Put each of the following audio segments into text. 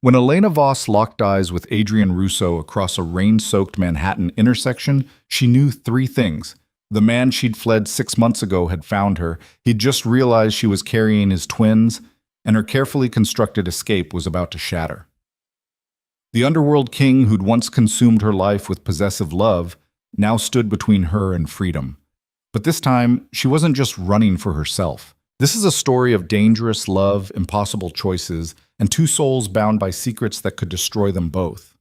When Elena Voss locked eyes with Adrian Russo across a rain-soaked Manhattan intersection, she knew three things. The man she'd fled 6 months ago had found her, he'd just realized she was carrying his twins, and her carefully constructed escape was about to shatter. The underworld king who'd once consumed her life with possessive love now stood between her and freedom. But this time, she wasn't just running for herself. This is a story of dangerous love, impossible choices, and two souls bound by secrets that could destroy them both.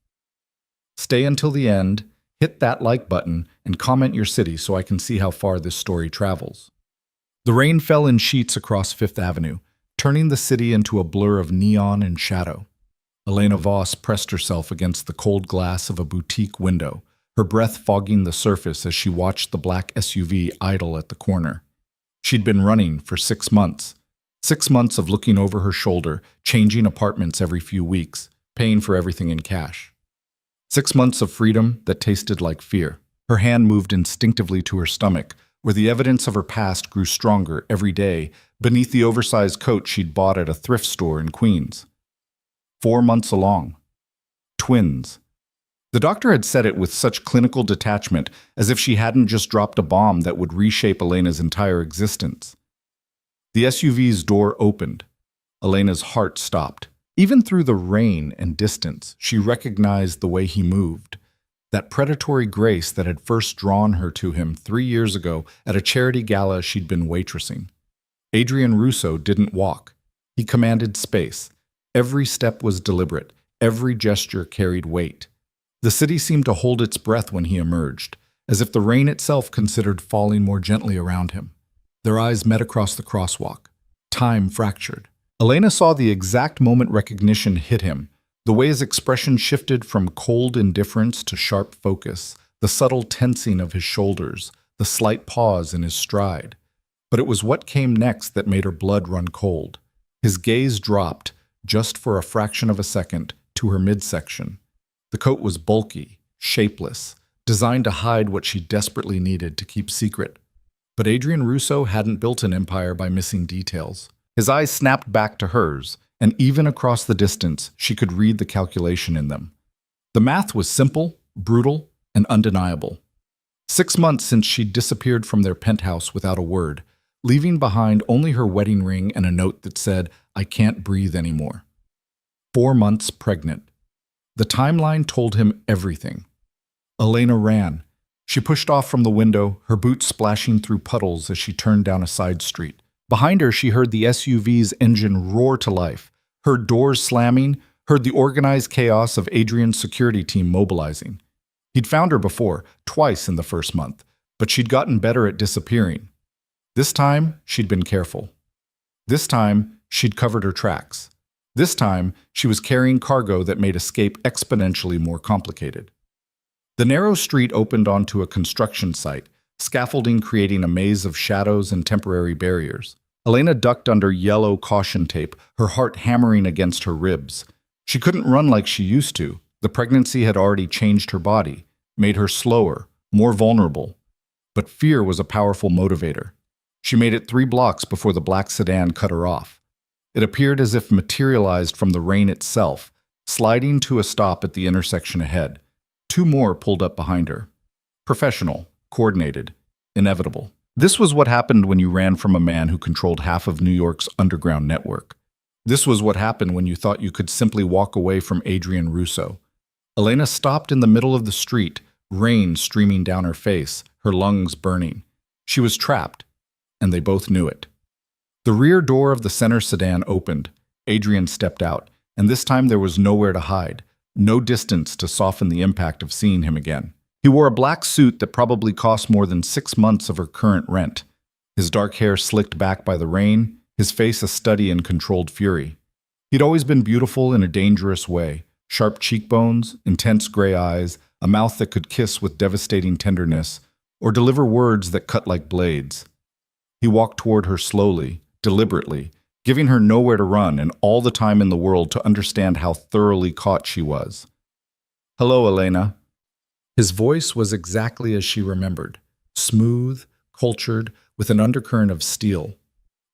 Stay until the end, hit that like button, and comment your city so I can see how far this story travels. The rain fell in sheets across Fifth Avenue, turning the city into a blur of neon and shadow. Elena Voss pressed herself against the cold glass of a boutique window, her breath fogging the surface as she watched the black SUV idle at the corner. She'd been running for 6 months. 6 months of looking over her shoulder, changing apartments every few weeks, paying for everything in cash. 6 months of freedom that tasted like fear. Her hand moved instinctively to her stomach, where the evidence of her past grew stronger every day beneath the oversized coat she'd bought at a thrift store in Queens. 4 months along. Twins. The doctor had said it with such clinical detachment, as if she hadn't just dropped a bomb that would reshape Elena's entire existence. The SUV's door opened. Elena's heart stopped. Even through the rain and distance, she recognized the way he moved. That predatory grace that had first drawn her to him 3 years ago at a charity gala she'd been waitressing. Adrian Russo didn't walk. He commanded space. Every step was deliberate. Every gesture carried weight. The city seemed to hold its breath when he emerged, as if the rain itself considered falling more gently around him. Their eyes met across the crosswalk. Time fractured. Elena saw the exact moment recognition hit him, the way his expression shifted from cold indifference to sharp focus, the subtle tensing of his shoulders, the slight pause in his stride. But it was what came next that made her blood run cold. His gaze dropped, just for a fraction of a second, to her midsection. The coat was bulky, shapeless, designed to hide what she desperately needed to keep secret. But Adrian Russo hadn't built an empire by missing details. His eyes snapped back to hers, and even across the distance, she could read the calculation in them. The math was simple, brutal, and undeniable. 6 months since she'd disappeared from their penthouse without a word, leaving behind only her wedding ring and a note that said, "I can't breathe anymore." 4 months pregnant. The timeline told him everything. Elena ran. She pushed off from the window, her boots splashing through puddles as she turned down a side street. Behind her, she heard the SUV's engine roar to life, heard doors slamming, heard the organized chaos of Adrian's security team mobilizing. He'd found her before, twice in the first month, but she'd gotten better at disappearing. This time, she'd been careful. This time, she'd covered her tracks. This time, she was carrying cargo that made escape exponentially more complicated. The narrow street opened onto a construction site, scaffolding creating a maze of shadows and temporary barriers. Elena ducked under yellow caution tape, her heart hammering against her ribs. She couldn't run like she used to. The pregnancy had already changed her body, made her slower, more vulnerable. But fear was a powerful motivator. She made it 3 blocks before the black sedan cut her off. It appeared as if materialized from the rain itself, sliding to a stop at the intersection ahead. 2 more pulled up behind her. Professional, coordinated, inevitable. This was what happened when you ran from a man who controlled half of New York's underground network. This was what happened when you thought you could simply walk away from Adrian Russo. Elena stopped in the middle of the street, rain streaming down her face, her lungs burning. She was trapped, and they both knew it. The rear door of the center sedan opened. Adrian stepped out, and this time there was nowhere to hide, no distance to soften the impact of seeing him again. He wore a black suit that probably cost more than 6 months of her current rent. His dark hair slicked back by the rain, his face a study in controlled fury. He'd always been beautiful in a dangerous way, sharp cheekbones, intense gray eyes, a mouth that could kiss with devastating tenderness, or deliver words that cut like blades. He walked toward her slowly, deliberately, giving her nowhere to run and all the time in the world to understand how thoroughly caught she was. "Hello, Elena." His voice was exactly as she remembered, smooth, cultured, with an undercurrent of steel.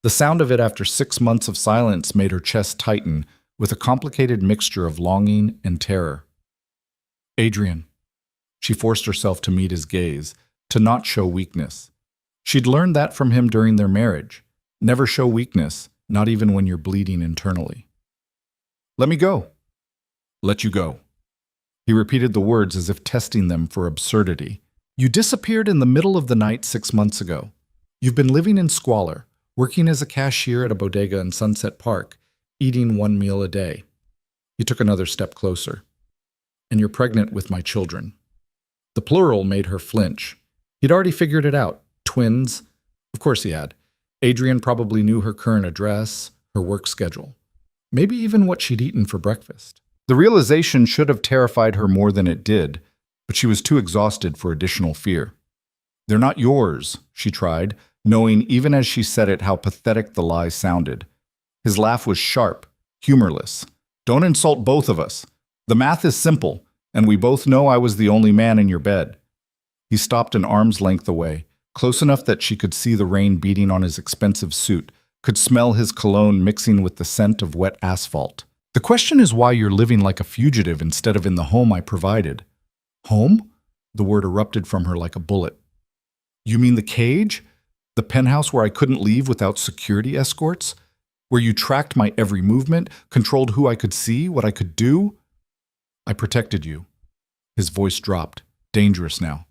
The sound of it after 6 months of silence made her chest tighten, with a complicated mixture of longing and terror. Adrian. She forced herself to meet his gaze, to not show weakness. She'd learned that from him during their marriage. Never show weakness, not even when you're bleeding internally. Let me go. Let you go. He repeated the words as if testing them for absurdity. You disappeared in the middle of the night 6 months ago. You've been living in squalor, working as a cashier at a bodega in Sunset Park, eating 1 meal a day. He took another step closer. And you're pregnant with my children. The plural made her flinch. He'd already figured it out. Twins. Of course he had. Adrian probably knew her current address, her work schedule. Maybe even what she'd eaten for breakfast. The realization should have terrified her more than it did, but she was too exhausted for additional fear. They're not yours, she tried, knowing even as she said it how pathetic the lie sounded. His laugh was sharp, humorless. Don't insult both of us. The math is simple, and we both know I was the only man in your bed. He stopped an arm's length away, close enough that she could see the rain beating on his expensive suit, could smell his cologne mixing with the scent of wet asphalt. The question is why you're living like a fugitive instead of in the home I provided. Home? The word erupted from her like a bullet. You mean the cage? The penthouse where I couldn't leave without security escorts? Where you tracked my every movement, controlled who I could see, what I could do? I protected you. His voice dropped, dangerous now.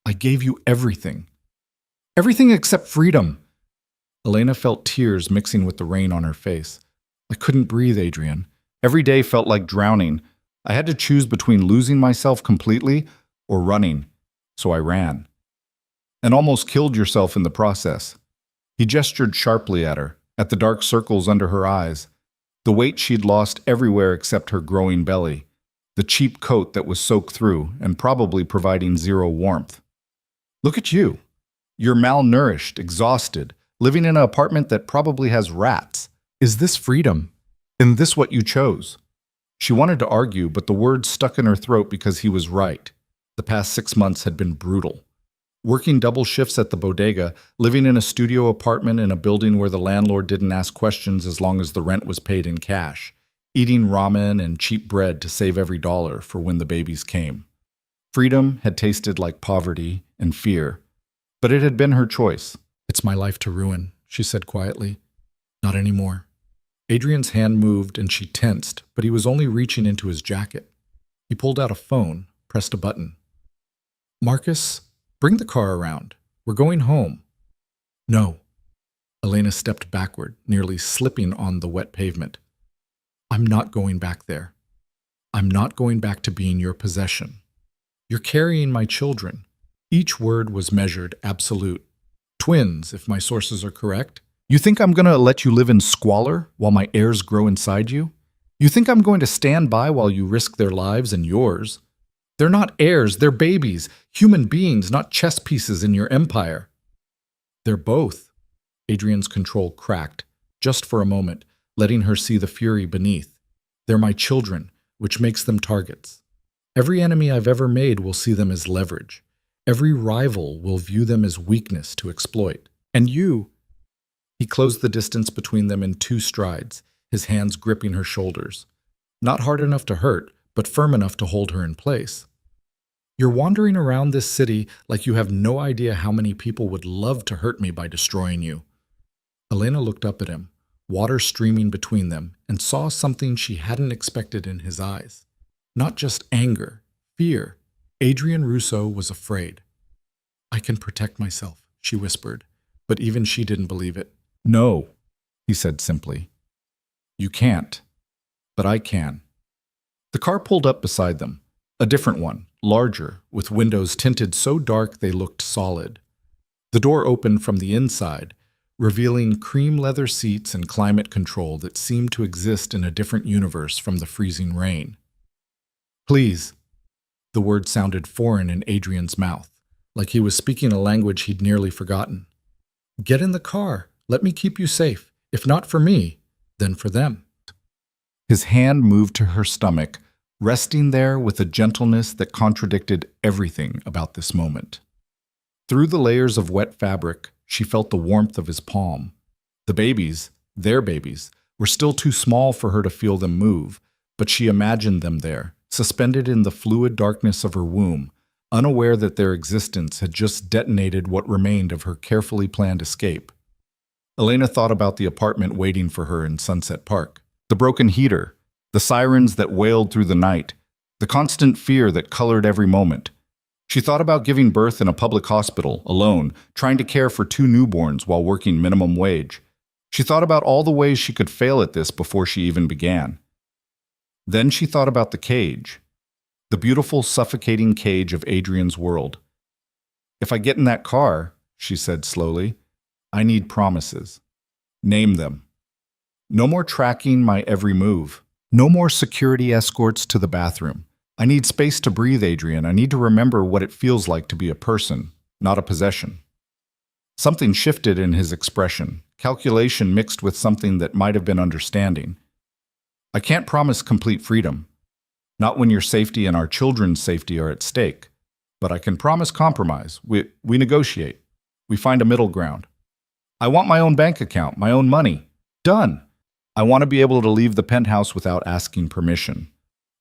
I gave you everything. Everything except freedom. Elena felt tears mixing with the rain on her face. I couldn't breathe, Adrian. Every day felt like drowning. I had to choose between losing myself completely or running, so I ran. And almost killed yourself in the process. He gestured sharply at her, at the dark circles under her eyes, the weight she'd lost everywhere except her growing belly, the cheap coat that was soaked through and probably providing zero warmth. Look at you. You're malnourished, exhausted, living in an apartment that probably has rats. Is this freedom? Is this what you chose? She wanted to argue, but the words stuck in her throat because he was right. The past 6 months had been brutal. Working double shifts at the bodega, living in a studio apartment in a building where the landlord didn't ask questions as long as the rent was paid in cash, eating ramen and cheap bread to save every dollar for when the babies came. Freedom had tasted like poverty and fear, but it had been her choice. It's my life to ruin, she said quietly. Not anymore. Adrian's hand moved and she tensed, but he was only reaching into his jacket. He pulled out a phone, pressed a button. Marcus, bring the car around. We're going home. No. Elena stepped backward, nearly slipping on the wet pavement. I'm not going back there. I'm not going back to being your possession. You're carrying my children. Each word was measured, absolute. Twins, if my sources are correct. You think I'm going to let you live in squalor while my heirs grow inside you? You think I'm going to stand by while you risk their lives and yours? They're not heirs, they're babies, human beings, not chess pieces in your empire. They're both. Adrian's control cracked, just for a moment, letting her see the fury beneath. They're my children, which makes them targets. Every enemy I've ever made will see them as leverage. Every rival will view them as weakness to exploit. And you... He closed the distance between them in 2 strides, his hands gripping her shoulders. Not hard enough to hurt, but firm enough to hold her in place. You're wandering around this city like you have no idea how many people would love to hurt me by destroying you. Elena looked up at him, water streaming between them, and saw something she hadn't expected in his eyes. Not just anger, fear. Adrian Russo was afraid. I can protect myself, she whispered, but even she didn't believe it. No, he said simply. You can't, but I can. The car pulled up beside them, a different one, larger, with windows tinted so dark they looked solid. The door opened from the inside, revealing cream leather seats and climate control that seemed to exist in a different universe from the freezing rain. Please. The word sounded foreign in Adrian's mouth, like he was speaking a language he'd nearly forgotten. Get in the car. Let me keep you safe. If not for me, then for them. His hand moved to her stomach, resting there with a gentleness that contradicted everything about this moment. Through the layers of wet fabric, she felt the warmth of his palm. The babies, their babies, were still too small for her to feel them move, but she imagined them there, suspended in the fluid darkness of her womb, unaware that their existence had just detonated what remained of her carefully planned escape. Elena thought about the apartment waiting for her in Sunset Park. The broken heater, the sirens that wailed through the night, the constant fear that colored every moment. She thought about giving birth in a public hospital, alone, trying to care for 2 newborns while working minimum wage. She thought about all the ways she could fail at this before she even began. Then she thought about the cage, the beautiful, suffocating cage of Adrian's world. "If I get in that car," she said slowly, "I need promises. Name them. No more tracking my every move. No more security escorts to the bathroom. I need space to breathe, Adrian. I need to remember what it feels like to be a person, not a possession." Something shifted in his expression, calculation mixed with something that might have been understanding. "I can't promise complete freedom. Not when your safety and our children's safety are at stake. But I can promise compromise. We negotiate. We find a middle ground. I want my own bank account, my own money. Done. I want to be able to leave the penthouse without asking permission.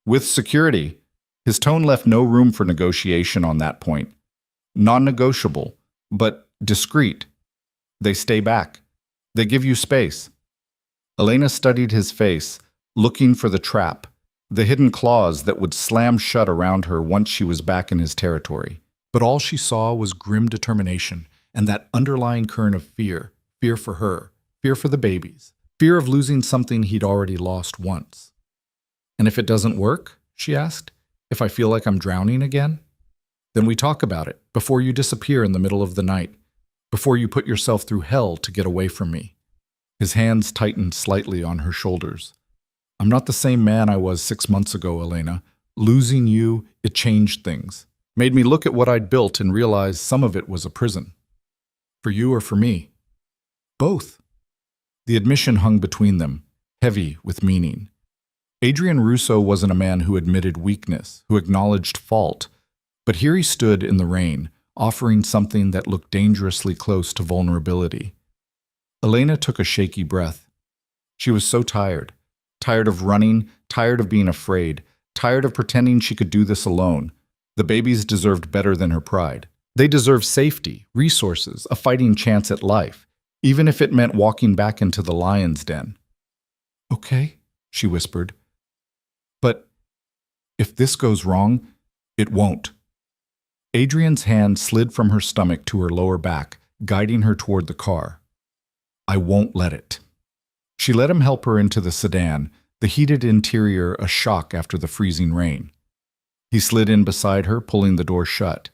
With security." His tone left no room for negotiation on that point. Non-negotiable, but discreet. They stay back. They give you space. Elena studied his face, looking for the trap, the hidden claws that would slam shut around her once she was back in his territory. But all she saw was grim determination and that underlying current of fear. Fear for her, fear for the babies, fear of losing something he'd already lost once. "And if it doesn't work?" she asked. "If I feel like I'm drowning again? Then we talk about it, before you disappear in the middle of the night, before you put yourself through hell to get away from me." His hands tightened slightly on her shoulders. "I'm not the same man I was 6 months ago, Elena. Losing you, it changed things. Made me look at what I'd built and realize some of it was a prison. For you or for me? Both." The admission hung between them, heavy with meaning. Adrian Russo wasn't a man who admitted weakness, who acknowledged fault, but here he stood in the rain, offering something that looked dangerously close to vulnerability. Elena took a shaky breath. She was so tired. Tired of running, tired of being afraid, tired of pretending she could do this alone. The babies deserved better than her pride. They deserved safety, resources, a fighting chance at life, even if it meant walking back into the lion's den. "Okay," she whispered. "But if this goes wrong, it won't." Adrian's hand slid from her stomach to her lower back, guiding her toward the car. "I won't let it." She let him help her into the sedan, the heated interior a shock after the freezing rain. He slid in beside her, pulling the door shut,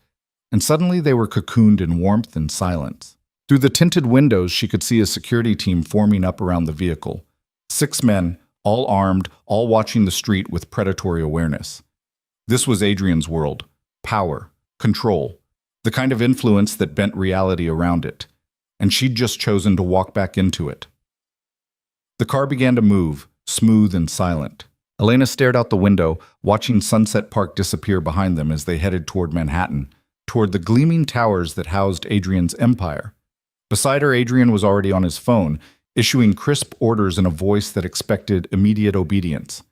and suddenly they were cocooned in warmth and silence. Through the tinted windows, she could see a security team forming up around the vehicle. 6 men, all armed, all watching the street with predatory awareness. This was Adrian's world. Power, control, the kind of influence that bent reality around it. And she'd just chosen to walk back into it. The car began to move, smooth and silent. Elena stared out the window, watching Sunset Park disappear behind them as they headed toward Manhattan, toward the gleaming towers that housed Adrian's empire. Beside her, Adrian was already on his phone, issuing crisp orders in a voice that expected immediate obedience.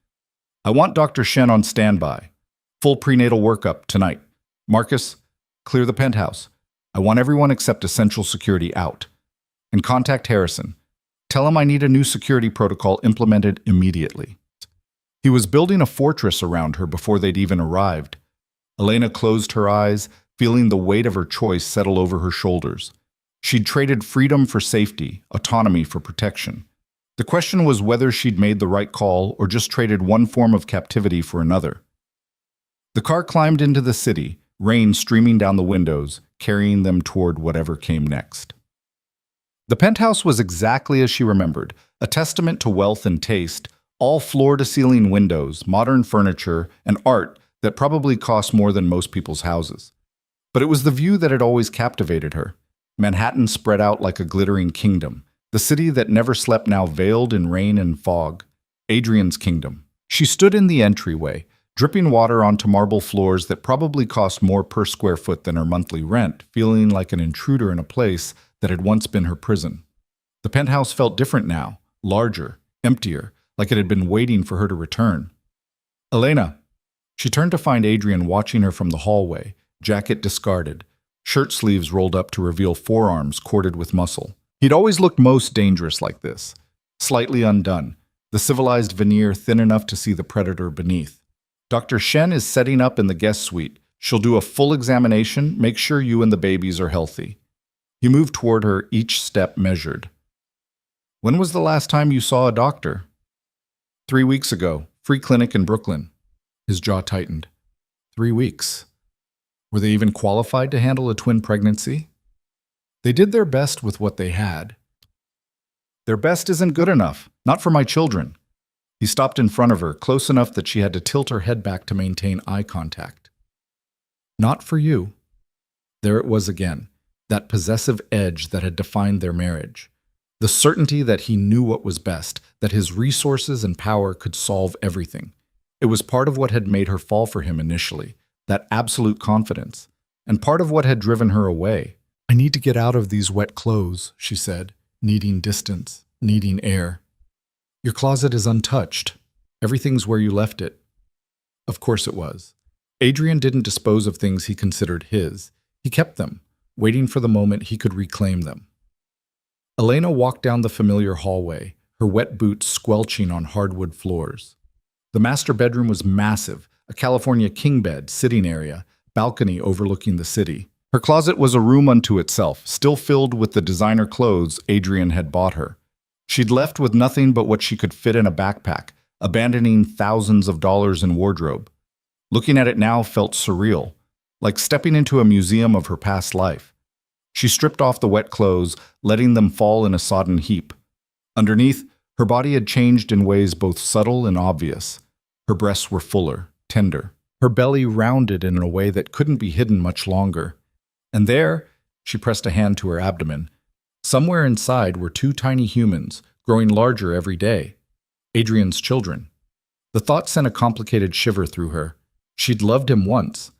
"I want Dr. Shen on standby. Full prenatal workup tonight. Marcus, clear the penthouse. I want everyone except essential security out. And contact Harrison. Tell him I need a new security protocol implemented immediately." He was building a fortress around her before they'd even arrived. Elena closed her eyes, feeling the weight of her choice settle over her shoulders. She'd traded freedom for safety, autonomy for protection. The question was whether she'd made the right call or just traded one form of captivity for another. The car climbed into the city, rain streaming down the windows, carrying them toward whatever came next. The penthouse was exactly as she remembered, a testament to wealth and taste, all floor-to-ceiling windows, modern furniture, and art that probably cost more than most people's houses. But it was the view that had always captivated her. Manhattan spread out like a glittering kingdom, the city that never slept now veiled in rain and fog. Adrian's kingdom. She stood in the entryway, dripping water onto marble floors that probably cost more per square foot than her monthly rent, feeling like an intruder in a place that had once been her prison. The penthouse felt different now, larger, emptier, like it had been waiting for her to return. Elena! She turned to find Adrian watching her from the hallway, jacket discarded, shirt sleeves rolled up to reveal forearms corded with muscle. He'd always looked most dangerous like this, slightly undone, the civilized veneer thin enough to see the predator beneath. Dr. Shen is setting up in the guest suite. She'll do a full examination, make sure you and the babies are healthy. He moved toward her, each step measured. When was the last time you saw a doctor? 3 weeks ago, free clinic in Brooklyn. His jaw tightened. 3 weeks. Were they even qualified to handle a twin pregnancy? They did their best with what they had. Their best isn't good enough, not for my children. He stopped in front of her, close enough that she had to tilt her head back to maintain eye contact. Not for you. There it was again, that possessive edge that had defined their marriage. The certainty that he knew what was best, that his resources and power could solve everything. It was part of what had made her fall for him initially, that absolute confidence, and part of what had driven her away. I need to get out of these wet clothes, she said, needing distance, needing air. Your closet is untouched. Everything's where you left it. Of course it was. Adrian didn't dispose of things he considered his. He kept them, waiting for the moment he could reclaim them. Elena walked down the familiar hallway, her wet boots squelching on hardwood floors. The master bedroom was massive, a California king bed, sitting area, balcony overlooking the city. Her closet was a room unto itself, still filled with the designer clothes Adrian had bought her. She'd left with nothing but what she could fit in a backpack, abandoning thousands of dollars in wardrobe. Looking at it now felt surreal, like stepping into a museum of her past life. She stripped off the wet clothes, letting them fall in a sodden heap. Underneath, her body had changed in ways both subtle and obvious. Her breasts were fuller, tender. Her belly rounded in a way that couldn't be hidden much longer. And there, she pressed a hand to her abdomen. Somewhere inside were 2 tiny humans, growing larger every day. Adrian's children. The thought sent a complicated shiver through her. She'd loved him once.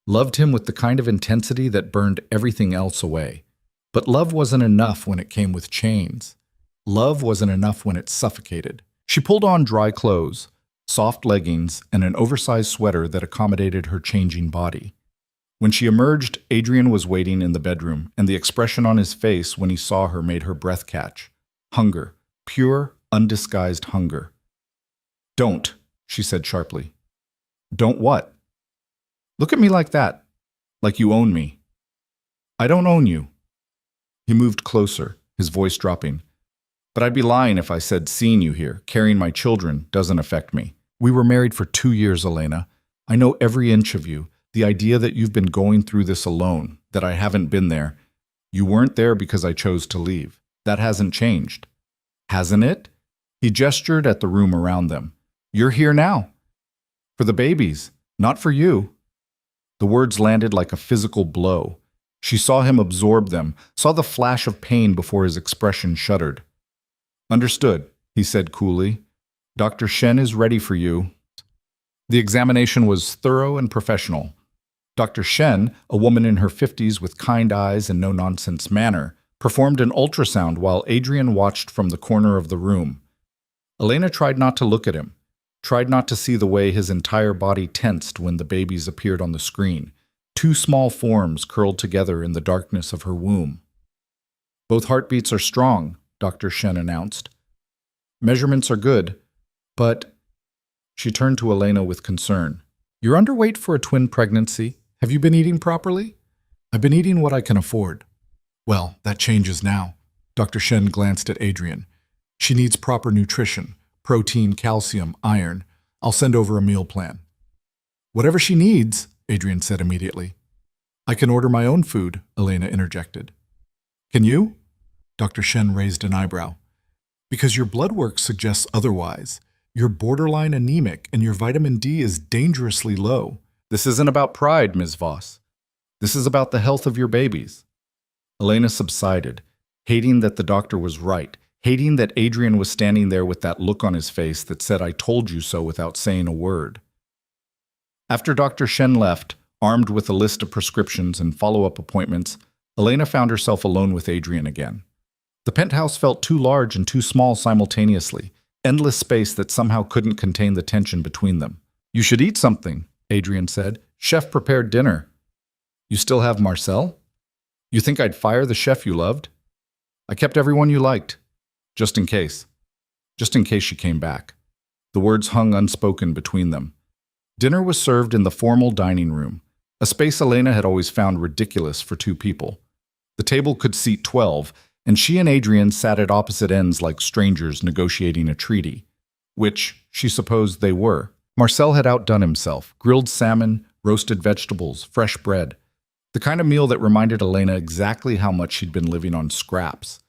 Loved him with the kind of intensity that burned everything else away. But love wasn't enough when it came with chains. Love wasn't enough when it suffocated. She pulled on dry clothes, soft leggings, and an oversized sweater that accommodated her changing body. When she emerged, Adrian was waiting in the bedroom, and the expression on his face when he saw her made her breath catch. Hunger. Pure, undisguised hunger. Don't, she said sharply. Don't what? Look at me like that, like you own me. I don't own you. He moved closer, his voice dropping. But I'd be lying if I said seeing you here, carrying my children, doesn't affect me. We were married for 2 years, Elena. I know every inch of you. The idea that you've been going through this alone, that I haven't been there. You weren't there because I chose to leave. That hasn't changed. Hasn't it? He gestured at the room around them. You're here now. For the babies, not for you. The words landed like a physical blow. She saw him absorb them, saw the flash of pain before his expression shuddered. Understood, he said coolly. Dr. Shen is ready for you. The examination was thorough and professional. Dr. Shen, a woman in her 50s with kind eyes and no-nonsense manner, performed an ultrasound while Adrian watched from the corner of the room. Elena tried not to look at him, tried not to see the way his entire body tensed when the babies appeared on the screen, 2 small forms curled together in the darkness of her womb. Both heartbeats are strong, Dr. Shen announced. Measurements are good, but... She turned to Elena with concern. You're underweight for a twin pregnancy. Have you been eating properly? I've been eating what I can afford. Well, that changes now. Dr. Shen glanced at Adrian. She needs proper nutrition, protein, calcium, iron. I'll send over a meal plan. Whatever she needs, Adrian said immediately. I can order my own food, Elena interjected. Can you? Dr. Shen raised an eyebrow. Because your blood work suggests otherwise. You're borderline anemic and your vitamin D is dangerously low. This isn't about pride, Ms. Voss. This is about the health of your babies. Elena subsided, hating that the doctor was right, hating that Adrian was standing there with that look on his face that said, I told you so without saying a word. After Dr. Shen left, armed with a list of prescriptions and follow-up appointments, Elena found herself alone with Adrian again. The penthouse felt too large and too small simultaneously. Endless space that somehow couldn't contain the tension between them. You should eat something, Adrian said. Chef prepared dinner. You still have Marcel? You think I'd fire the chef you loved? I kept everyone you liked. Just in case. Just in case she came back. The words hung unspoken between them. Dinner was served in the formal dining room, a space Elena had always found ridiculous for two people. The table could seat 12, and she and Adrian sat at opposite ends like strangers negotiating a treaty, which she supposed they were. Marcel had outdone himself. Grilled salmon, roasted vegetables, fresh bread. The kind of meal that reminded Elena exactly how much she'd been living on scraps.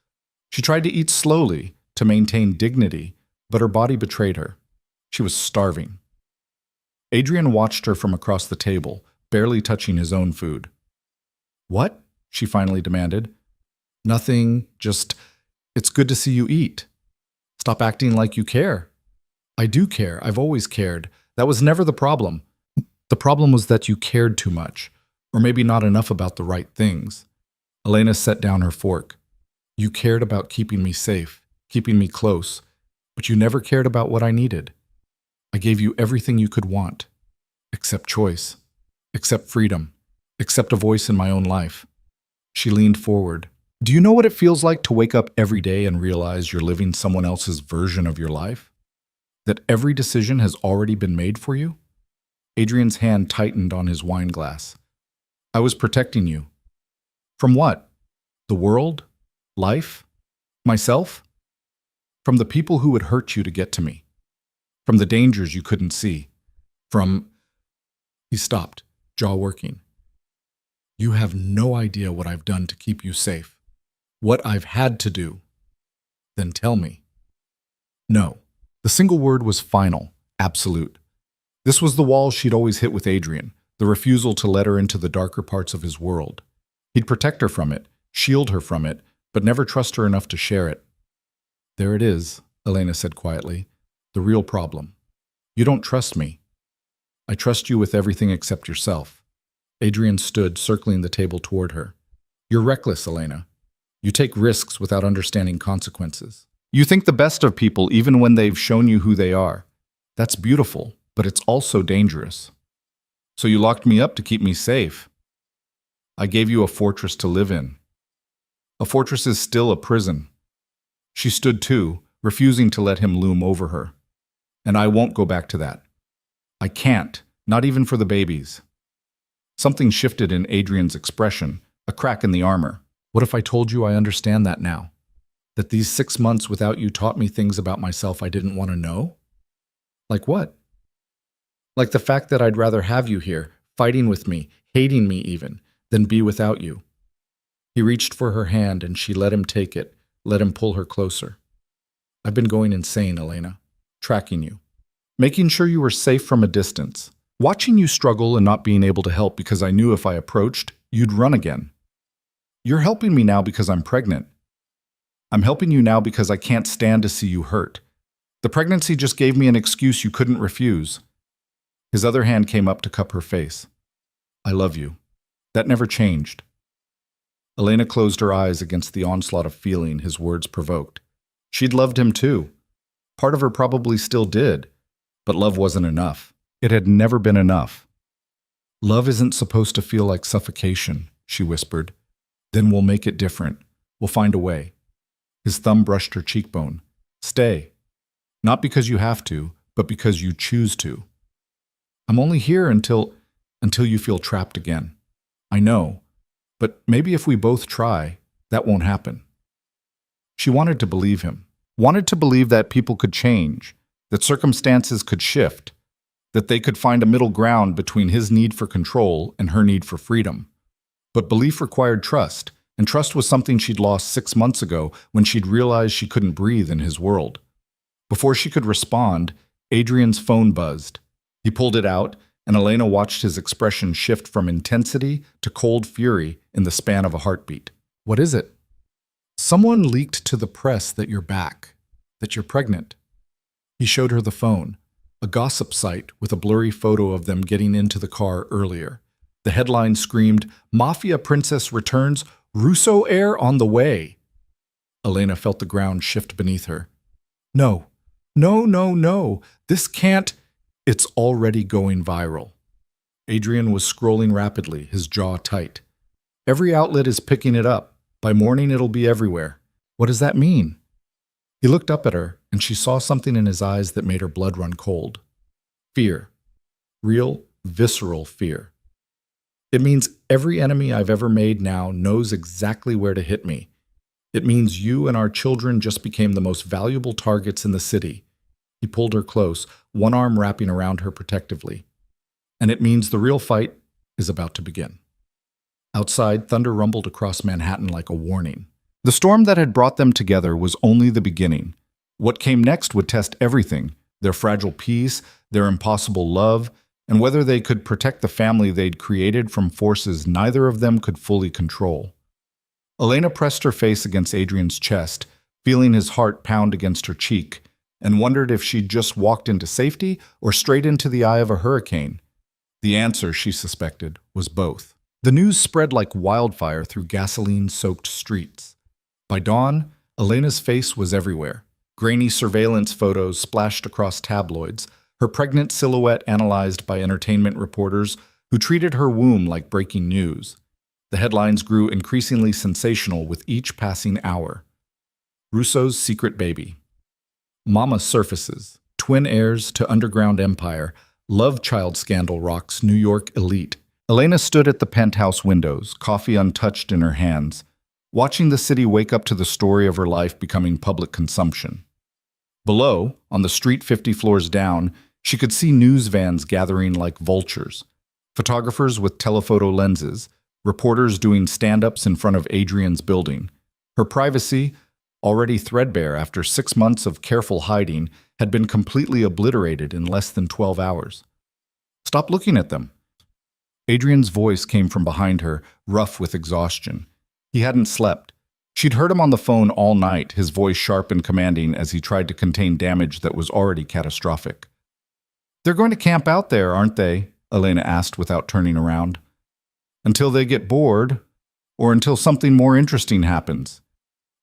She tried to eat slowly to maintain dignity, but her body betrayed her. She was starving. Adrian watched her from across the table, barely touching his own food. What? She finally demanded. Nothing, just, it's good to see you eat. Stop acting like you care. I do care. I've always cared. That was never the problem. The problem was that you cared too much, or maybe not enough about the right things. Elena set down her fork. You cared about keeping me safe, keeping me close, but you never cared about what I needed. I gave you everything you could want, except choice, except freedom, except a voice in my own life. She leaned forward. Do you know what it feels like to wake up every day and realize you're living someone else's version of your life? That every decision has already been made for you? Adrian's hand tightened on his wine glass. I was protecting you. From what? The world? Life? Myself? From the people who would hurt you to get to me. From the dangers you couldn't see. He stopped, jaw working. You have no idea what I've done to keep you safe. What I've had to do. Then tell me. No. The single word was final, absolute. This was the wall she'd always hit with Adrian, the refusal to let her into the darker parts of his world. He'd protect her from it, shield her from it, but never trust her enough to share it. There it is, Elena said quietly. The real problem. You don't trust me. I trust you with everything except yourself. Adrian stood, circling the table toward her. You're reckless, Elena. You take risks without understanding consequences. You think the best of people even when they've shown you who they are. That's beautiful, but it's also dangerous. So you locked me up to keep me safe. I gave you a fortress to live in. A fortress is still a prison. She stood too, refusing to let him loom over her. And I won't go back to that. I can't, not even for the babies. Something shifted in Adrian's expression, a crack in the armor. What if I told you I understand that now? That these 6 months without you taught me things about myself I didn't want to know? Like what? Like the fact that I'd rather have you here, fighting with me, hating me even, than be without you. He reached for her hand and she let him take it, let him pull her closer. I've been going insane, Elena. Tracking you. Making sure you were safe from a distance. Watching you struggle and not being able to help because I knew if I approached, you'd run again. You're helping me now because I'm pregnant. I'm helping you now because I can't stand to see you hurt. The pregnancy just gave me an excuse you couldn't refuse. His other hand came up to cup her face. I love you. That never changed. Elena closed her eyes against the onslaught of feeling his words provoked. She'd loved him too. Part of her probably still did, but love wasn't enough. It had never been enough. Love isn't supposed to feel like suffocation, she whispered. Then we'll make it different. We'll find a way. His thumb brushed her cheekbone. Stay. Not because you have to, but because you choose to. I'm only here until you feel trapped again. I know, but maybe if we both try, that won't happen. She wanted to believe him, wanted to believe that people could change, that circumstances could shift, that they could find a middle ground between his need for control and her need for freedom. But belief required trust, and trust was something she'd lost 6 months ago when she'd realized she couldn't breathe in his world. Before she could respond, Adrian's phone buzzed. He pulled it out, and Elena watched his expression shift from intensity to cold fury in the span of a heartbeat. What is it? Someone leaked to the press that you're back, that you're pregnant. He showed her the phone, a gossip site with a blurry photo of them getting into the car earlier. The headline screamed, Mafia Princess returns, Russo heir on the way. Elena felt the ground shift beneath her. No, No, no, no. This can't. It's already going viral. Adrian was scrolling rapidly, his jaw tight. Every outlet is picking it up. By morning, it'll be everywhere. What does that mean? He looked up at her, and she saw something in his eyes that made her blood run cold. Fear. Real, visceral fear. It means every enemy I've ever made now knows exactly where to hit me. It means you and our children just became the most valuable targets in the city. He pulled her close, one arm wrapping around her protectively. And it means the real fight is about to begin. Outside, thunder rumbled across Manhattan like a warning. The storm that had brought them together was only the beginning. What came next would test everything, their fragile peace, their impossible love, and whether they could protect the family they'd created from forces neither of them could fully control. Elena pressed her face against Adrian's chest, feeling his heart pound against her cheek, and wondered if she'd just walked into safety or straight into the eye of a hurricane. The answer, she suspected, was both. The news spread like wildfire through gasoline-soaked streets. By dawn, Elena's face was everywhere. Grainy surveillance photos splashed across tabloids, her pregnant silhouette analyzed by entertainment reporters who treated her womb like breaking news. The headlines grew increasingly sensational with each passing hour. Russo's secret baby. Mama surfaces. Twin heirs to underground empire. Love child scandal rocks New York elite. Elena stood at the penthouse windows, coffee untouched in her hands, watching the city wake up to the story of her life becoming public consumption. Below, on the street 50 floors down, she could see news vans gathering like vultures. Photographers with telephoto lenses, reporters doing stand-ups in front of Adrian's building. Her privacy, already threadbare after 6 months of careful hiding, had been completely obliterated in less than 12 hours. Stop looking at them. Adrian's voice came from behind her, rough with exhaustion. He hadn't slept. She'd heard him on the phone all night, his voice sharp and commanding as he tried to contain damage that was already catastrophic. "They're going to camp out there, aren't they?" Elena asked without turning around. "Until they get bored, or until something more interesting happens."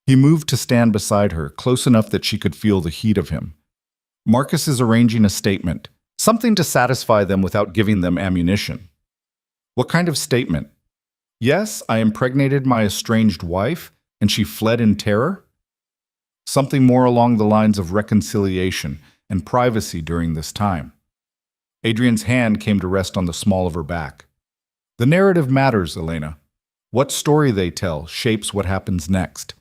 He moved to stand beside her, close enough that she could feel the heat of him. "Marcus is arranging a statement, something to satisfy them without giving them ammunition." "What kind of statement?" "Yes, I impregnated my estranged wife, and she fled in terror?" "Something more along the lines of reconciliation and privacy during this time." Adrian's hand came to rest on the small of her back. "The narrative matters, Elena. What story they tell shapes what happens next."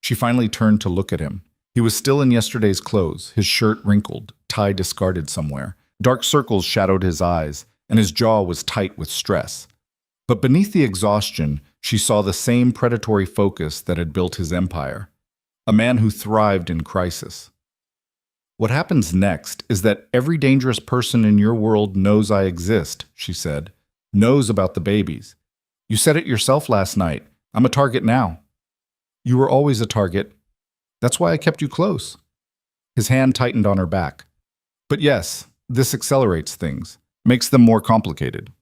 She finally turned to look at him. He was still in yesterday's clothes, his shirt wrinkled, tie discarded somewhere. Dark circles shadowed his eyes, and his jaw was tight with stress. But beneath the exhaustion, she saw the same predatory focus that had built his empire. A man who thrived in crisis. "What happens next is that every dangerous person in your world knows I exist," she said. "Knows about the babies. You said it yourself last night. I'm a target now." "You were always a target. That's why I kept you close." His hand tightened on her back. "But yes, this accelerates things, makes them more complicated."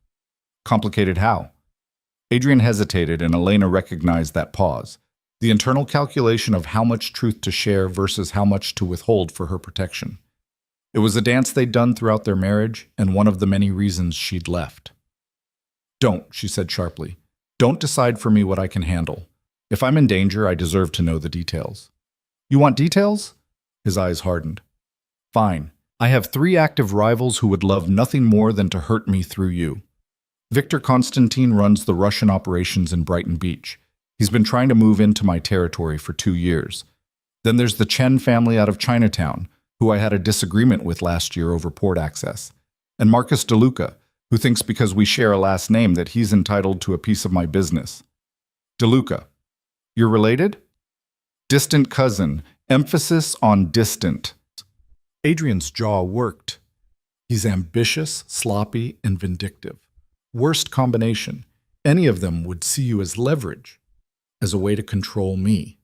"Complicated how?" Adrian hesitated, and Elena recognized that pause. The internal calculation of how much truth to share versus how much to withhold for her protection. It was a dance they'd done throughout their marriage, and one of the many reasons she'd left. "Don't," she said sharply. "Don't decide for me what I can handle. If I'm in danger, I deserve to know the details." "You want details?" His eyes hardened. "Fine. I have 3 active rivals who would love nothing more than to hurt me through you. Victor Konstantin runs the Russian operations in Brighton Beach. He's been trying to move into my territory for 2 years. Then there's the Chen family out of Chinatown, who I had a disagreement with last year over port access. And Marcus DeLuca, who thinks because we share a last name that he's entitled to a piece of my business." "DeLuca. You're related?" "Distant cousin. Emphasis on distant." Adrian's jaw worked. He's ambitious, sloppy, and vindictive. Worst combination. Any of them would see you as leverage, as a way to control me.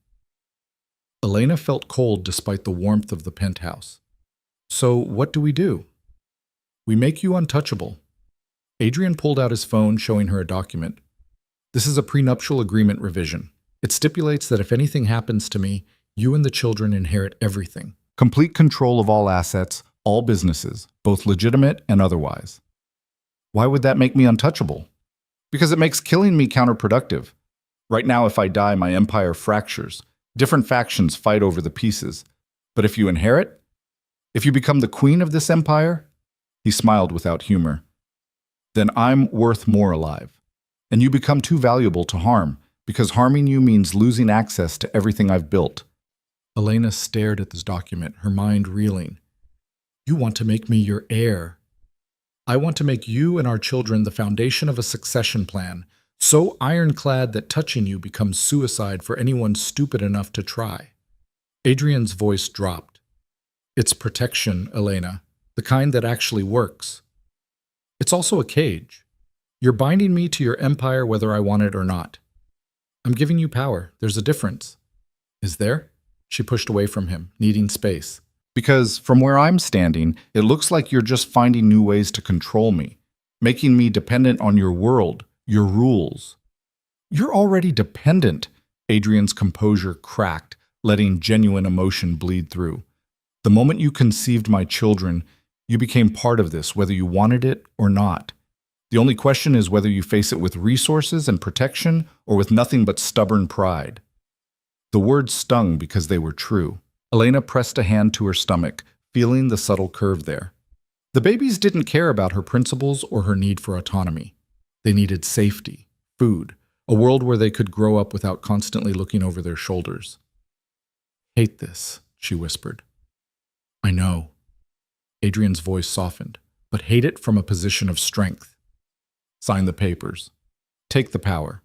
Elena felt cold despite the warmth of the penthouse. "So what do we do?" "We make you untouchable." Adrian pulled out his phone, showing her a document. "This is a prenuptial agreement revision. It stipulates that if anything happens to me, you and the children inherit everything. Complete control of all assets, all businesses, both legitimate and otherwise. Why would that make me untouchable? Because it makes killing me counterproductive. Right now, if I die, my empire fractures. Different factions fight over the pieces. But if you inherit, if you become the queen of this empire, he smiled without humor, then I'm worth more alive. And you become too valuable to harm, because harming you means losing access to everything I've built. Elena stared at this document, her mind reeling. You want to make me your heir. I want to make you and our children the foundation of a succession plan, so ironclad that touching you becomes suicide for anyone stupid enough to try. Adrian's voice dropped. It's protection, Elena, the kind that actually works. It's also a cage. You're binding me to your empire whether I want it or not. I'm giving you power. There's a difference. Is there? She pushed away from him, needing space. Because from where I'm standing, it looks like you're just finding new ways to control me, making me dependent on your world, your rules. You're already dependent. Adrian's composure cracked, letting genuine emotion bleed through. The moment you conceived my children, you became part of this, whether you wanted it or not. The only question is whether you face it with resources and protection or with nothing but stubborn pride. The words stung because they were true. Elena pressed a hand to her stomach, feeling the subtle curve there. The babies didn't care about her principles or her need for autonomy. They needed safety, food, a world where they could grow up without constantly looking over their shoulders. Hate this, she whispered. I know. Adrian's voice softened, but hate it from a position of strength. Sign the papers. Take the power.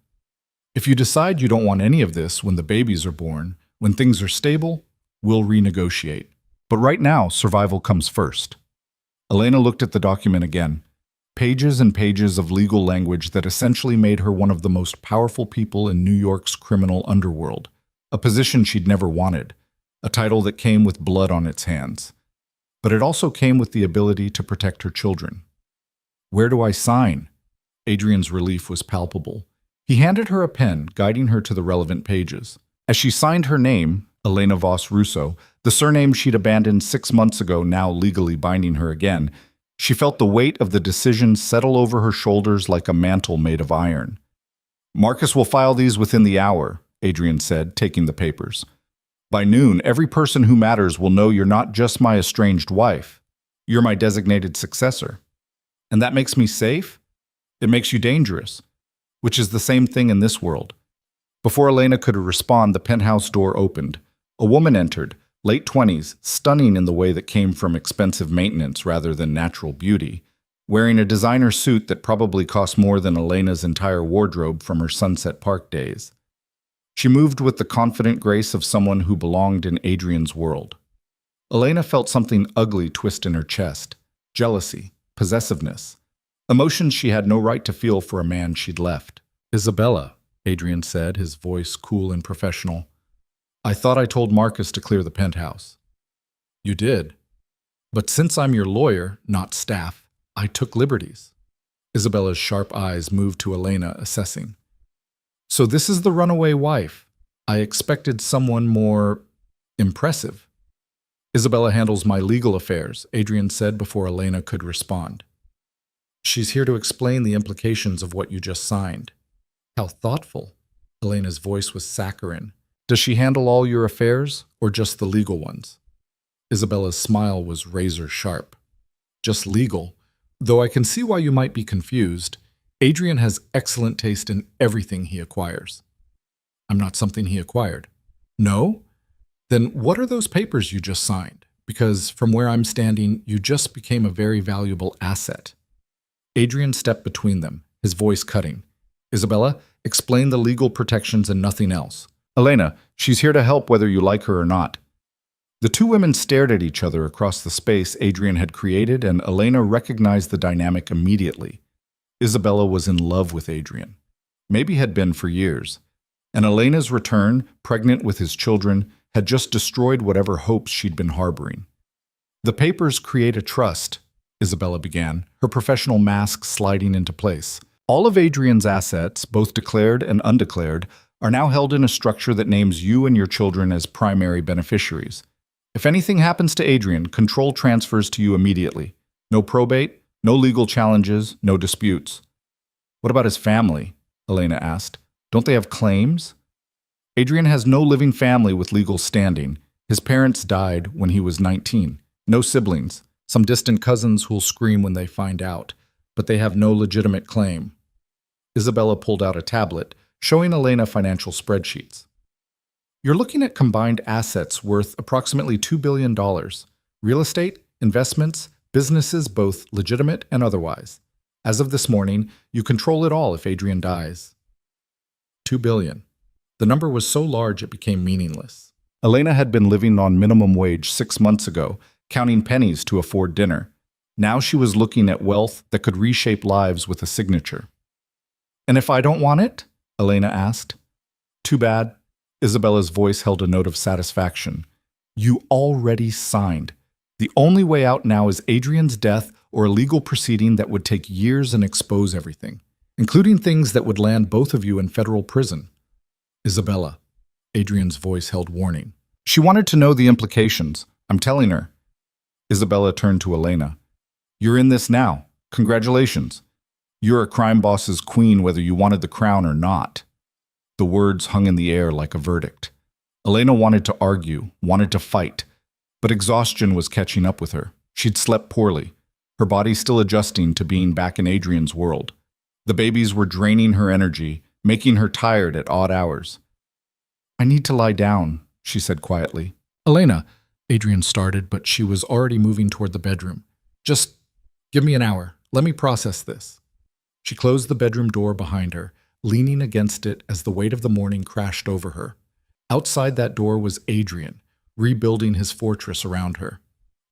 If you decide you don't want any of this when the babies are born, when things are stable, we'll renegotiate. But right now, survival comes first. Elena looked at the document again. Pages and pages of legal language that essentially made her one of the most powerful people in New York's criminal underworld. A position she'd never wanted. A title that came with blood on its hands. But it also came with the ability to protect her children. Where do I sign? Adrian's relief was palpable. He handed her a pen, guiding her to the relevant pages. As she signed her name, Elena Voss Russo, the surname she'd abandoned 6 months ago now legally binding her again, she felt the weight of the decision settle over her shoulders like a mantle made of iron. Marcus will file these within the hour, Adrian said, taking the papers. By noon, every person who matters will know you're not just my estranged wife. You're my designated successor. And that makes me safe? It makes you dangerous, which is the same thing in this world. Before Elena could respond, the penthouse door opened. A woman entered, late 20s, stunning in the way that came from expensive maintenance rather than natural beauty, wearing a designer suit that probably cost more than Elena's entire wardrobe from her Sunset Park days. She moved with the confident grace of someone who belonged in Adrian's world. Elena felt something ugly twist in her chest, jealousy, possessiveness, emotions she had no right to feel for a man she'd left. Isabella, Adrian said, his voice cool and professional. I thought I told Marcus to clear the penthouse. You did. But since I'm your lawyer, not staff, I took liberties. Isabella's sharp eyes moved to Elena, assessing. So this is the runaway wife. I expected someone more impressive. Isabella handles my legal affairs, Adrian said before Elena could respond. She's here to explain the implications of what you just signed. How thoughtful. Elena's voice was saccharine. Does she handle all your affairs, or just the legal ones? Isabella's smile was razor sharp. Just legal. Though I can see why you might be confused, Adrian has excellent taste in everything he acquires. I'm not something he acquired. No? Then what are those papers you just signed? Because from where I'm standing, you just became a very valuable asset. Adrian stepped between them, his voice cutting. Isabella, explain the legal protections and nothing else. Elena, she's here to help whether you like her or not. The two women stared at each other across the space Adrian had created, and Elena recognized the dynamic immediately. Isabella was in love with Adrian. Maybe had been for years. And Elena's return, pregnant with his children, had just destroyed whatever hopes she'd been harboring. The papers create a trust, Isabella began, her professional mask sliding into place. All of Adrian's assets, both declared and undeclared, are now held in a structure that names you and your children as primary beneficiaries. If anything happens to Adrian, control transfers to you immediately. No probate, no legal challenges, no disputes. What about his family? Elena asked. Don't they have claims? Adrian has no living family with legal standing. His parents died when he was 19. No siblings. Some distant cousins who'll scream when they find out, but they have no legitimate claim. Isabella pulled out a tablet, showing Elena financial spreadsheets. You're looking at combined assets worth approximately $2 billion. Real estate, investments, businesses both legitimate and otherwise. As of this morning, you control it all if Adrian dies. $2 billion. The number was so large it became meaningless. Elena had been living on minimum wage 6 months ago, counting pennies to afford dinner. Now she was looking at wealth that could reshape lives with a signature. And if I don't want it? Elena asked. Too bad. Isabella's voice held a note of satisfaction. You already signed. The only way out now is Adrian's death or a legal proceeding that would take years and expose everything, including things that would land both of you in federal prison. Isabella. Adrian's voice held warning. She wanted to know the implications. I'm telling her. Isabella turned to Elena. You're in this now. Congratulations. You're a crime boss's queen whether you wanted the crown or not. The words hung in the air like a verdict. Elena wanted to argue, wanted to fight, but exhaustion was catching up with her. She'd slept poorly, her body still adjusting to being back in Adrian's world. The babies were draining her energy, making her tired at odd hours. I need to lie down, she said quietly. Elena, Adrian started, but she was already moving toward the bedroom. Just give me an hour. Let me process this. She closed the bedroom door behind her, leaning against it as the weight of the morning crashed over her. Outside that door was Adrian, rebuilding his fortress around her.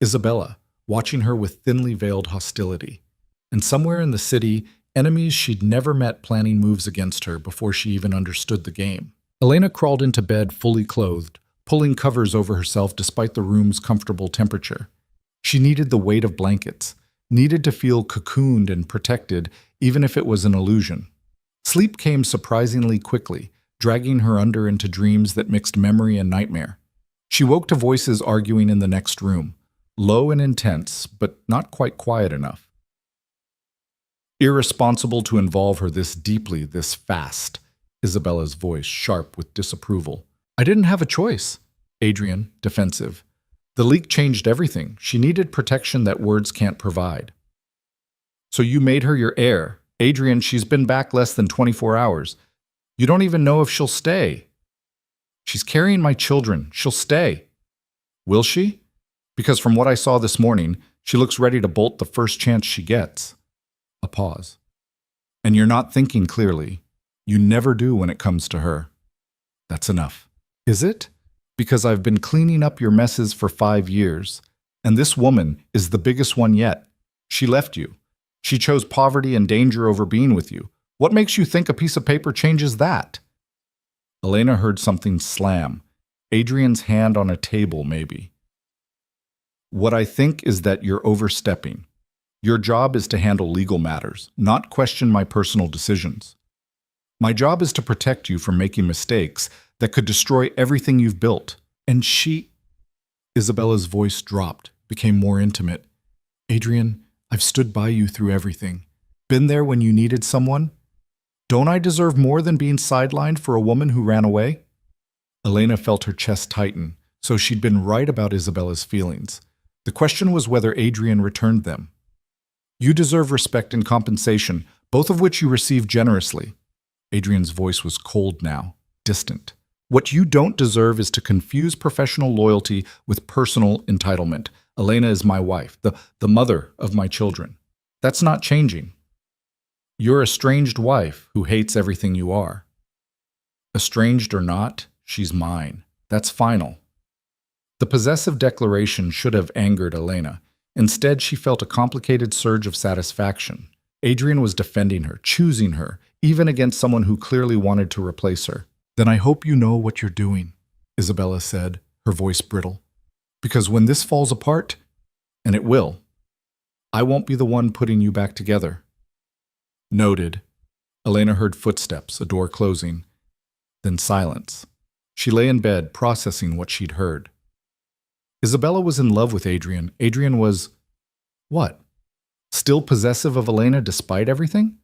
Isabella, watching her with thinly veiled hostility. And somewhere in the city, enemies she'd never met planning moves against her before she even understood the game. Elena crawled into bed fully clothed, pulling covers over herself despite the room's comfortable temperature. She needed the weight of blankets, needed to feel cocooned and protected, even if it was an illusion. Sleep came surprisingly quickly, dragging her under into dreams that mixed memory and nightmare. She woke to voices arguing in the next room, low and intense, but not quite quiet enough. Irresponsible to involve her this deeply, this fast, Isabella's voice sharp with disapproval. I didn't have a choice. Adrian, defensive. The leak changed everything. She needed protection that words can't provide. So you made her your heir. Adrian, she's been back less than 24 hours. You don't even know if she'll stay. She's carrying my children. She'll stay. Will she? Because from what I saw this morning, she looks ready to bolt the first chance she gets. A pause. And you're not thinking clearly. You never do when it comes to her. That's enough. Is it? Because I've been cleaning up your messes for 5 years, and this woman is the biggest one yet. She left you. She chose poverty and danger over being with you. What makes you think a piece of paper changes that? Elena heard something slam. Adrian's hand on a table, maybe. What I think is that you're overstepping. Your job is to handle legal matters, not question my personal decisions. My job is to protect you from making mistakes that could destroy everything you've built. And she... Isabella's voice dropped, became more intimate. Adrian, I've stood by you through everything. Been there when you needed someone. Don't I deserve more than being sidelined for a woman who ran away? Elena felt her chest tighten, so she'd been right about Isabella's feelings. The question was whether Adrian returned them. You deserve respect and compensation, both of which you receive generously. Adrian's voice was cold now, distant. What you don't deserve is to confuse professional loyalty with personal entitlement. Elena is my wife, the mother of my children. That's not changing. You're a estranged wife who hates everything you are. Estranged or not, she's mine. That's final. The possessive declaration should have angered Elena. Instead, she felt a complicated surge of satisfaction. Adrian was defending her, choosing her, even against someone who clearly wanted to replace her. Then I hope you know what you're doing, Isabella said, her voice brittle. Because when this falls apart, and it will, I won't be the one putting you back together. Noted. Elena heard footsteps, a door closing, then silence. She lay in bed, processing what she'd heard. Isabella was in love with Adrian. Adrian was, what? Still possessive of Elena despite everything?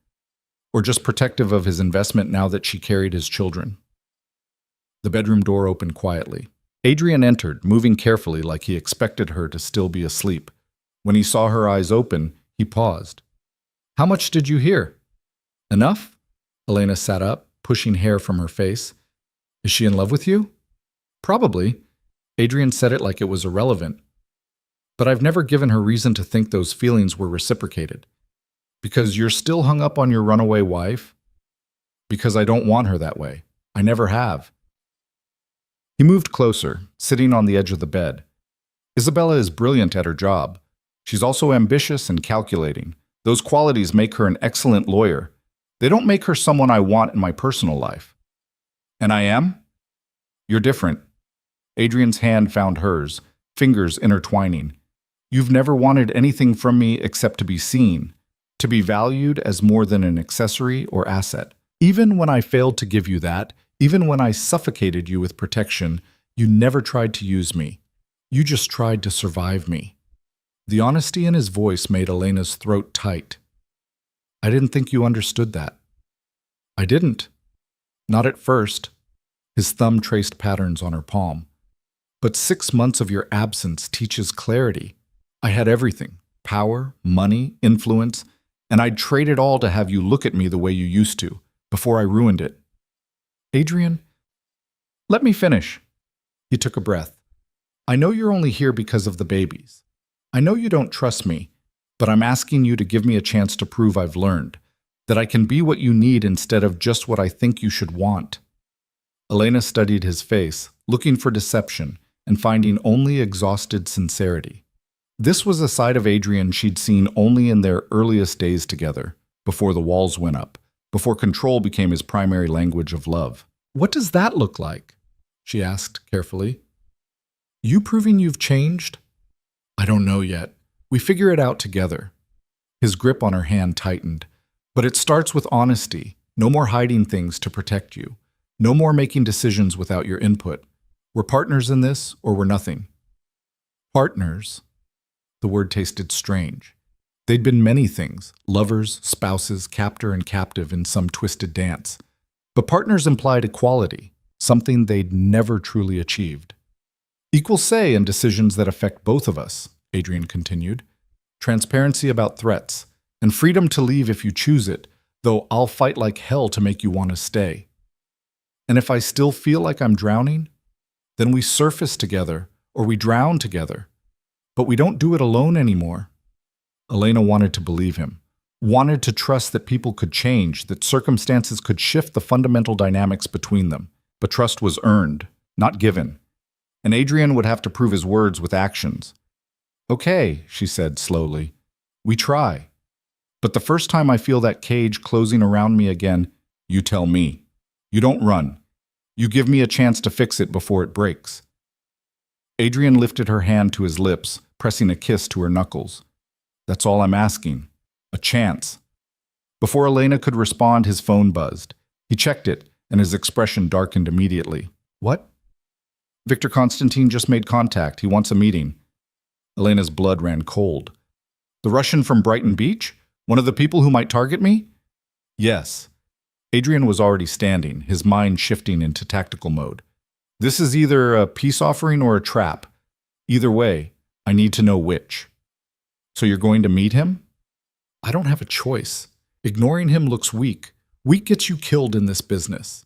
Or just protective of his investment now that she carried his children? The bedroom door opened quietly. Adrian entered, moving carefully like he expected her to still be asleep. When he saw her eyes open, he paused. How much did you hear? Enough? Elena sat up, pushing hair from her face. Is she in love with you? Probably. Adrian said it like it was irrelevant. But I've never given her reason to think those feelings were reciprocated. Because you're still hung up on your runaway wife? Because I don't want her that way. I never have. He moved closer, sitting on the edge of the bed. Isabella is brilliant at her job. She's also ambitious and calculating. Those qualities make her an excellent lawyer. They don't make her someone I want in my personal life. And I am? You're different. Adrian's hand found hers, fingers intertwining. You've never wanted anything from me except to be seen, to be valued as more than an accessory or asset. Even when I failed to give you that, even when I suffocated you with protection, you never tried to use me. You just tried to survive me. The honesty in his voice made Elena's throat tight. I didn't think you understood that. I didn't. Not at first. His thumb traced patterns on her palm. But 6 months of your absence teaches clarity. I had everything. Power, money, influence, and I'd trade it all to have you look at me the way you used to, before I ruined it. Adrian, let me finish. He took a breath. I know you're only here because of the babies. I know you don't trust me, but I'm asking you to give me a chance to prove I've learned, that I can be what you need instead of just what I think you should want. Elena studied his face, looking for deception and finding only exhausted sincerity. This was a side of Adrian she'd seen only in their earliest days together, before the walls went up, before control became his primary language of love. What does that look like? She asked carefully. You proving you've changed? I don't know yet. We figure it out together. His grip on her hand tightened. But it starts with honesty. No more hiding things to protect you. No more making decisions without your input. We're partners in this, or we're nothing. Partners? The word tasted strange. They'd been many things, lovers, spouses, captor and captive in some twisted dance. But partners implied equality, something they'd never truly achieved. Equal say in decisions that affect both of us, Adrian continued. Transparency about threats, and freedom to leave if you choose it, though I'll fight like hell to make you want to stay. And if I still feel like I'm drowning, then we surface together, or we drown together. But we don't do it alone anymore. Elena wanted to believe him, wanted to trust that people could change, that circumstances could shift the fundamental dynamics between them. But trust was earned, not given. And Adrian would have to prove his words with actions. Okay, she said slowly. We try. But the first time I feel that cage closing around me again, you tell me. You don't run. You give me a chance to fix it before it breaks. Adrian lifted her hand to his lips, pressing a kiss to her knuckles. That's all I'm asking. A chance. Before Elena could respond, his phone buzzed. He checked it, and his expression darkened immediately. What? Victor Constantine just made contact. He wants a meeting. Elena's blood ran cold. The Russian from Brighton Beach? One of the people who might target me? Yes. Adrian was already standing, his mind shifting into tactical mode. This is either a peace offering or a trap. Either way, I need to know which. So you're going to meet him? I don't have a choice. Ignoring him looks weak. Weak gets you killed in this business.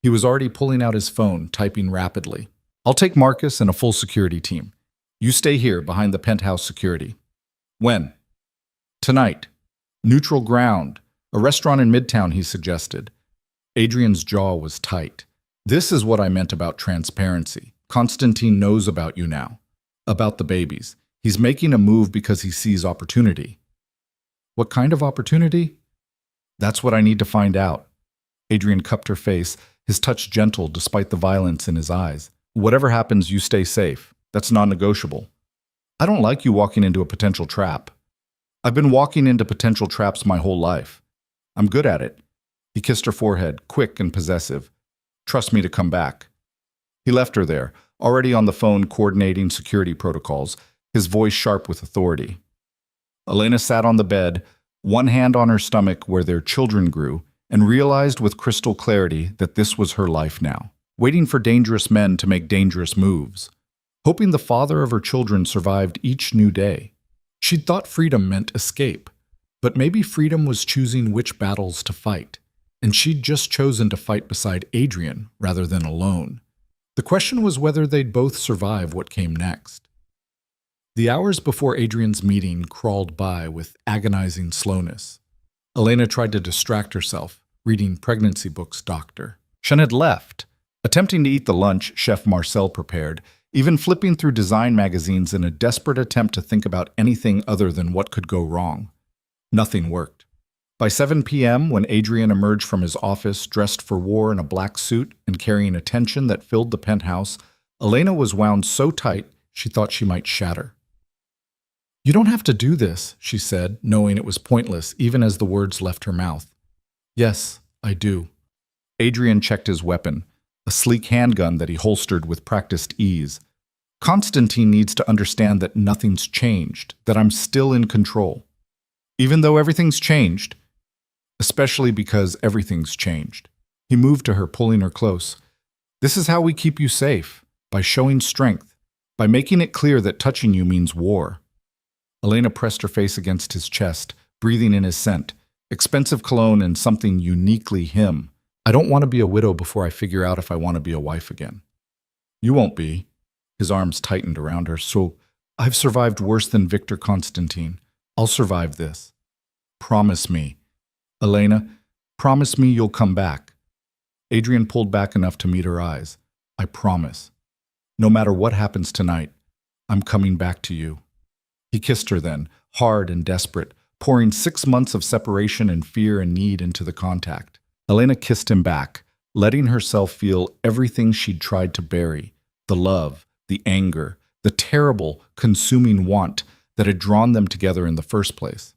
He was already pulling out his phone, typing rapidly. I'll take Marcus and a full security team. You stay here behind the penthouse security. When? Tonight. Neutral ground. A restaurant in Midtown, he suggested. Adrian's jaw was tight. This is what I meant about transparency. Constantine knows about you now. About the babies. He's making a move because he sees opportunity. What kind of opportunity? That's what I need to find out. Adrian cupped her face, his touch gentle despite the violence in his eyes. Whatever happens, you stay safe. That's non-negotiable. I don't like you walking into a potential trap. I've been walking into potential traps my whole life. I'm good at it. He kissed her forehead, quick and possessive. Trust me to come back. He left her there, already on the phone coordinating security protocols, his voice sharp with authority. Elena sat on the bed, one hand on her stomach where their children grew, and realized with crystal clarity that this was her life now, waiting for dangerous men to make dangerous moves, hoping the father of her children survived each new day. She'd thought freedom meant escape, but maybe freedom was choosing which battles to fight, and she'd just chosen to fight beside Adrian rather than alone. The question was whether they'd both survive what came next. The hours before Adrian's meeting crawled by with agonizing slowness. Elena tried to distract herself, reading pregnancy books, doctor. Shen had left, attempting to eat the lunch Chef Marcel prepared, even flipping through design magazines in a desperate attempt to think about anything other than what could go wrong. Nothing worked. By 7 p.m., when Adrian emerged from his office dressed for war in a black suit and carrying a tension that filled the penthouse, Elena was wound so tight she thought she might shatter. "You don't have to do this," she said, knowing it was pointless even as the words left her mouth. "Yes, I do." Adrian checked his weapon, a sleek handgun that he holstered with practiced ease. "Constantine needs to understand that nothing's changed, that I'm still in control. Even though everything's changed, especially because everything's changed." He moved to her, pulling her close. "This is how we keep you safe, by showing strength, by making it clear that touching you means war." Elena pressed her face against his chest, breathing in his scent, expensive cologne and something uniquely him. "I don't want to be a widow before I figure out if I want to be a wife again." "You won't be." His arms tightened around her. "So I've survived worse than Victor Constantine. I'll survive this. Promise me." "Elena, promise me you'll come back." Adrian pulled back enough to meet her eyes. "I promise. No matter what happens tonight, I'm coming back to you." He kissed her then, hard and desperate, pouring 6 months of separation and fear and need into the contact. Elena kissed him back, letting herself feel everything she'd tried to bury, the love, the anger, the terrible, consuming want that had drawn them together in the first place.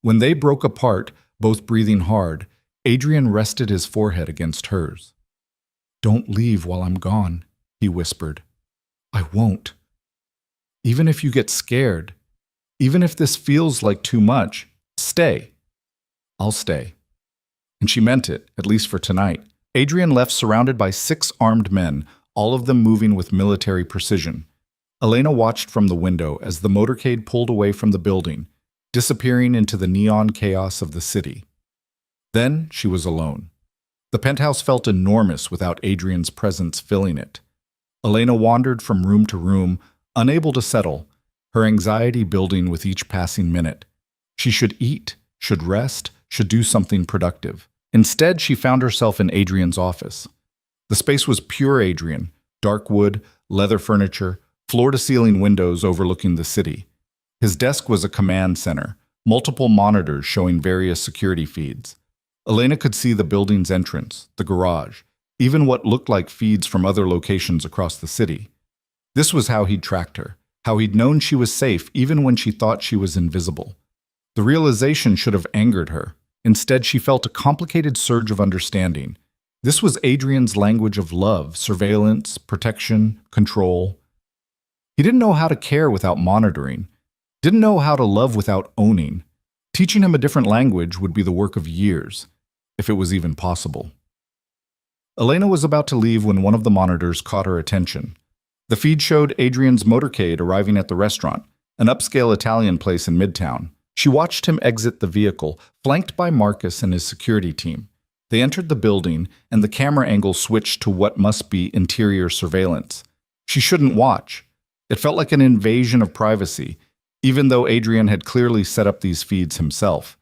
When they broke apart, both breathing hard, Adrian rested his forehead against hers. "Don't leave while I'm gone," he whispered. "I won't. Even if you get scared, even if this feels like too much, stay. I'll stay." And she meant it, at least for tonight. Adrian left surrounded by 6 armed men, all of them moving with military precision. Elena watched from the window as the motorcade pulled away from the building, disappearing into the neon chaos of the city. Then she was alone. The penthouse felt enormous without Adrian's presence filling it. Elena wandered from room to room, unable to settle, her anxiety building with each passing minute. She should eat, should rest, should do something productive. Instead, she found herself in Adrian's office. The space was pure Adrian, dark wood, leather furniture, floor-to-ceiling windows overlooking the city. His desk was a command center, multiple monitors showing various security feeds. Elena could see the building's entrance, the garage, even what looked like feeds from other locations across the city. This was how he'd tracked her, how he'd known she was safe even when she thought she was invisible. The realization should have angered her. Instead, she felt a complicated surge of understanding. This was Adrian's language of love, surveillance, protection, control. He didn't know how to care without monitoring, didn't know how to love without owning. Teaching him a different language would be the work of years, if it was even possible. Elena was about to leave when one of the monitors caught her attention. The feed showed Adrian's motorcade arriving at the restaurant, an upscale Italian place in Midtown. She watched him exit the vehicle, flanked by Marcus and his security team. They entered the building, and the camera angle switched to what must be interior surveillance. She shouldn't watch. It felt like an invasion of privacy, even though Adrian had clearly set up these feeds himself.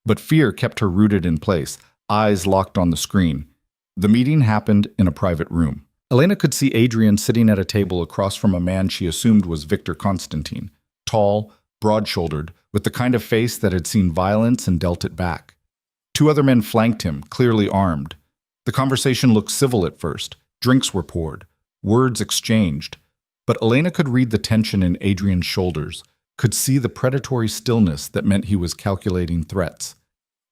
But fear kept her rooted in place, eyes locked on the screen. The meeting happened in a private room. Elena could see Adrian sitting at a table across from a man she assumed was Victor Constantine, tall, broad-shouldered, with the kind of face that had seen violence and dealt it back. 2 other men flanked him, clearly armed. The conversation looked civil at first. Drinks were poured, words exchanged. But Elena could read the tension in Adrian's shoulders, could see the predatory stillness that meant he was calculating threats.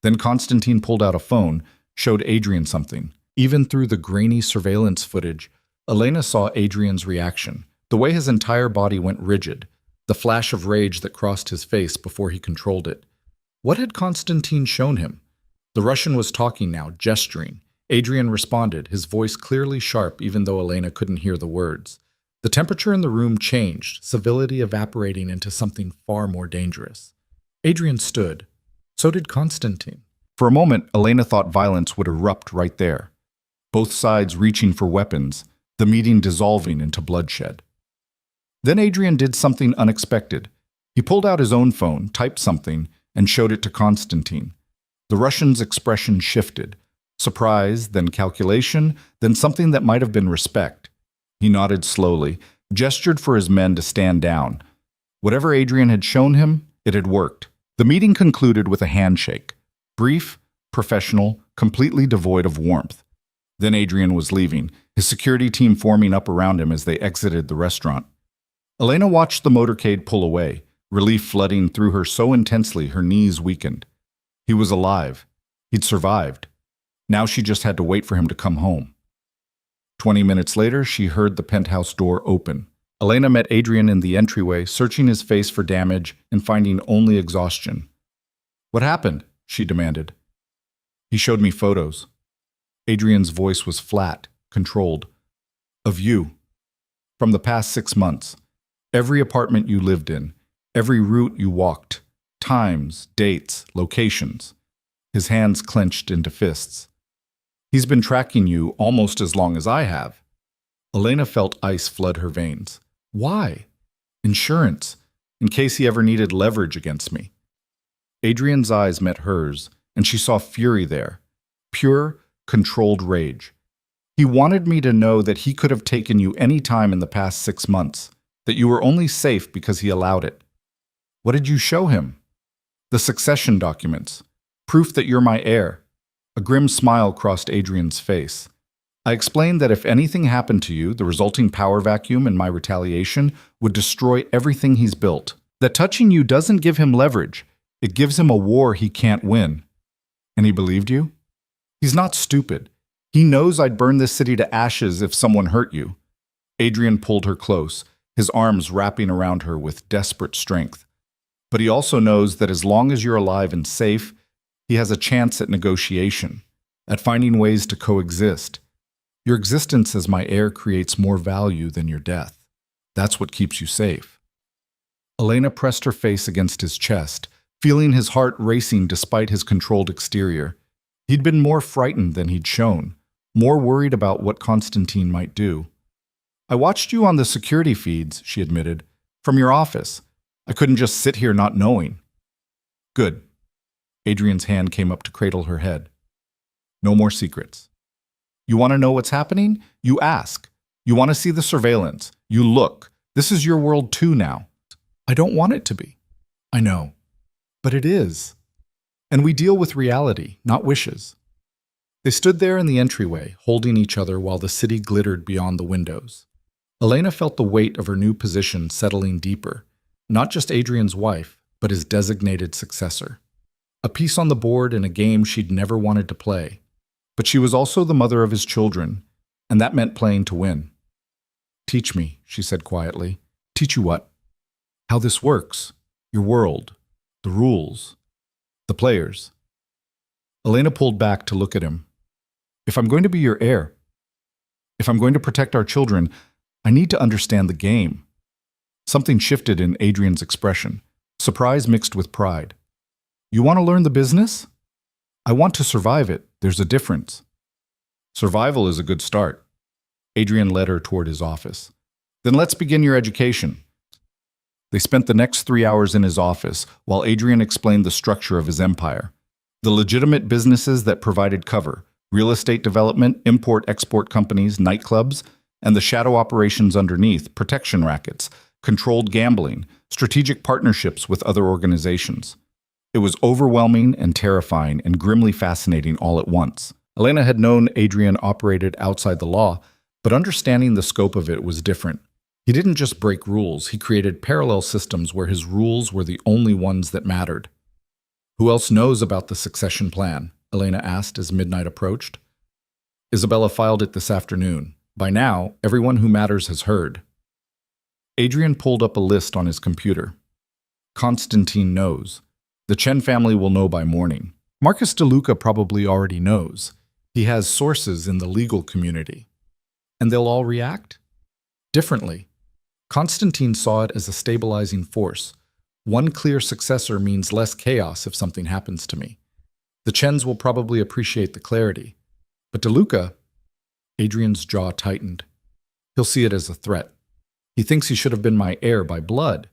Then Constantine pulled out a phone, showed Adrian something. Even through the grainy surveillance footage, Elena saw Adrian's reaction, the way his entire body went rigid, the flash of rage that crossed his face before he controlled it. What had Constantine shown him? The Russian was talking now, gesturing. Adrian responded, his voice clearly sharp even though Elena couldn't hear the words. The temperature in the room changed, civility evaporating into something far more dangerous. Adrian stood. So did Constantine. For a moment, Elena thought violence would erupt right there. Both sides reaching for weapons, the meeting dissolving into bloodshed. Then Adrian did something unexpected. He pulled out his own phone, typed something, and showed it to Constantine. The Russian's expression shifted. Surprise, then calculation, then something that might have been respect. He nodded slowly, gestured for his men to stand down. Whatever Adrian had shown him, it had worked. The meeting concluded with a handshake. Brief, professional, completely devoid of warmth. Then Adrian was leaving, his security team forming up around him as they exited the restaurant. Elena watched the motorcade pull away, relief flooding through her so intensely her knees weakened. He was alive. He'd survived. Now she just had to wait for him to come home. 20 minutes later, she heard the penthouse door open. Elena met Adrian in the entryway, searching his face for damage and finding only exhaustion. "What happened?" she demanded. "He showed me photos." Adrian's voice was flat, controlled. "Of you. From the past 6 months. Every apartment you lived in. Every route you walked. Times, dates, locations." His hands clenched into fists. "He's been tracking you almost as long as I have." Elena felt ice flood her veins. "Why?" "Insurance, in case he ever needed leverage against me." Adrian's eyes met hers, and she saw fury there. Pure, controlled rage. "He wanted me to know that he could have taken you any time in the past 6 months, that you were only safe because he allowed it." "What did you show him?" "The succession documents. Proof that you're my heir." A grim smile crossed Adrian's face. "I explained that if anything happened to you, the resulting power vacuum and my retaliation would destroy everything he's built. That touching you doesn't give him leverage. It gives him a war he can't win." "And he believed you?" "He's not stupid. He knows I'd burn this city to ashes if someone hurt you." Adrian pulled her close, his arms wrapping around her with desperate strength. "But he also knows that as long as you're alive and safe, he has a chance at negotiation, at finding ways to coexist. Your existence as my heir creates more value than your death. That's what keeps you safe." Elena pressed her face against his chest, feeling his heart racing despite his controlled exterior. He'd been more frightened than he'd shown, more worried about what Constantine might do. "I watched you on the security feeds," she admitted, "from your office. I couldn't just sit here not knowing." "Good." Adrian's hand came up to cradle her head. "No more secrets. You want to know what's happening? You ask. You want to see the surveillance? You look. This is your world too now." "I don't want it to be." "I know. But it is. And we deal with reality, not wishes." They stood there in the entryway, holding each other while the city glittered beyond the windows. Elena felt the weight of her new position settling deeper, not just Adrian's wife, but his designated successor. A piece on the board in a game she'd never wanted to play. But she was also the mother of his children, and that meant playing to win. "Teach me," she said quietly. "Teach you what?" "How this works. Your world. The rules. The players." Elena pulled back to look at him. "If I'm going to be your heir, if I'm going to protect our children, I need to understand the game." Something shifted in Adrian's expression, surprise mixed with pride. "You want to learn the business?" "I want to survive it. There's a difference." "Survival is a good start." Adrian led her toward his office. "Then let's begin your education." They spent the next 3 hours in his office while Adrian explained the structure of his empire. The legitimate businesses that provided cover, real estate development, import-export companies, nightclubs, and the shadow operations underneath, protection rackets, controlled gambling, strategic partnerships with other organizations. It was overwhelming and terrifying and grimly fascinating all at once. Elena had known Adrian operated outside the law, but understanding the scope of it was different. He didn't just break rules, he created parallel systems where his rules were the only ones that mattered. "Who else knows about the succession plan?" Elena asked as midnight approached. "Isabella filed it this afternoon. By now, everyone who matters has heard. Adrian pulled up a list on his computer. Constantine knows. The Chen family will know by morning. Marcus DeLuca probably already knows. He has sources in the legal community. And they'll all react? Differently. Constantine saw it as a stabilizing force. One clear successor means less chaos if something happens to me. The Chens will probably appreciate the clarity. But DeLuca, Adrian's jaw tightened. He'll see it as a threat. He thinks he should have been my heir by blood.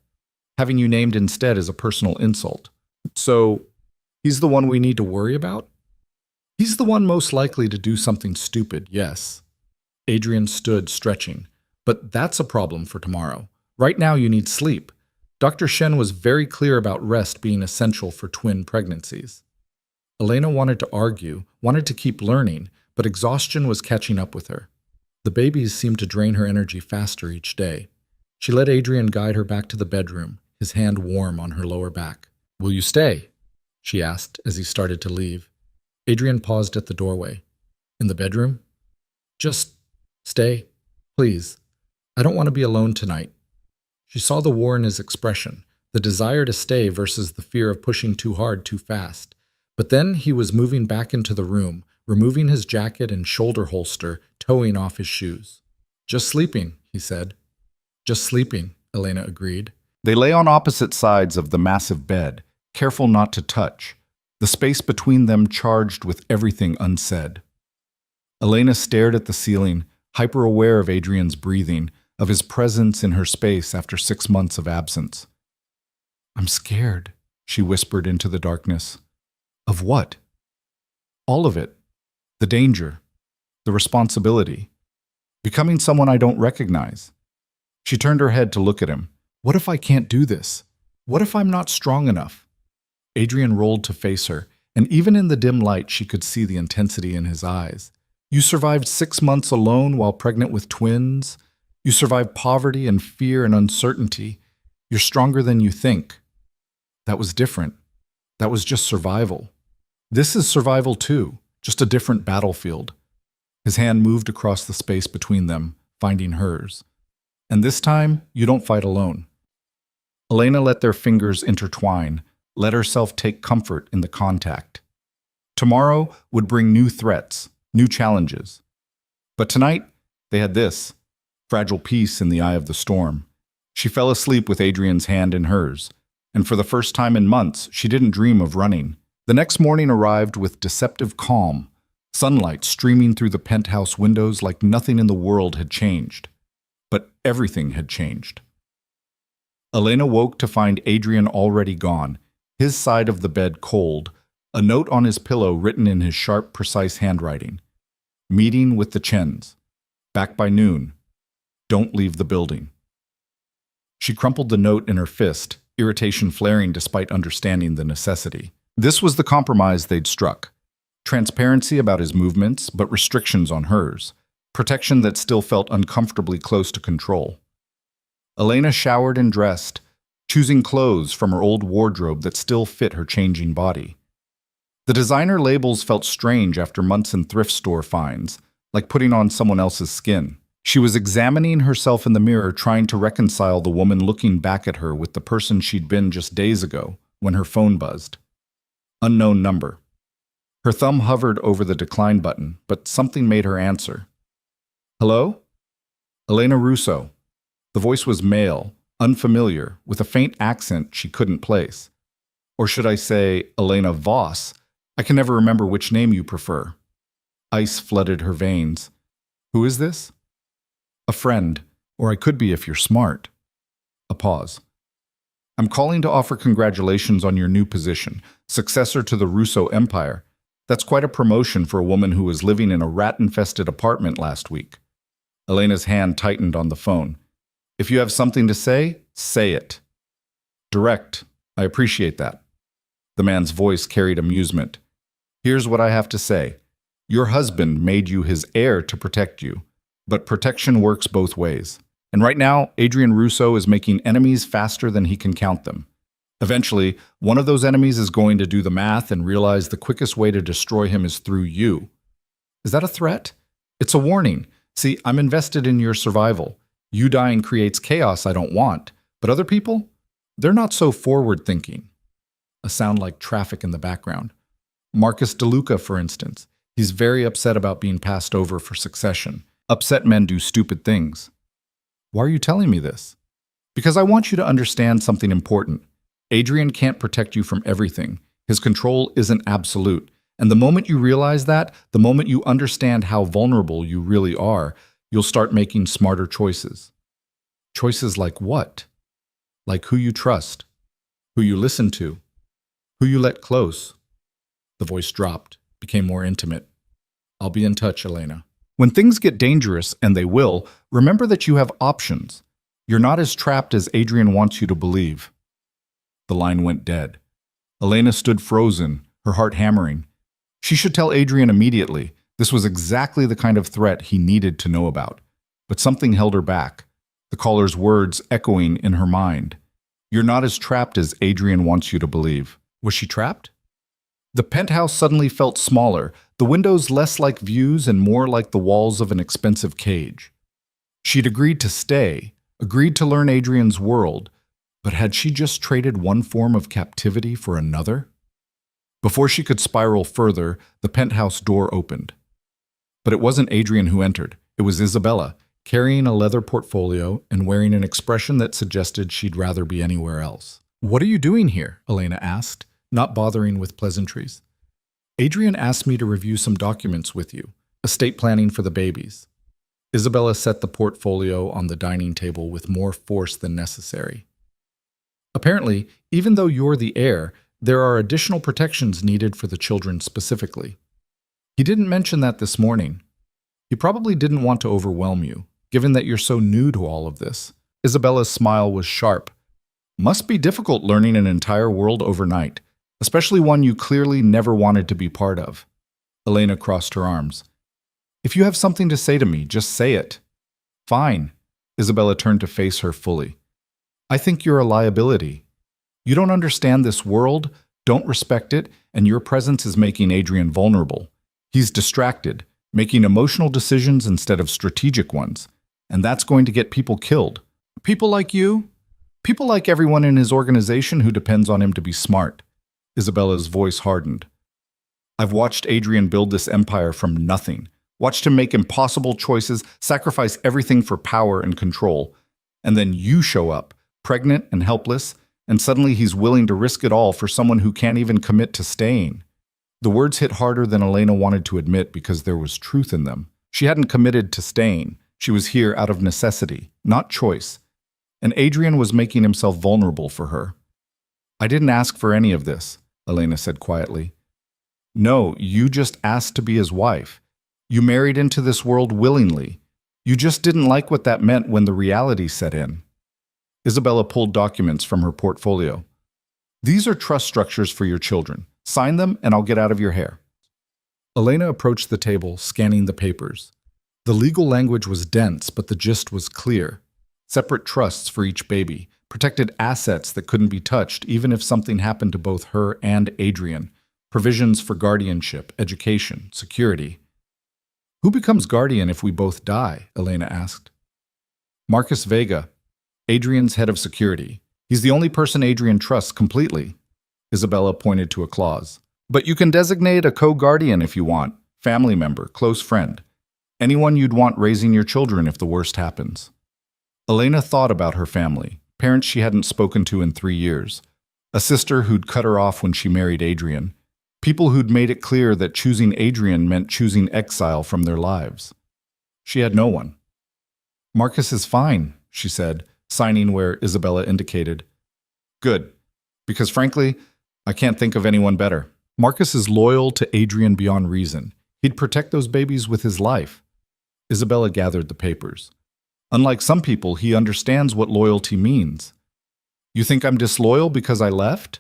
Having you named instead is a personal insult. So, he's the one we need to worry about? He's the one most likely to do something stupid, yes. Adrian stood, stretching. But that's a problem for tomorrow. Right now you need sleep. Dr. Shen was very clear about rest being essential for twin pregnancies. Elena wanted to argue, wanted to keep learning, but exhaustion was catching up with her. The babies seemed to drain her energy faster each day. She let Adrian guide her back to the bedroom, his hand warm on her lower back. "Will you stay?" she asked as he started to leave. Adrian paused at the doorway. "In the bedroom?" "Just stay, please. I don't want to be alone tonight." She saw the war in his expression, the desire to stay versus the fear of pushing too hard too fast. But then he was moving back into the room, removing his jacket and shoulder holster, toeing off his shoes. "Just sleeping," he said. "Just sleeping," Elena agreed. They lay on opposite sides of the massive bed, careful not to touch, the space between them charged with everything unsaid. Elena stared at the ceiling, hyper-aware of Adrian's breathing, of his presence in her space after 6 months of absence. "I'm scared," she whispered into the darkness. "Of what?" "All of it. The danger. The responsibility. Becoming someone I don't recognize." She turned her head to look at him. "What if I can't do this? What if I'm not strong enough?" Adrian rolled to face her, and even in the dim light she could see the intensity in his eyes. "You survived 6 months alone while pregnant with twins. You survived poverty and fear and uncertainty. You're stronger than you think." That was different. That was just survival. This is survival too, just a different battlefield. His hand moved across the space between them, finding hers. "And this time, you don't fight alone." Elena let their fingers intertwine, let herself take comfort in the contact. Tomorrow would bring new threats, new challenges. But tonight, they had this, fragile peace in the eye of the storm. She fell asleep with Adrian's hand in hers, and for the first time in months, she didn't dream of running. The next morning arrived with deceptive calm, sunlight streaming through the penthouse windows like nothing in the world had changed. But everything had changed. Elena woke to find Adrian already gone, his side of the bed cold, a note on his pillow written in his sharp, precise handwriting. "Meeting with the Chens. Back by noon. Don't leave the building." She crumpled the note in her fist, irritation flaring despite understanding the necessity. This was the compromise they'd struck. Transparency about his movements, but restrictions on hers. Protection that still felt uncomfortably close to control. Elena showered and dressed, choosing clothes from her old wardrobe that still fit her changing body. The designer labels felt strange after months in thrift store finds, like putting on someone else's skin. She was examining herself in the mirror, trying to reconcile the woman looking back at her with the person she'd been just days ago, when her phone buzzed. Unknown number. Her thumb hovered over the decline button, but something made her answer. "Hello?" "Elena Russo." The voice was male, unfamiliar, with a faint accent she couldn't place. Or should I say, Elena Voss? I can never remember which name you prefer. Ice flooded her veins. "Who is this?" "A friend, or I could be if you're smart." A pause. "I'm calling to offer congratulations on your new position, successor to the Russo Empire. That's quite a promotion for a woman who was living in a rat-infested apartment last week." Elena's hand tightened on the phone. "If you have something to say it. Direct. I appreciate that." The man's voice carried amusement. "Here's what I have to say. Your husband made you his heir to protect you, but protection works both ways. And right now, Adrian Russo is making enemies faster than he can count them. Eventually, one of those enemies is going to do the math and realize the quickest way to destroy him is through you. Is that a threat? It's a warning. See, I'm invested in your survival. You dying creates chaos I don't want, but other people? They're not so forward-thinking. A sound like traffic in the background. Marcus DeLuca, for instance. He's very upset about being passed over for succession. Upset men do stupid things. Why are you telling me this? Because I want you to understand something important. Adrian can't protect you from everything. His control isn't absolute. And the moment you realize that, the moment you understand how vulnerable you really are, you'll start making smarter choices. Choices like what? Like who you trust, who you listen to, who you let close. The voice dropped, became more intimate. I'll be in touch, Elena. When things get dangerous, and they will, remember that you have options. You're not as trapped as Adrian wants you to believe. The line went dead. Elena stood frozen, her heart hammering. She should tell Adrian immediately. This was exactly the kind of threat he needed to know about. But something held her back, the caller's words echoing in her mind. You're not as trapped as Adrian wants you to believe. Was she trapped? The penthouse suddenly felt smaller, the windows less like views and more like the walls of an expensive cage. She'd agreed to stay, agreed to learn Adrian's world, but had she just traded one form of captivity for another? Before she could spiral further, the penthouse door opened. But it wasn't Adrian who entered. It was Isabella, carrying a leather portfolio and wearing an expression that suggested she'd rather be anywhere else. "What are you doing here?" Elena asked, not bothering with pleasantries. "Adrian asked me to review some documents with you, estate planning for the babies." Isabella set the portfolio on the dining table with more force than necessary. "Apparently, even though you're the heir, there are additional protections needed for the children specifically. He didn't mention that this morning. He probably didn't want to overwhelm you, given that you're so new to all of this." Isabella's smile was sharp. "Must be difficult learning an entire world overnight, especially one you clearly never wanted to be part of." Elena crossed her arms. "If you have something to say to me, just say it." "Fine." Isabella turned to face her fully. "I think you're a liability. You don't understand this world, don't respect it, and your presence is making Adrian vulnerable. He's distracted, making emotional decisions instead of strategic ones, and that's going to get people killed. People like you? People like everyone in his organization who depends on him to be smart." Isabella's voice hardened. "I've watched Adrian build this empire from nothing, watched him make impossible choices, sacrifice everything for power and control. And then you show up, pregnant and helpless, and suddenly he's willing to risk it all for someone who can't even commit to staying." The words hit harder than Elena wanted to admit because there was truth in them. She hadn't committed to staying. She was here out of necessity, not choice. And Adrian was making himself vulnerable for her. "I didn't ask for any of this," Elena said quietly. "No, you just asked to be his wife. You married into this world willingly. You just didn't like what that meant when the reality set in." Isabella pulled documents from her portfolio. "These are trust structures for your children. Sign them and I'll get out of your hair." Elena approached the table, scanning the papers. The legal language was dense, but the gist was clear. Separate trusts for each baby, protected assets that couldn't be touched even if something happened to both her and Adrian, provisions for guardianship, education, security. "Who becomes guardian if we both die?" Elena asked. "Marcus Vega, Adrian's head of security. He's the only person Adrian trusts completely." Isabella pointed to a clause. "But you can designate a co-guardian if you want, family member, close friend. Anyone you'd want raising your children if the worst happens." Elena thought about her family, parents she hadn't spoken to in 3 years, a sister who'd cut her off when she married Adrian, people who'd made it clear that choosing Adrian meant choosing exile from their lives. She had no one. "Marcus is fine," she said, signing where Isabella indicated. "Good, because frankly, I can't think of anyone better. Marcus is loyal to Adrian beyond reason. He'd protect those babies with his life." Isabella gathered the papers. "Unlike some people, he understands what loyalty means. You think I'm disloyal because I left?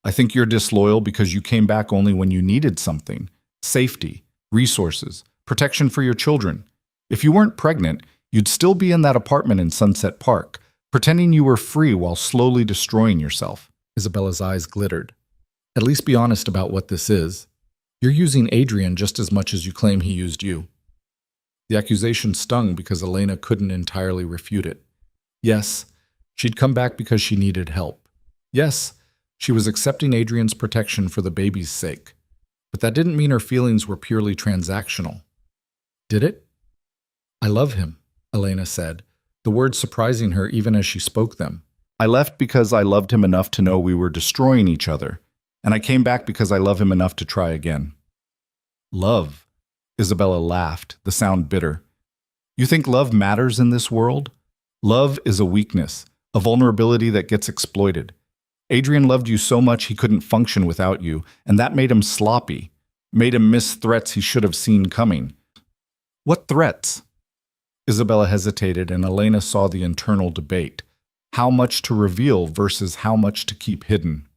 I think you're disloyal because you came back only when you needed something. Safety, resources, protection for your children. If you weren't pregnant, you'd still be in that apartment in Sunset Park, pretending you were free while slowly destroying yourself." Isabella's eyes glittered. "At least be honest about what this is. You're using Adrian just as much as you claim he used you." The accusation stung because Elena couldn't entirely refute it. Yes, she'd come back because she needed help. Yes, she was accepting Adrian's protection for the baby's sake. But that didn't mean her feelings were purely transactional. Did it? I love him, Elena said, the words surprising her even as she spoke them. I left because I loved him enough to know we were destroying each other, and I came back because I love him enough to try again. Love? Isabella laughed, the sound bitter. You think love matters in this world? Love is a weakness, a vulnerability that gets exploited. Adrian loved you so much he couldn't function without you, and that made him sloppy, made him miss threats he should have seen coming. What threats? Isabella hesitated, and Elena saw the internal debate. How much to reveal versus how much to keep hidden.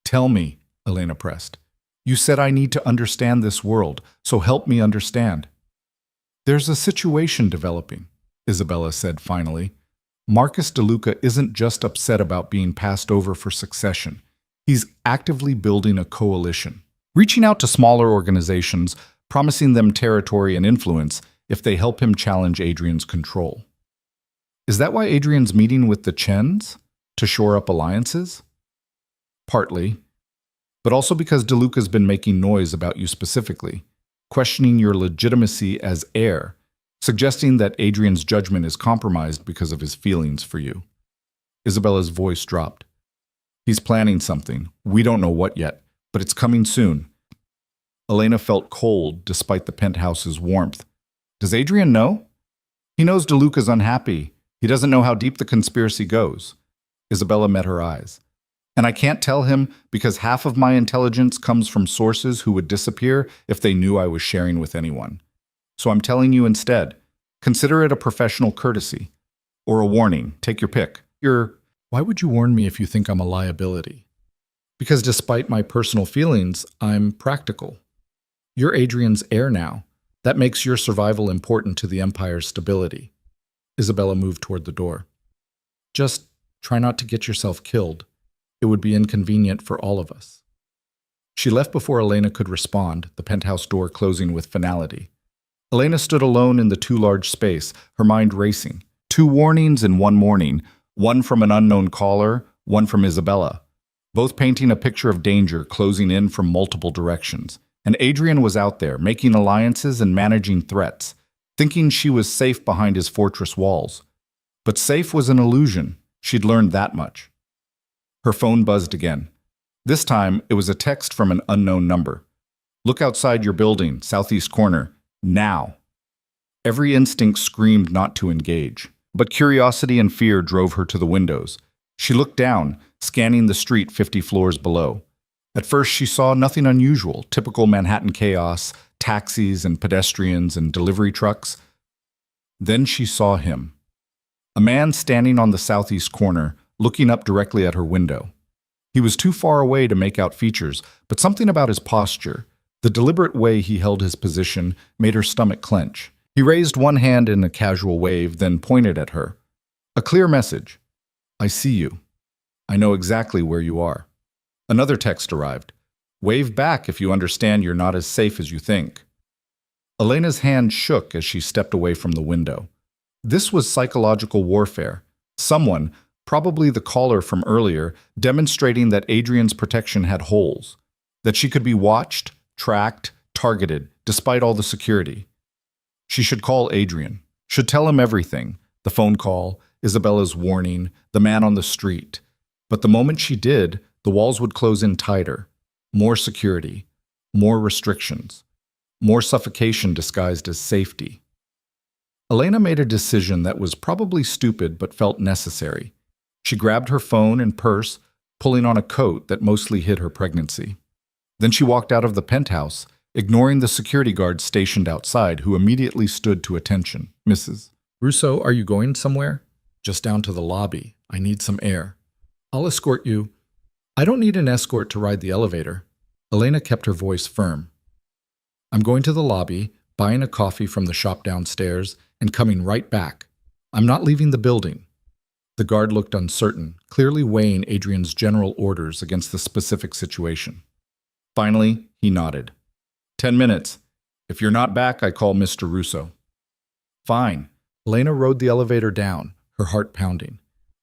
Tell me, Elena pressed. You said I need to understand this world, so help me understand. There's a situation developing, Isabella said finally. Marcus DeLuca isn't just upset about being passed over for succession. He's actively building a coalition, reaching out to smaller organizations, promising them territory and influence if they help him challenge Adrian's control. Is that why Adrian's meeting with the Chens? To shore up alliances? Partly. But also because DeLuca's been making noise about you specifically, questioning your legitimacy as heir, suggesting that Adrian's judgment is compromised because of his feelings for you. Isabella's voice dropped. He's planning something. We don't know what yet, but it's coming soon. Elena felt cold despite the penthouse's warmth. Does Adrian know? He knows DeLuca's unhappy. He doesn't know how deep the conspiracy goes. Isabella met her eyes. And I can't tell him because half of my intelligence comes from sources who would disappear if they knew I was sharing with anyone. So I'm telling you instead. Consider it a professional courtesy. Or a warning. Take your pick. Why would you warn me if you think I'm a liability? Because despite my personal feelings, I'm practical. You're Adrian's heir now. That makes your survival important to the Empire's stability. Isabella moved toward the door. Just try not to get yourself killed. It would be inconvenient for all of us. She left before Elena could respond, the penthouse door closing with finality. Elena stood alone in the too large space, her mind racing. 2 warnings in one morning, one from an unknown caller, one from Isabella, both painting a picture of danger closing in from multiple directions. And Adrian was out there, making alliances and managing threats, thinking she was safe behind his fortress walls. But safe was an illusion. She'd learned that much. Her phone buzzed again. This time, it was a text from an unknown number. Look outside your building, southeast corner, now. Every instinct screamed not to engage, but curiosity and fear drove her to the windows. She looked down, scanning the street 50 floors below. At first, she saw nothing unusual, typical Manhattan chaos, taxis and pedestrians and delivery trucks. Then she saw him. A man standing on the southeast corner, looking up directly at her window. He was too far away to make out features, but something about his posture, the deliberate way he held his position, made her stomach clench. He raised one hand in a casual wave, then pointed at her. A clear message. I see you. I know exactly where you are. Another text arrived. Wave back if you understand you're not as safe as you think. Elena's hand shook as she stepped away from the window. This was psychological warfare. Someone, probably the caller from earlier, demonstrating that Adrian's protection had holes, that she could be watched, tracked, targeted, despite all the security. She should call Adrian, should tell him everything, the phone call, Isabella's warning, the man on the street. But the moment she did, the walls would close in tighter. More security, more restrictions, more suffocation disguised as safety. Elena made a decision that was probably stupid but felt necessary. She grabbed her phone and purse, pulling on a coat that mostly hid her pregnancy. Then she walked out of the penthouse, ignoring the security guards stationed outside, who immediately stood to attention. Mrs. Russo, are you going somewhere? Just down to the lobby. I need some air. I'll escort you. I don't need an escort to ride the elevator. Elena kept her voice firm. I'm going to the lobby, buying a coffee from the shop downstairs, and coming right back. I'm not leaving the building. The guard looked uncertain, clearly weighing Adrian's general orders against the specific situation. Finally, he nodded. 10 minutes. If you're not back, I call Mr. Russo. Fine. Elena rode the elevator down, her heart pounding.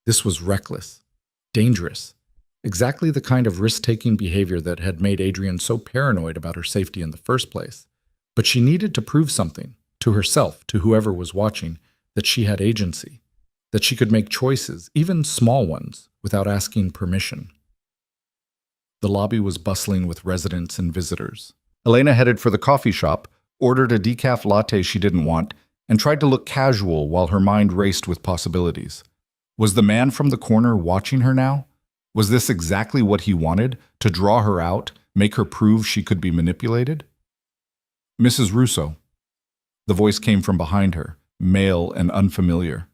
This was reckless, dangerous, exactly the kind of risk-taking behavior that had made Adrian so paranoid about her safety in the first place. But she needed to prove something, to herself, to whoever was watching, that she had agency, that she could make choices, even small ones, without asking permission. The lobby was bustling with residents and visitors. Elena headed for the coffee shop, ordered a decaf latte she didn't want, and tried to look casual while her mind raced with possibilities. Was the man from the corner watching her now? Was this exactly what he wanted, to draw her out, make her prove she could be manipulated? Mrs. Russo. The voice came from behind her, male and unfamiliar.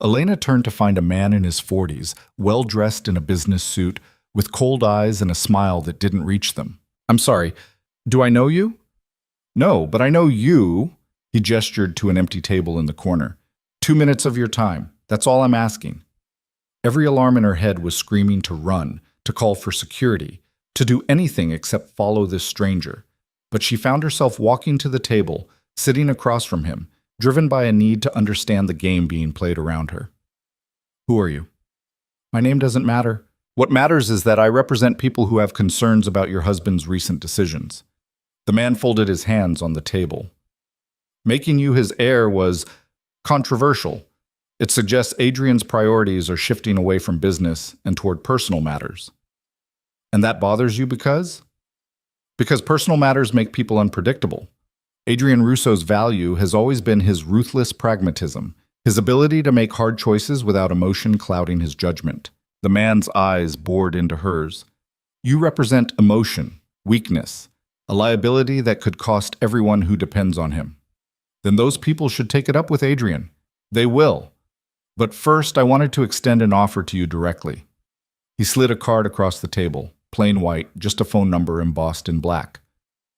Elena turned to find a man in his 40s, well-dressed in a business suit, with cold eyes and a smile that didn't reach them. I'm sorry, do I know you? No, but I know you. He gestured to an empty table in the corner. 2 minutes of your time. That's all I'm asking. Every alarm in her head was screaming to run, to call for security, to do anything except follow this stranger. But she found herself walking to the table, sitting across from him, driven by a need to understand the game being played around her. Who are you? My name doesn't matter. What matters is that I represent people who have concerns about your husband's recent decisions. The man folded his hands on the table. Making you his heir was controversial. It suggests Adrian's priorities are shifting away from business and toward personal matters. And that bothers you because? Because personal matters make people unpredictable. Adrian Russo's value has always been his ruthless pragmatism, his ability to make hard choices without emotion clouding his judgment. The man's eyes bored into hers. You represent emotion, weakness, a liability that could cost everyone who depends on him. Then those people should take it up with Adrian. They will. But first, I wanted to extend an offer to you directly. He slid a card across the table, plain white, just a phone number embossed in black.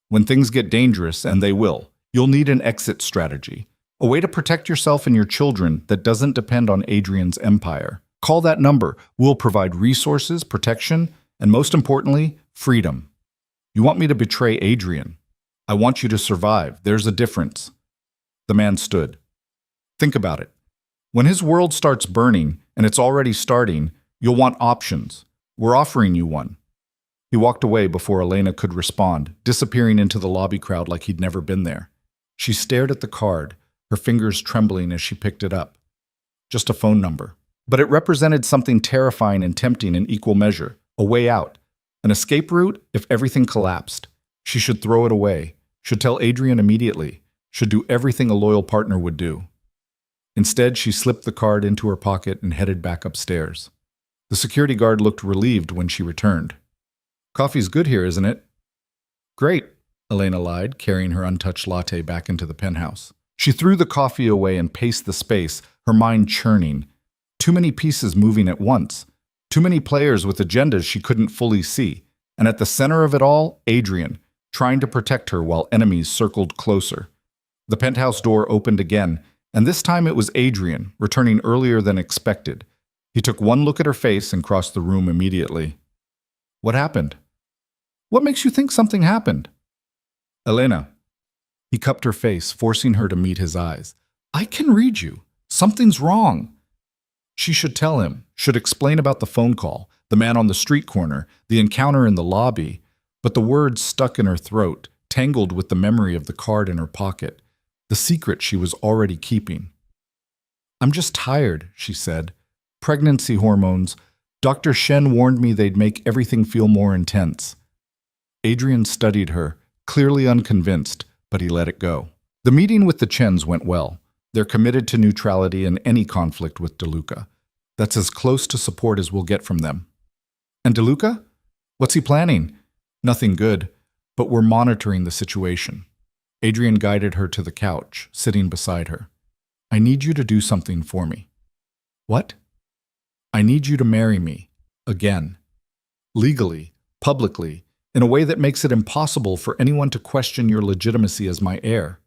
When things get dangerous, and they will, you'll need an exit strategy, a way to protect yourself and your children that doesn't depend on Adrian's empire. Call that number. We'll provide resources, protection, and most importantly, freedom. You want me to betray Adrian. I want you to survive. There's a difference. The man stood. Think about it. When his world starts burning, and it's already starting, you'll want options. We're offering you one. He walked away before Elena could respond, disappearing into the lobby crowd like he'd never been there. She stared at the card, her fingers trembling as she picked it up. Just a phone number. But it represented something terrifying and tempting in equal measure, a way out, an escape route if everything collapsed. She should throw it away, should tell Adrian immediately, should do everything a loyal partner would do. Instead, she slipped the card into her pocket and headed back upstairs. The security guard looked relieved when she returned. Coffee's good here, isn't it? Great, Elena lied, carrying her untouched latte back into the penthouse. She threw the coffee away and paced the space, her mind churning. Too many pieces moving at once. Too many players with agendas she couldn't fully see. And at the center of it all, Adrian, trying to protect her while enemies circled closer. The penthouse door opened again, and this time it was Adrian, returning earlier than expected. He took one look at her face and crossed the room immediately. What happened? What makes you think something happened? Elena. He cupped her face, forcing her to meet his eyes. I can read you. Something's wrong. She should tell him, should explain about the phone call, the man on the street corner, the encounter in the lobby, but the words stuck in her throat, tangled with the memory of the card in her pocket, the secret she was already keeping. I'm just tired, she said. Pregnancy hormones. Dr. Shen warned me they'd make everything feel more intense. Adrian studied her, clearly unconvinced, but he let it go. The meeting with the Chens went well. They're committed to neutrality in any conflict with DeLuca. That's as close to support as we'll get from them. And DeLuca? What's he planning? Nothing good, but we're monitoring the situation. Adrian guided her to the couch, sitting beside her. I need you to do something for me. What? I need you to marry me. Again. Legally, publicly, in a way that makes it impossible for anyone to question your legitimacy as my heir.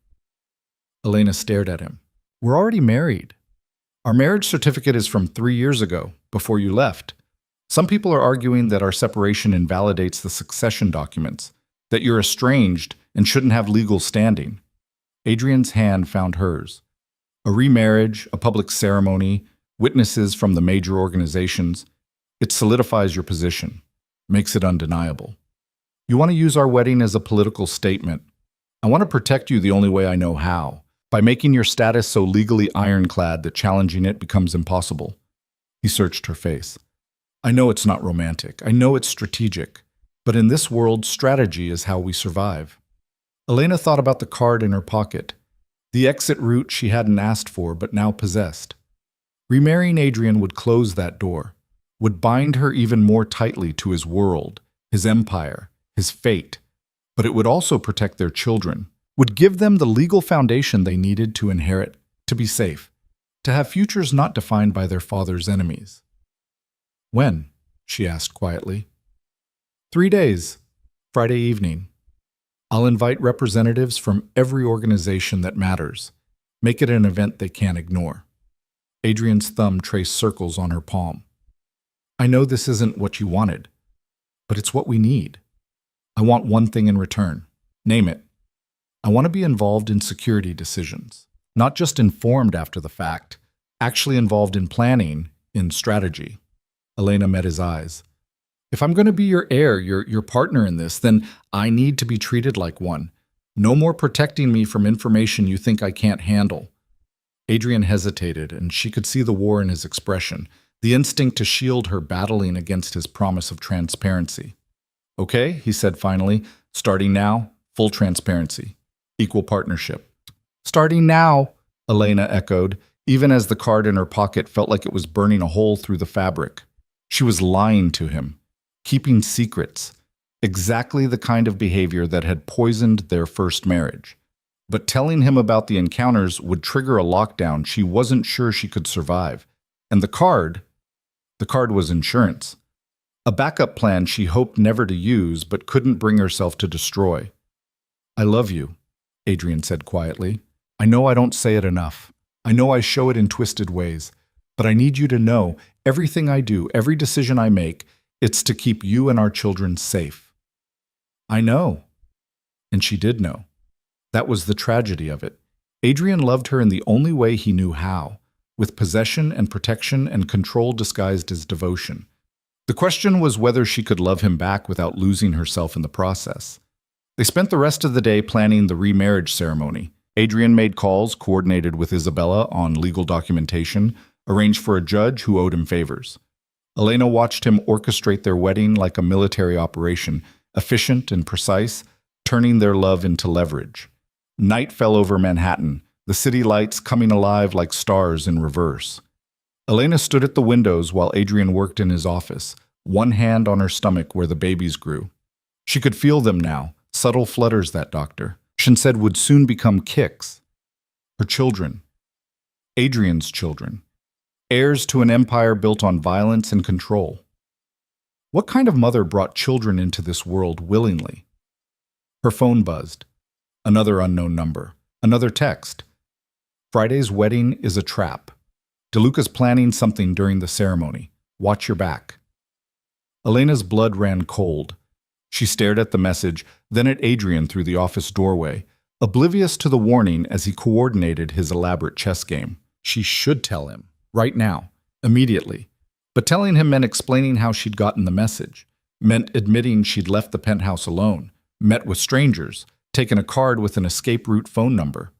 Elena stared at him. We're already married. Our marriage certificate is from 3 years ago, before you left. Some people are arguing that our separation invalidates the succession documents, that you're estranged and shouldn't have legal standing. Adrian's hand found hers. A remarriage, a public ceremony, witnesses from the major organizations. It solidifies your position, makes it undeniable. You want to use our wedding as a political statement. I want to protect you the only way I know how, by making your status so legally ironclad that challenging it becomes impossible. He searched her face. I know it's not romantic. I know it's strategic. But in this world, strategy is how we survive. Elena thought about the card in her pocket, the exit route she hadn't asked for but now possessed. Remarrying Adrian would close that door, would bind her even more tightly to his world, his empire, his fate. But it would also protect their children, would give them the legal foundation they needed to inherit, to be safe, to have futures not defined by their father's enemies. When? She asked quietly. 3 days, Friday evening. I'll invite representatives from every organization that matters. Make it an event they can't ignore. Adrian's thumb traced circles on her palm. I know this isn't what you wanted, but it's what we need. I want one thing in return. Name it. I want to be involved in security decisions, not just informed after the fact, actually involved in planning, in strategy. Elena met his eyes. If I'm going to be your heir, your partner in this, then I need to be treated like one. No more protecting me from information you think I can't handle. Adrian hesitated, and she could see the war in his expression, the instinct to shield her battling against his promise of transparency. Okay, he said finally, starting now, full transparency, equal partnership. Starting now, Elena echoed, even as the card in her pocket felt like it was burning a hole through the fabric. She was lying to him, keeping secrets, exactly the kind of behavior that had poisoned their first marriage. But telling him about the encounters would trigger a lockdown she wasn't sure she could survive. And the card was insurance. A backup plan she hoped never to use but couldn't bring herself to destroy. I love you, Adrian said quietly. I know I don't say it enough. I know I show it in twisted ways. But I need you to know everything I do, every decision I make, it's to keep you and our children safe. I know. And she did know. That was the tragedy of it. Adrian loved her in the only way he knew how, with possession and protection and control disguised as devotion. The question was whether she could love him back without losing herself in the process. They spent the rest of the day planning the remarriage ceremony. Adrian made calls, coordinated with Isabella on legal documentation, arranged for a judge who owed him favors. Elena watched him orchestrate their wedding like a military operation, efficient and precise, turning their love into leverage. Night fell over Manhattan, the city lights coming alive like stars in reverse. Elena stood at the windows while Adrian worked in his office, one hand on her stomach where the babies grew. She could feel them now, subtle flutters, that doctor. She said would soon become kicks. Her children. Adrian's children. Heirs to an empire built on violence and control. What kind of mother brought children into this world willingly? Her phone buzzed. Another unknown number. Another text. Friday's wedding is a trap. DeLuca's planning something during the ceremony. Watch your back. Elena's blood ran cold. She stared at the message, then at Adrian through the office doorway, oblivious to the warning as he coordinated his elaborate chess game. She should tell him. Right now. Immediately. But telling him meant explaining how she'd gotten the message. Meant admitting she'd left the penthouse alone. Met with strangers. Taken a card with an escape route phone number.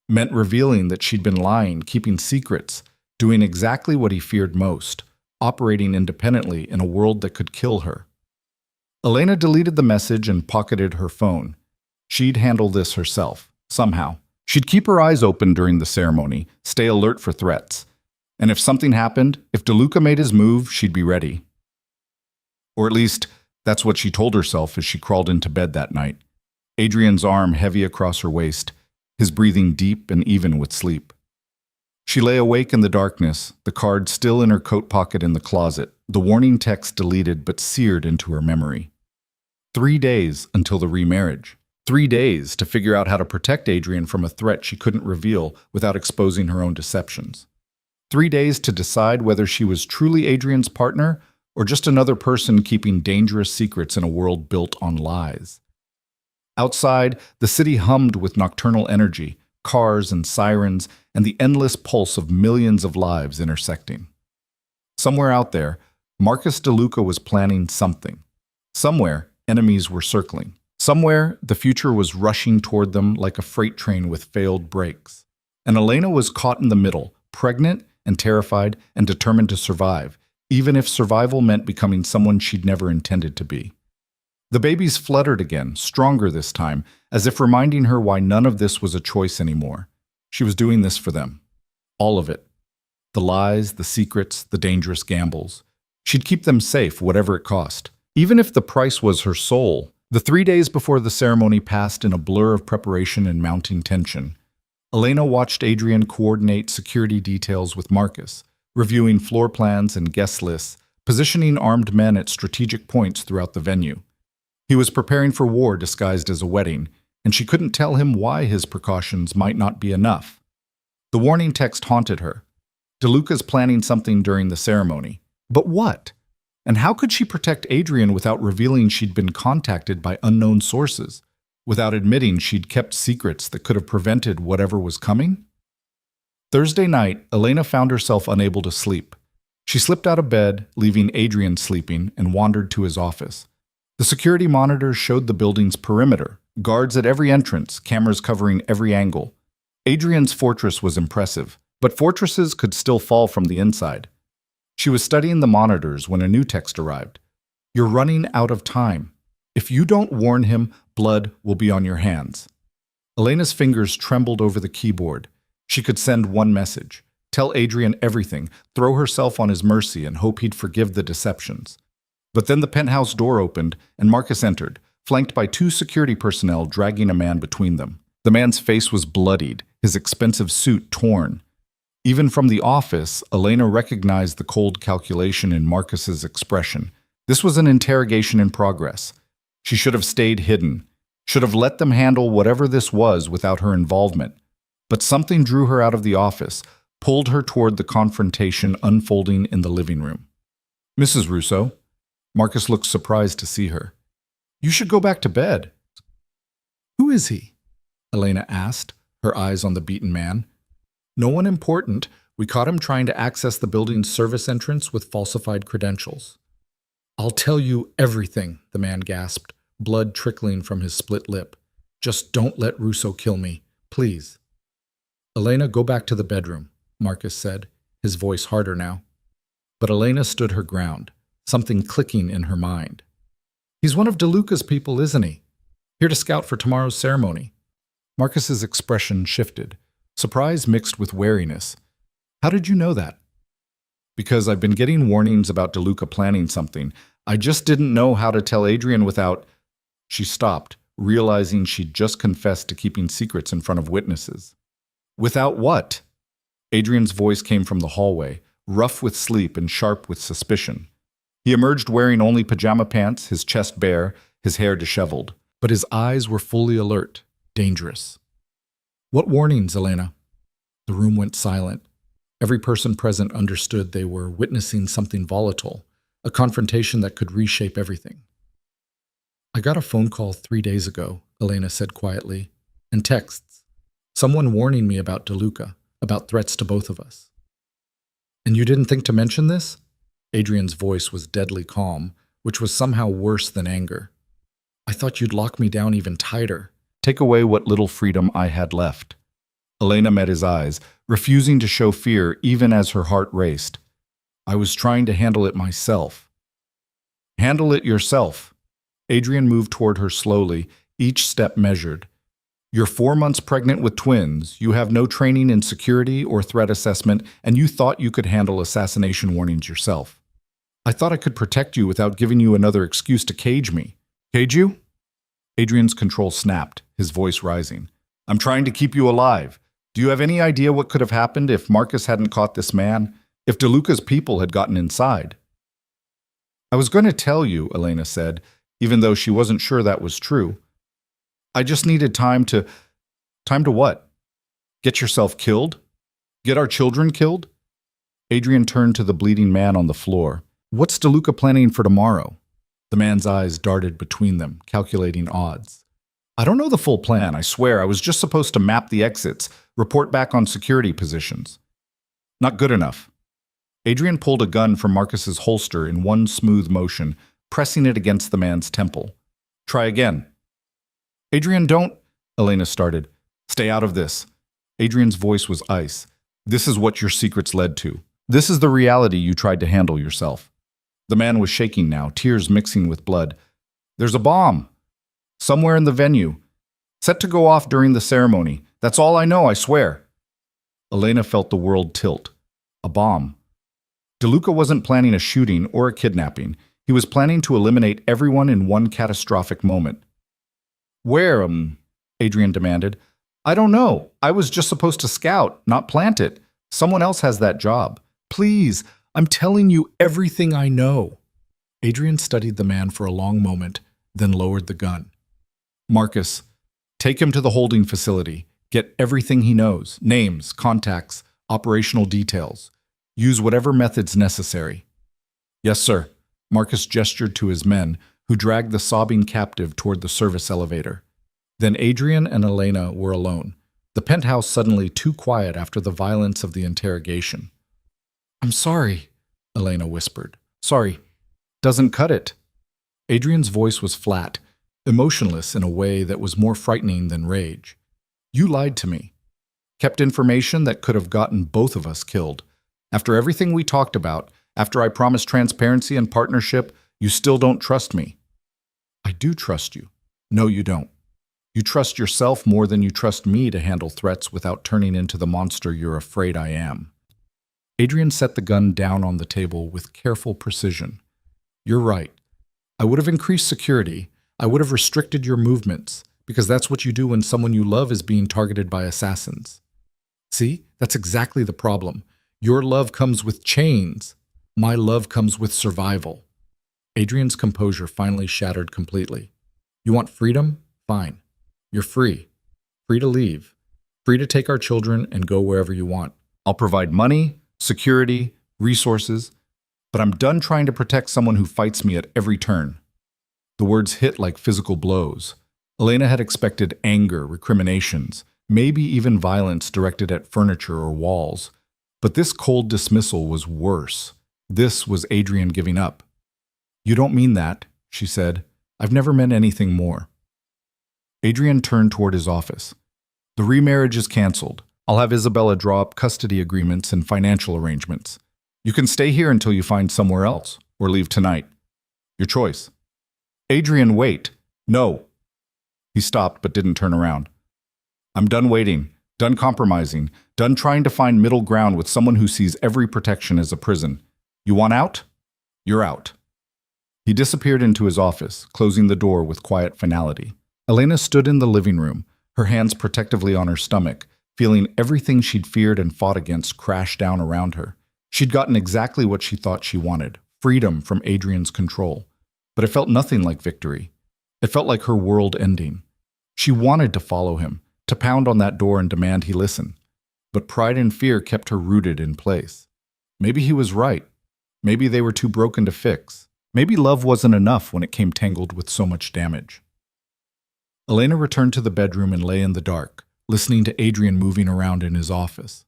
Meant revealing that she'd been lying, keeping secrets, doing exactly what he feared most, operating independently in a world that could kill her. Elena deleted the message and pocketed her phone. She'd handle this herself, somehow. She'd keep her eyes open during the ceremony, stay alert for threats. And if something happened, if DeLuca made his move, she'd be ready. Or at least, that's what she told herself as she crawled into bed that night. Adrian's arm heavy across her waist, his breathing deep and even with sleep. She lay awake in the darkness, the card still in her coat pocket in the closet, the warning text deleted but seared into her memory. 3 days until the remarriage. 3 days to figure out how to protect Adrian from a threat she couldn't reveal without exposing her own deceptions. 3 days to decide whether she was truly Adrian's partner or just another person keeping dangerous secrets in a world built on lies. Outside, the city hummed with nocturnal energy, cars and sirens, and the endless pulse of millions of lives intersecting. Somewhere out there, Marcus DeLuca was planning something. Somewhere, enemies were circling. Somewhere, the future was rushing toward them like a freight train with failed brakes. And Elena was caught in the middle, pregnant and terrified and determined to survive, even if survival meant becoming someone she'd never intended to be. The babies fluttered again, stronger this time, as if reminding her why none of this was a choice anymore. She was doing this for them. All of it. The lies, the secrets, the dangerous gambles. She'd keep them safe, whatever it cost. Even if the price was her soul. The 3 days before the ceremony passed in a blur of preparation and mounting tension. Elena watched Adrian coordinate security details with Marcus, reviewing floor plans and guest lists, positioning armed men at strategic points throughout the venue. He was preparing for war disguised as a wedding, and she couldn't tell him why his precautions might not be enough. The warning text haunted her. DeLuca's planning something during the ceremony. But what? And how could she protect Adrian without revealing she'd been contacted by unknown sources, without admitting she'd kept secrets that could have prevented whatever was coming? Thursday night, Elena found herself unable to sleep. She slipped out of bed, leaving Adrian sleeping, and wandered to his office. The security monitors showed the building's perimeter, guards at every entrance, cameras covering every angle. Adrian's fortress was impressive, but fortresses could still fall from the inside. She was studying the monitors when a new text arrived. "You're running out of time. If you don't warn him, blood will be on your hands." Elena's fingers trembled over the keyboard. She could send one message. Tell Adrian everything, throw herself on his mercy and hope he'd forgive the deceptions. But then the penthouse door opened and Marcus entered, flanked by 2 security personnel dragging a man between them. The man's face was bloodied, his expensive suit torn. Even from the office, Elena recognized the cold calculation in Marcus's expression. This was an interrogation in progress. She should have stayed hidden, should have let them handle whatever this was without her involvement. But something drew her out of the office, pulled her toward the confrontation unfolding in the living room. "Mrs. Russo." Marcus looked surprised to see her. "You should go back to bed." "Who is he?" Elena asked, her eyes on the beaten man. "No one important. We caught him trying to access the building's service entrance with falsified credentials." "I'll tell you everything," the man gasped, blood trickling from his split lip. "Just don't let Russo kill me, please." "Elena, go back to the bedroom," Marcus said, his voice harder now. But Elena stood her ground, something clicking in her mind. "He's one of DeLuca's people, isn't he? Here to scout for tomorrow's ceremony." Marcus's expression shifted, surprise mixed with wariness. "How did you know that?" "Because I've been getting warnings about DeLuca planning something. I just didn't know how to tell Adrian without—" She stopped, realizing she'd just confessed to keeping secrets in front of witnesses. "Without what?" Adrian's voice came from the hallway, rough with sleep and sharp with suspicion. He emerged wearing only pajama pants, his chest bare, his hair disheveled. But his eyes were fully alert, dangerous. "What warnings, Elena?" The room went silent. Every person present understood they were witnessing something volatile, a confrontation that could reshape everything. "I got a phone call 3 days ago," Elena said quietly, "and texts. Someone warning me about DeLuca, about threats to both of us." "And you didn't think to mention this?" Adrian's voice was deadly calm, which was somehow worse than anger. "I thought you'd lock me down even tighter. Take away what little freedom I had left." Elena met his eyes, refusing to show fear even as her heart raced. "I was trying to handle it myself." "Handle it yourself." Adrian moved toward her slowly, each step measured. "You're 4 months pregnant with twins, you have no training in security or threat assessment, and you thought you could handle assassination warnings yourself. I thought I could protect you without giving you another excuse to cage me." "Cage you?" Adrian's control snapped, his voice rising. "I'm trying to keep you alive. Do you have any idea what could have happened if Marcus hadn't caught this man? If DeLuca's people had gotten inside?" "I was going to tell you," Elena said, even though she wasn't sure that was true. "I just needed time to..." "Time to what? Get yourself killed? Get our children killed?" Adrian turned to the bleeding man on the floor. "What's DeLuca planning for tomorrow?" The man's eyes darted between them, calculating odds. I don't know the full plan, I swear. I was just supposed to map the exits, report back on security positions. Not good enough. Adrian pulled a gun from Marcus's holster in one smooth motion, pressing it against the man's temple. Try again. Adrian, don't, Elena started. Stay out of this. Adrian's voice was ice. This is what your secrets led to. This is the reality you tried to handle yourself. The man was shaking now, tears mixing with blood. There's a bomb. Somewhere in the venue. Set to go off during the ceremony. That's all I know, I swear. Elena felt the world tilt. A bomb. DeLuca wasn't planning a shooting or a kidnapping. He was planning to eliminate everyone in one catastrophic moment. Where, Adrian demanded. I don't know. I was just supposed to scout, not plant it. Someone else has that job. Please, I'm telling you everything I know. Adrian studied the man for a long moment, then lowered the gun. Marcus, take him to the holding facility. Get everything he knows, names, contacts, operational details. Use whatever methods necessary. Yes, sir. Marcus gestured to his men, who dragged the sobbing captive toward the service elevator. Then Adrian and Elena were alone, the penthouse suddenly too quiet after the violence of the interrogation. I'm sorry, Elena whispered. Sorry. Doesn't cut it. Adrian's voice was flat, emotionless in a way that was more frightening than rage. You lied to me. Kept information that could have gotten both of us killed. After everything we talked about, after I promised transparency and partnership, you still don't trust me. I do trust you. No, you don't. You trust yourself more than you trust me to handle threats without turning into the monster you're afraid I am. Adrian set the gun down on the table with careful precision. You're right. I would have increased security. I would have restricted your movements, because that's what you do when someone you love is being targeted by assassins. See, that's exactly the problem. Your love comes with chains. My love comes with survival. Adrian's composure finally shattered completely. You want freedom? Fine. You're free. Free to leave. Free to take our children and go wherever you want. I'll provide money, security, resources, but I'm done trying to protect someone who fights me at every turn. The words hit like physical blows. Elena had expected anger, recriminations, maybe even violence directed at furniture or walls. But this cold dismissal was worse. This was Adrian giving up. You don't mean that, she said. I've never meant anything more. Adrian turned toward his office. The remarriage is canceled. I'll have Isabella draw up custody agreements and financial arrangements. You can stay here until you find somewhere else, or leave tonight. Your choice. Adrian, wait. No. He stopped but didn't turn around. I'm done waiting, done compromising, done trying to find middle ground with someone who sees every protection as a prison. You want out? You're out. He disappeared into his office, closing the door with quiet finality. Elena stood in the living room, her hands protectively on her stomach, feeling everything she'd feared and fought against crash down around her. She'd gotten exactly what she thought she wanted, freedom from Adrian's control. But it felt nothing like victory. It felt like her world ending. She wanted to follow him, to pound on that door and demand he listen. But pride and fear kept her rooted in place. Maybe he was right. Maybe they were too broken to fix. Maybe love wasn't enough when it came tangled with so much damage. Elena returned to the bedroom and lay in the dark, listening to Adrian moving around in his office.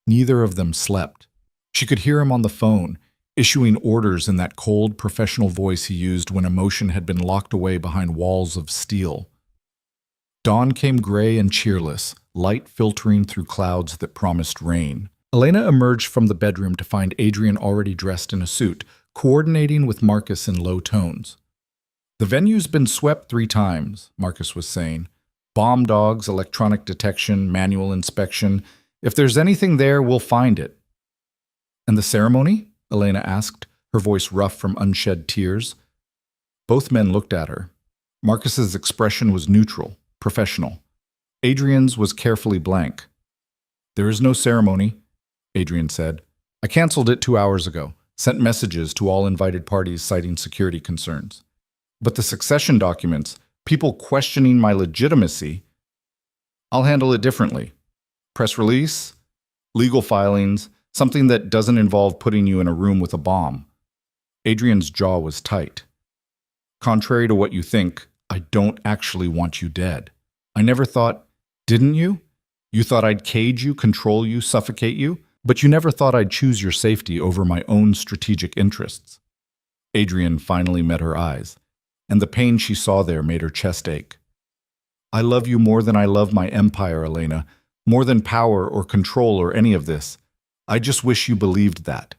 Neither of them slept. She could hear him on the phone, issuing orders in that cold, professional voice he used when emotion had been locked away behind walls of steel. Dawn came gray and cheerless, light filtering through clouds that promised rain. Elena emerged from the bedroom to find Adrian already dressed in a suit, coordinating with Marcus in low tones. The venue's been swept 3 times, Marcus was saying. Bomb dogs, electronic detection, manual inspection. If there's anything there, we'll find it. And the ceremony? Elena asked, her voice rough from unshed tears. Both men looked at her. Marcus's expression was neutral, professional. Adrian's was carefully blank. There is no ceremony, Adrian said. I canceled it 2 hours ago, sent messages to all invited parties citing security concerns. But the succession documents, people questioning my legitimacy, I'll handle it differently. Press release, legal filings, something that doesn't involve putting you in a room with a bomb. Adrian's jaw was tight. Contrary to what you think, I don't actually want you dead. I never thought, didn't you? You thought I'd cage you, control you, suffocate you, but you never thought I'd choose your safety over my own strategic interests. Adrian finally met her eyes, and the pain she saw there made her chest ache. I love you more than I love my empire, Elena, more than power or control or any of this. I just wish you believed that.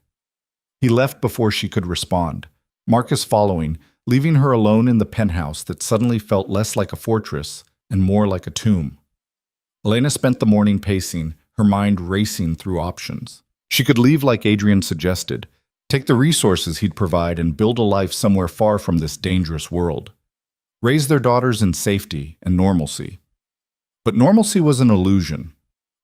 He left before she could respond, Marcus following, leaving her alone in the penthouse that suddenly felt less like a fortress and more like a tomb. Elena spent the morning pacing, her mind racing through options. She could leave like Adrian suggested, take the resources he'd provide and build a life somewhere far from this dangerous world. Raise their daughters in safety and normalcy. But normalcy was an illusion.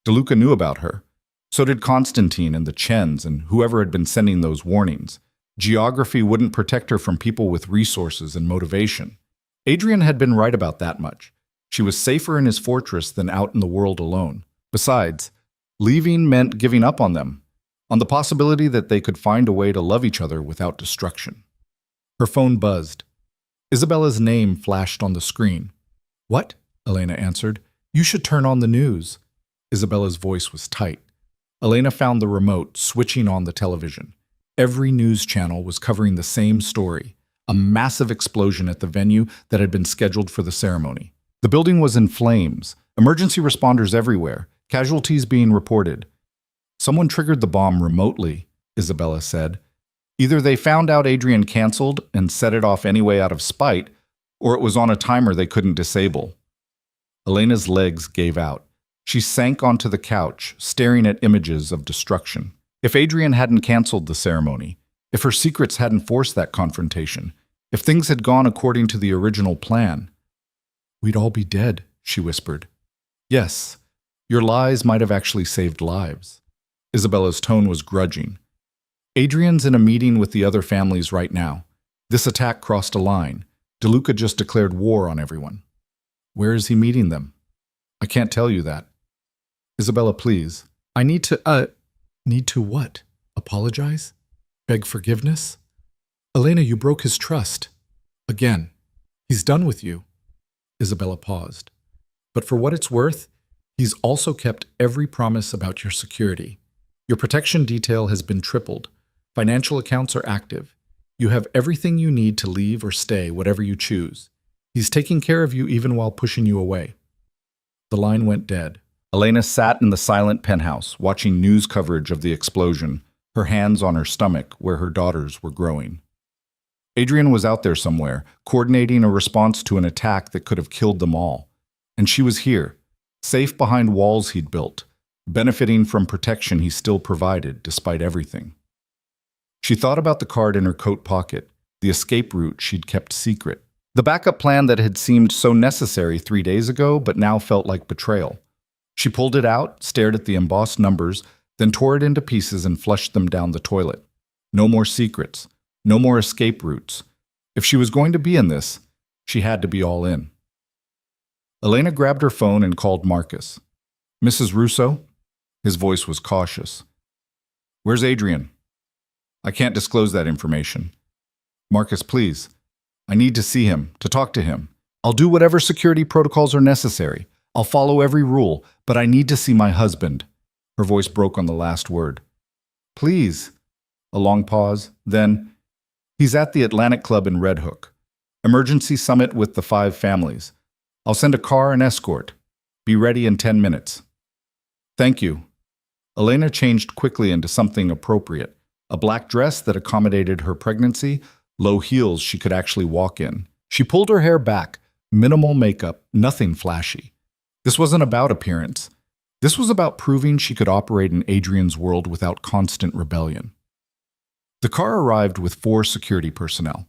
DeLuca knew about her. So did Constantine and the Chens and whoever had been sending those warnings. Geography wouldn't protect her from people with resources and motivation. Adrian had been right about that much. She was safer in his fortress than out in the world alone. Besides, leaving meant giving up on them, on the possibility that they could find a way to love each other without destruction. Her phone buzzed. Isabella's name flashed on the screen. "What?" Elena answered. "You should turn on the news." Isabella's voice was tight. Elena found the remote, switching on the television. Every news channel was covering the same story, a massive explosion at the venue that had been scheduled for the ceremony. The building was in flames, emergency responders everywhere, casualties being reported. Someone triggered the bomb remotely, Isabella said. Either they found out Adrian canceled and set it off anyway out of spite, or it was on a timer they couldn't disable. Elena's legs gave out. She sank onto the couch, staring at images of destruction. If Adrian hadn't canceled the ceremony, if her secrets hadn't forced that confrontation, if things had gone according to the original plan, we'd all be dead, she whispered. Yes, your lies might have actually saved lives. Isabella's tone was grudging. Adrian's in a meeting with the other families right now. This attack crossed a line. DeLuca just declared war on everyone. Where is he meeting them? I can't tell you that. Isabella, please. I need to, Need to what? Apologize? Beg forgiveness? Elena, you broke his trust. Again. He's done with you. Isabella paused. But for what it's worth, he's also kept every promise about your security. Your protection detail has been tripled. Financial accounts are active. You have everything you need to leave or stay, whatever you choose. He's taking care of you even while pushing you away. The line went dead. Elena sat in the silent penthouse, watching news coverage of the explosion, her hands on her stomach where her daughters were growing. Adrian was out there somewhere, coordinating a response to an attack that could have killed them all. And she was here, safe behind walls he'd built, benefiting from protection he still provided despite everything. She thought about the card in her coat pocket, the escape route she'd kept secret, the backup plan that had seemed so necessary 3 days ago but now felt like betrayal. She pulled it out, stared at the embossed numbers, then tore it into pieces and flushed them down the toilet. No more secrets. No more escape routes. If she was going to be in this, she had to be all in. Elena grabbed her phone and called Marcus. Mrs. Russo? His voice was cautious. Where's Adrian? I can't disclose that information. Marcus, please. I need to see him, to talk to him. I'll do whatever security protocols are necessary. I'll follow every rule, but I need to see my husband. Her voice broke on the last word. Please. A long pause, then, he's at the Atlantic Club in Red Hook. Emergency summit with the 5 families. I'll send a car and escort. Be ready in 10 minutes. Thank you. Elena changed quickly into something appropriate. A black dress that accommodated her pregnancy, low heels she could actually walk in. She pulled her hair back, minimal makeup, nothing flashy. This wasn't about appearance. This was about proving she could operate in Adrian's world without constant rebellion. The car arrived with 4 security personnel.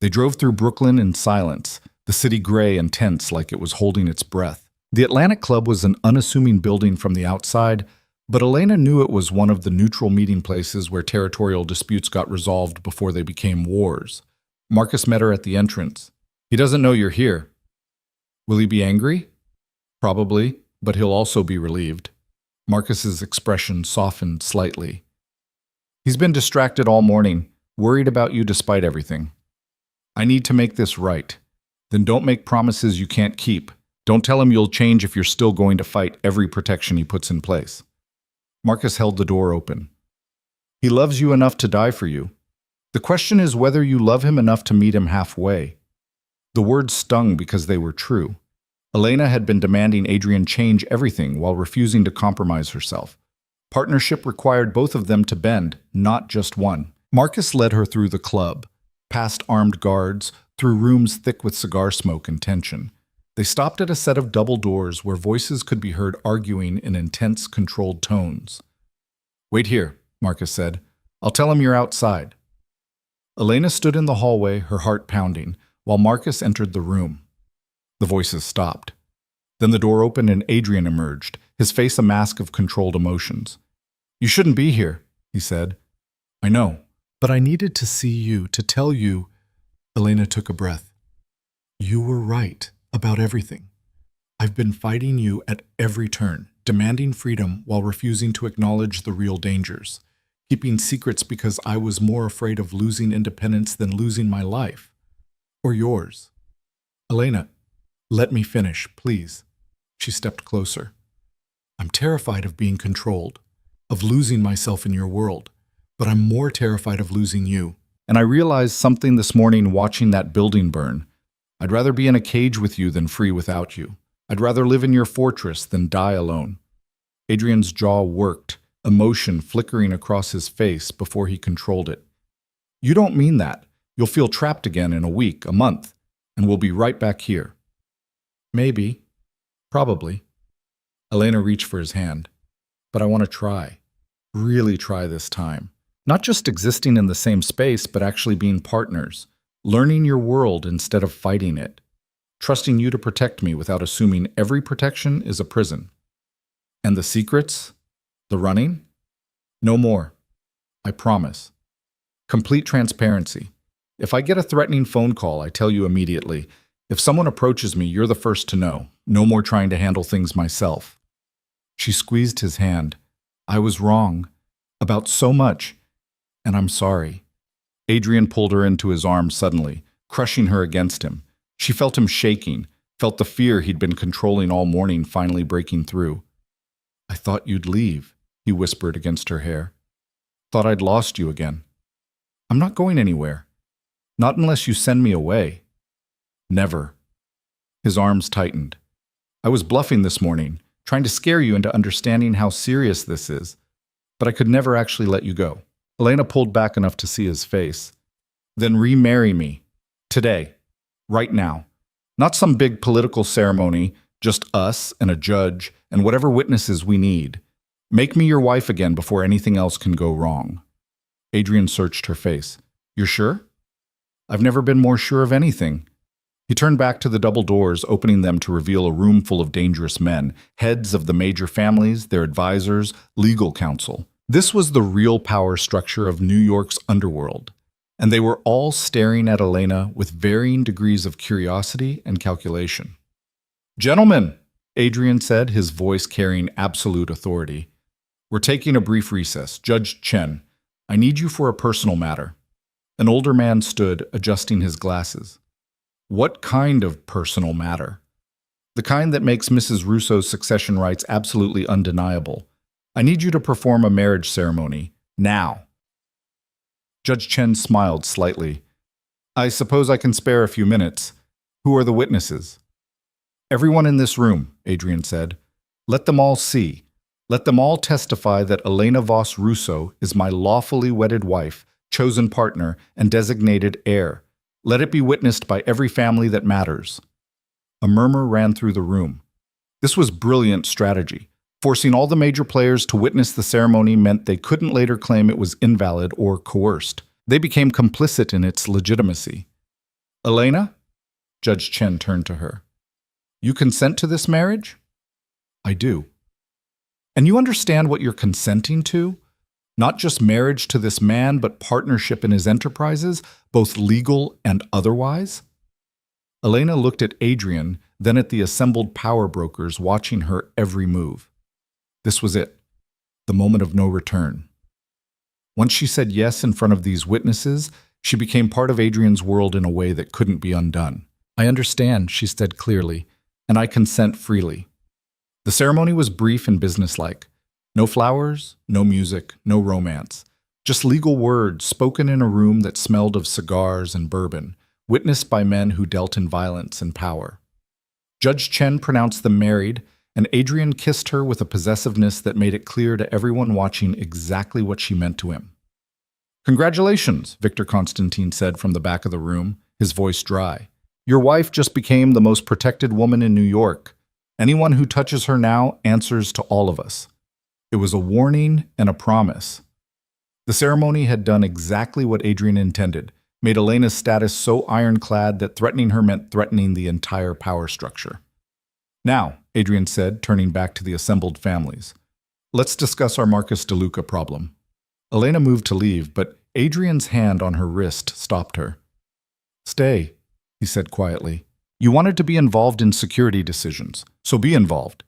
They drove through Brooklyn in silence, the city gray and tense like it was holding its breath. The Atlantic Club was an unassuming building from the outside, but Elena knew it was one of the neutral meeting places where territorial disputes got resolved before they became wars. Marcus met her at the entrance. He doesn't know you're here. Will he be angry? Probably, but he'll also be relieved. Marcus's expression softened slightly. He's been distracted all morning, worried about you despite everything. I need to make this right. Then don't make promises you can't keep. Don't tell him you'll change if you're still going to fight every protection he puts in place. Marcus held the door open. He loves you enough to die for you. The question is whether you love him enough to meet him halfway. The words stung because they were true. Elena had been demanding Adrian change everything while refusing to compromise herself. Partnership required both of them to bend, not just one. Marcus led her through the club, past armed guards, through rooms thick with cigar smoke and tension. They stopped at a set of double doors where voices could be heard arguing in intense, controlled tones. "Wait here," Marcus said. "I'll tell him you're outside." Elena stood in the hallway, her heart pounding, while Marcus entered the room. The voices stopped. Then the door opened and Adrian emerged, his face a mask of controlled emotions. "You shouldn't be here," he said. "I know, but I needed to see you, to tell you." Elena took a breath. "You were right about everything. I've been fighting you at every turn, demanding freedom while refusing to acknowledge the real dangers, keeping secrets because I was more afraid of losing independence than losing my life. Or yours. Elena, let me finish, please." She stepped closer. "I'm terrified of being controlled, of losing myself in your world, but I'm more terrified of losing you. And I realized something this morning watching that building burn. I'd rather be in a cage with you than free without you. I'd rather live in your fortress than die alone." Adrian's jaw worked, emotion flickering across his face before he controlled it. "You don't mean that. You'll feel trapped again in a week, a month, and we'll be right back here." "Maybe. Probably." Elena reached for his hand. "But I want to try. Really try this time. Not just existing in the same space, but actually being partners. Learning your world instead of fighting it. Trusting you to protect me without assuming every protection is a prison. And the secrets? The running? No more. I promise. Complete transparency. If I get a threatening phone call, I tell you immediately. If someone approaches me, you're the first to know. No more trying to handle things myself." She squeezed his hand. "I was wrong. About so much. And I'm sorry." Adrian pulled her into his arms suddenly, crushing her against him. She felt him shaking, felt the fear he'd been controlling all morning finally breaking through. "I thought you'd leave," he whispered against her hair. "Thought I'd lost you again." "I'm not going anywhere. Not unless you send me away." "Never." His arms tightened. "I was bluffing this morning, trying to scare you into understanding how serious this is, but I could never actually let you go." Elena pulled back enough to see his face. "Then remarry me. Today. Right now. Not some big political ceremony, just us and a judge and whatever witnesses we need. Make me your wife again before anything else can go wrong." Adrian searched her face. "You're sure?" "I've never been more sure of anything." He turned back to the double doors, opening them to reveal a room full of dangerous men, heads of the major families, their advisors, legal counsel. This was the real power structure of New York's underworld, and they were all staring at Elena with varying degrees of curiosity and calculation. "Gentlemen," Adrian said, his voice carrying absolute authority, "we're taking a brief recess. Judge Chen, I need you for a personal matter." An older man stood, adjusting his glasses. "What kind of personal matter?" "The kind that makes Mrs. Russo's succession rights absolutely undeniable. I need you to perform a marriage ceremony, now." Judge Chen smiled slightly. "I suppose I can spare a few minutes. Who are the witnesses?" "Everyone in this room," Adrian said. "Let them all see. Let them all testify that Elena Voss Russo is my lawfully wedded wife, chosen partner, and designated heir. Let it be witnessed by every family that matters." A murmur ran through the room. This was brilliant strategy. Forcing all the major players to witness the ceremony meant they couldn't later claim it was invalid or coerced. They became complicit in its legitimacy. "Elena?" Judge Chen turned to her. "You consent to this marriage?" "I do." "And you understand what you're consenting to? Not just marriage to this man, but partnership in his enterprises, both legal and otherwise?" Elena looked at Adrian, then at the assembled power brokers watching her every move. This was it, the moment of no return. Once she said yes in front of these witnesses, she became part of Adrian's world in a way that couldn't be undone. I understand, she said clearly, and I consent freely. The ceremony was brief and businesslike. No flowers, no music, no romance. Just legal words spoken in a room that smelled of cigars and bourbon, witnessed by men who dealt in violence and power. Judge Chen pronounced them married, and Adrian kissed her with a possessiveness that made it clear to everyone watching exactly what she meant to him. Congratulations, Victor Constantine said from the back of the room, his voice dry. Your wife just became the most protected woman in New York. Anyone who touches her now answers to all of us. It was a warning and a promise. The ceremony had done exactly what Adrian intended, made Elena's status so ironclad that threatening her meant threatening the entire power structure. Now, Adrian said, turning back to the assembled families, let's discuss our Marcus DeLuca problem. Elena moved to leave, but Adrian's hand on her wrist stopped her. Stay, he said quietly. You wanted to be involved in security decisions, so be involved.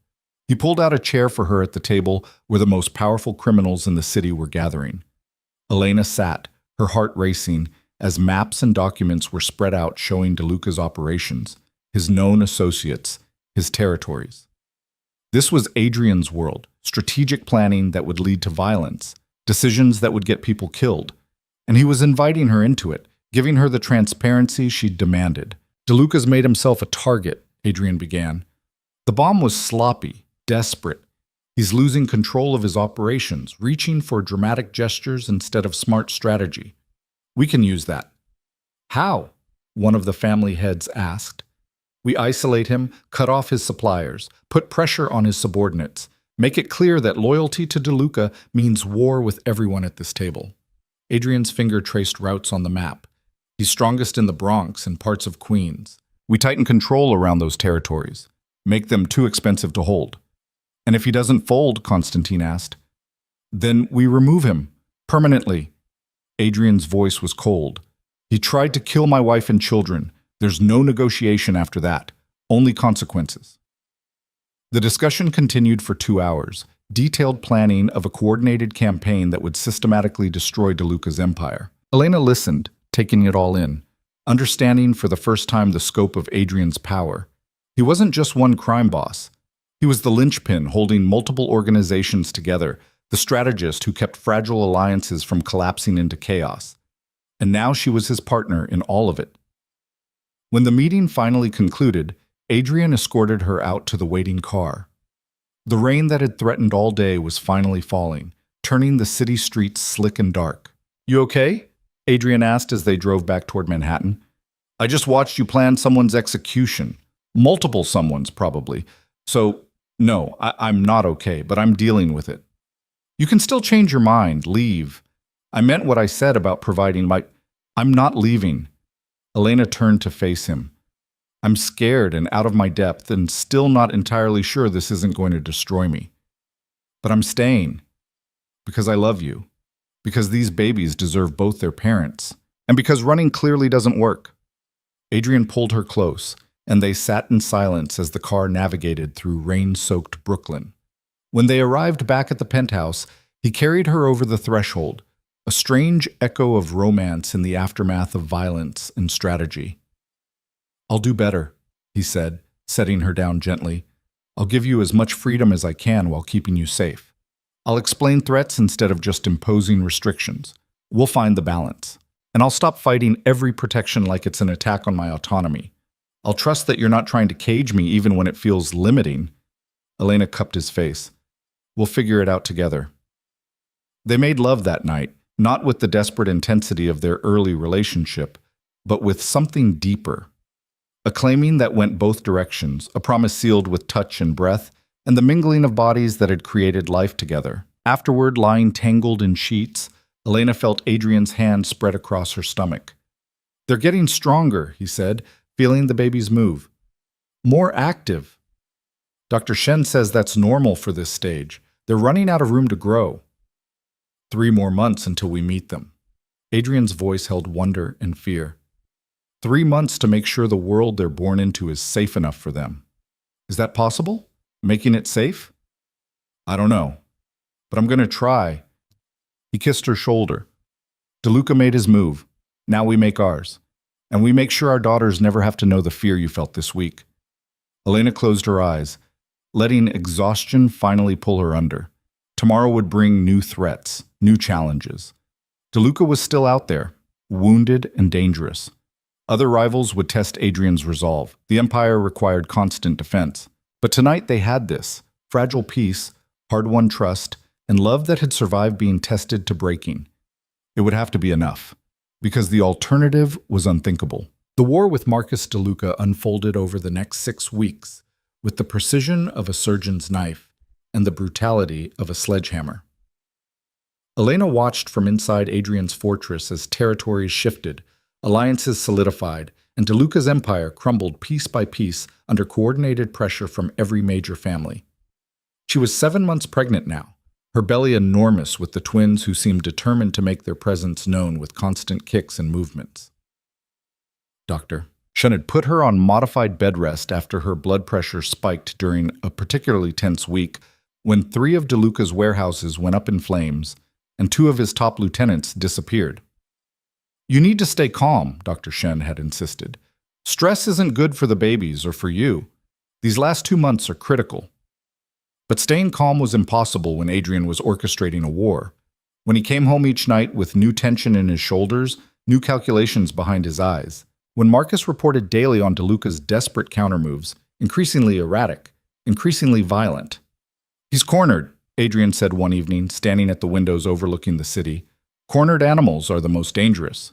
He pulled out a chair for her at the table where the most powerful criminals in the city were gathering. Elena sat, her heart racing, as maps and documents were spread out showing DeLuca's operations, his known associates, his territories. This was Adrian's world, strategic planning that would lead to violence, decisions that would get people killed. And he was inviting her into it, giving her the transparency she'd demanded. DeLuca's made himself a target, Adrian began. The bomb was sloppy, desperate. He's losing control of his operations, reaching for dramatic gestures instead of smart strategy. We can use that. How? One of the family heads asked. We isolate him, cut off his suppliers, put pressure on his subordinates, make it clear that loyalty to DeLuca means war with everyone at this table. Adrian's finger traced routes on the map. He's strongest in the Bronx and parts of Queens. We tighten control around those territories, make them too expensive to hold. And if he doesn't fold, Constantine asked, then we remove him, permanently. Adrian's voice was cold. He tried to kill my wife and children. There's no negotiation after that, only consequences. The discussion continued for 2 hours, detailed planning of a coordinated campaign that would systematically destroy DeLuca's empire. Elena listened, taking it all in, understanding for the first time the scope of Adrian's power. He wasn't just one crime boss. He was the linchpin holding multiple organizations together, the strategist who kept fragile alliances from collapsing into chaos. And now she was his partner in all of it. When the meeting finally concluded, Adrian escorted her out to the waiting car. The rain that had threatened all day was finally falling, turning the city streets slick and dark. You okay? Adrian asked as they drove back toward Manhattan. I just watched you plan someone's execution. Multiple someone's, probably. So, no, I'm not okay, but I'm dealing with it. You can still change your mind, leave. I meant what I said about providing my... I'm not leaving. Elena turned to face him. I'm scared and out of my depth and still not entirely sure this isn't going to destroy me. But I'm staying. Because I love you. Because these babies deserve both their parents. And because running clearly doesn't work. Adrian pulled her close, and they sat in silence as the car navigated through rain-soaked Brooklyn. When they arrived back at the penthouse, he carried her over the threshold, a strange echo of romance in the aftermath of violence and strategy. I'll do better, he said, setting her down gently. I'll give you as much freedom as I can while keeping you safe. I'll explain threats instead of just imposing restrictions. We'll find the balance. And I'll stop fighting every protection like it's an attack on my autonomy. I'll trust that you're not trying to cage me even when it feels limiting. Elena cupped his face. We'll figure it out together. They made love that night, not with the desperate intensity of their early relationship, but with something deeper. A claiming that went both directions, a promise sealed with touch and breath, and the mingling of bodies that had created life together. Afterward, lying tangled in sheets, Elena felt Adrian's hand spread across her stomach. They're getting stronger, he said, feeling the babies move. More active. Dr. Shen says that's normal for this stage. They're running out of room to grow. 3 more months until we meet them. Adrian's voice held wonder and fear. 3 months to make sure the world they're born into is safe enough for them. Is that possible? Making it safe? I don't know. But I'm going to try. He kissed her shoulder. DeLuca made his move. Now we make ours. And we make sure our daughters never have to know the fear you felt this week." Elena closed her eyes, letting exhaustion finally pull her under. Tomorrow would bring new threats, new challenges. DeLuca was still out there, wounded and dangerous. Other rivals would test Adrian's resolve. The Empire required constant defense. But tonight they had this: fragile peace, hard-won trust, and love that had survived being tested to breaking. It would have to be enough, because the alternative was unthinkable. The war with Marcus DeLuca unfolded over the next 6 weeks, with the precision of a surgeon's knife and the brutality of a sledgehammer. Elena watched from inside Adrian's fortress as territories shifted, alliances solidified, and DeLuca's empire crumbled piece by piece under coordinated pressure from every major family. She was 7 months pregnant now, her belly enormous with the twins who seemed determined to make their presence known with constant kicks and movements. Doctor Shun had put her on modified bed rest after her blood pressure spiked during a particularly tense week when 3 of DeLuca's warehouses went up in flames and 2 of his top lieutenants disappeared. "You need to stay calm," Dr. Shen had insisted. "Stress isn't good for the babies or for you. These last 2 months are critical." But staying calm was impossible when Adrian was orchestrating a war. When he came home each night with new tension in his shoulders, new calculations behind his eyes. When Marcus reported daily on DeLuca's desperate countermoves, increasingly erratic, increasingly violent. "He's cornered," Adrian said one evening, standing at the windows overlooking the city. "Cornered animals are the most dangerous."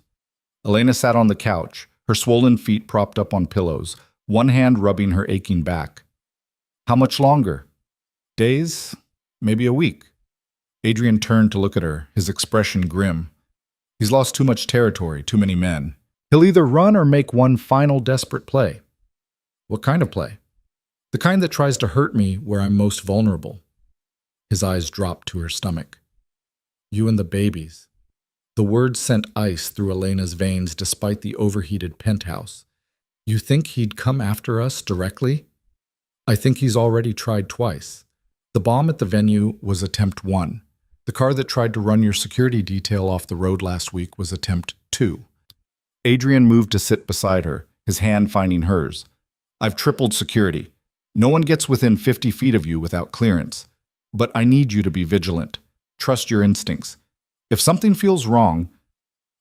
Elena sat on the couch, her swollen feet propped up on pillows, one hand rubbing her aching back. "How much longer?" "Days, maybe a week." Adrian turned to look at her, his expression grim. "He's lost too much territory, too many men. He'll either run or make one final desperate play." "What kind of play?" "The kind that tries to hurt me where I'm most vulnerable." His eyes dropped to her stomach. "You and the babies." The words sent ice through Elena's veins despite the overheated penthouse. "You think he'd come after us directly?" "I think he's already tried twice. The bomb at the venue was attempt 1. The car that tried to run your security detail off the road last week was attempt 2. Adrian moved to sit beside her, his hand finding hers. "I've tripled security. No one gets within 50 feet of you without clearance. But I need you to be vigilant. Trust your instincts. If something feels wrong,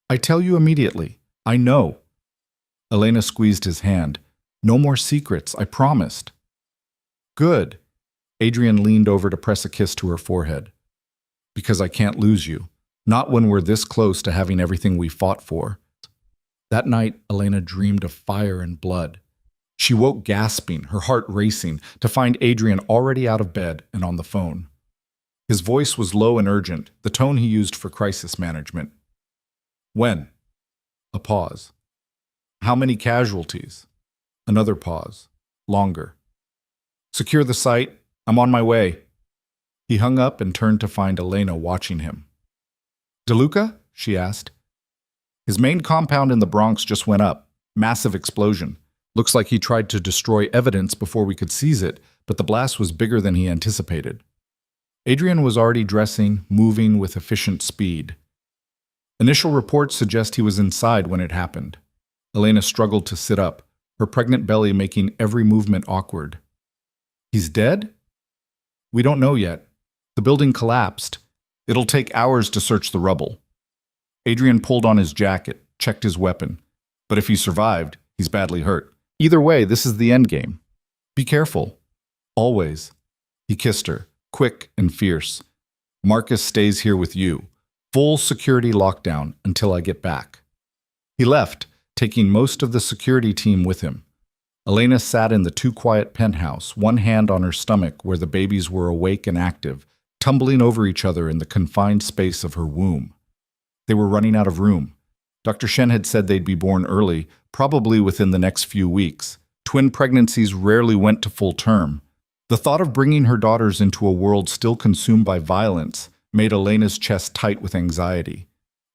I tell you immediately. I know." Elena squeezed his hand. "No more secrets, I promised." "Good." Adrian leaned over to press a kiss to her forehead. "Because I can't lose you. Not when we're this close to having everything we fought for." That night, Elena dreamed of fire and blood. She woke gasping, her heart racing, to find Adrian already out of bed and on the phone. His voice was low and urgent, the tone he used for crisis management. "When?" A pause. "How many casualties?" Another pause. Longer. "Secure the site. I'm on my way." He hung up and turned to find Elena watching him. "DeLuca?" she asked. "His main compound in the Bronx just went up. Massive explosion. Looks like he tried to destroy evidence before we could seize it, but the blast was bigger than he anticipated." Adrian was already dressing, moving with efficient speed. Initial reports suggest he was inside when it happened. Elena struggled to sit up, her pregnant belly making every movement awkward. "He's dead?" "We don't know yet. The building collapsed. It'll take hours to search the rubble." Adrian pulled on his jacket, checked his weapon. "But if he survived, he's badly hurt. Either way, this is the endgame. Be careful. Always." He kissed her, quick and fierce. "Marcus stays here with you. Full security lockdown until I get back." He left, taking most of the security team with him. Elena sat in the too quiet penthouse, one hand on her stomach where the babies were awake and active, tumbling over each other in the confined space of her womb. They were running out of room. Dr. Shen had said they'd be born early, probably within the next few weeks. Twin pregnancies rarely went to full term. The thought of bringing her daughters into a world still consumed by violence made Elena's chest tight with anxiety.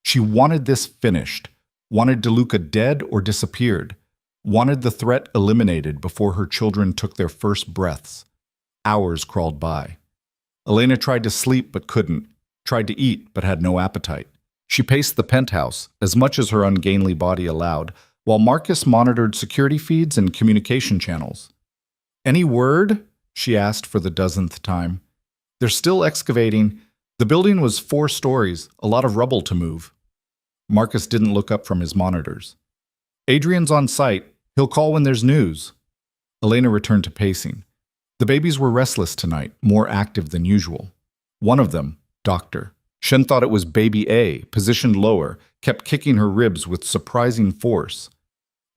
She wanted this finished, wanted DeLuca dead or disappeared, wanted the threat eliminated before her children took their first breaths. Hours crawled by. Elena tried to sleep but couldn't, tried to eat but had no appetite. She paced the penthouse, as much as her ungainly body allowed, while Marcus monitored security feeds and communication channels. "Any word?" she asked for the dozenth time. "They're still excavating. The building was 4 stories, a lot of rubble to move." Marcus didn't look up from his monitors. "Adrian's on site. He'll call when there's news." Elena returned to pacing. The babies were restless tonight, more active than usual. One of them, Doctor. Shen thought it was baby A, positioned lower, kept kicking her ribs with surprising force.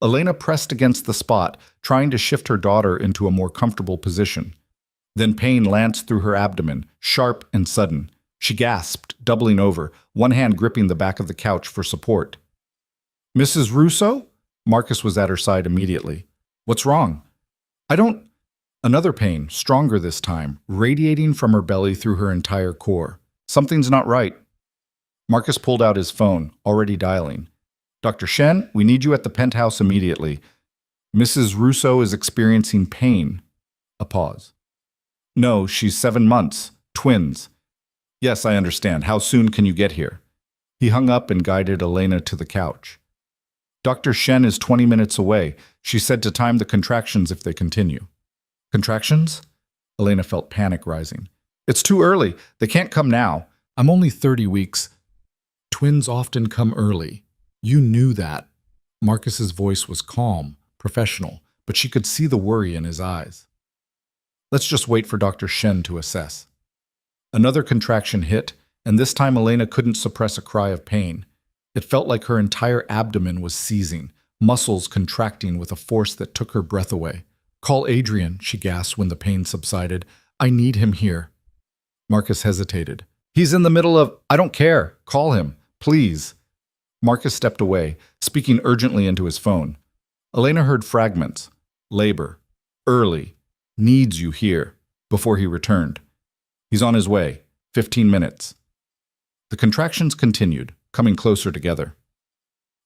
Elena pressed against the spot, trying to shift her daughter into a more comfortable position. Then pain lanced through her abdomen, sharp and sudden. She gasped, doubling over, one hand gripping the back of the couch for support. "Mrs. Russo?" Marcus was at her side immediately. "What's wrong?" "I don't—" Another pain, stronger this time, radiating from her belly through her entire core. "Something's not right." Marcus pulled out his phone, already dialing. "Dr. Shen, we need you at the penthouse immediately. Mrs. Russo is experiencing pain." A pause. "No, she's 7 months. Twins." "Yes, I understand. How soon can you get here?" He hung up and guided Elena to the couch. "Dr. Shen is 20 minutes away. She said to time the contractions if they continue." "Contractions?" Elena felt panic rising. "It's too early. They can't come now. I'm only 30 weeks. Twins often come early. You knew that." Marcus's voice was calm, professional, but she could see the worry in his eyes. "Let's just wait for Dr. Shen to assess." Another contraction hit, and this time Elena couldn't suppress a cry of pain. It felt like her entire abdomen was seizing, muscles contracting with a force that took her breath away. "Call Adrian," she gasped when the pain subsided. "I need him here." Marcus hesitated. "He's in the middle of—" "I don't care. Call him, please." Marcus stepped away, speaking urgently into his phone. Elena heard fragments. "Labor. Early. Needs you here," before he returned. "He's on his way. 15 minutes. The contractions continued, coming closer together.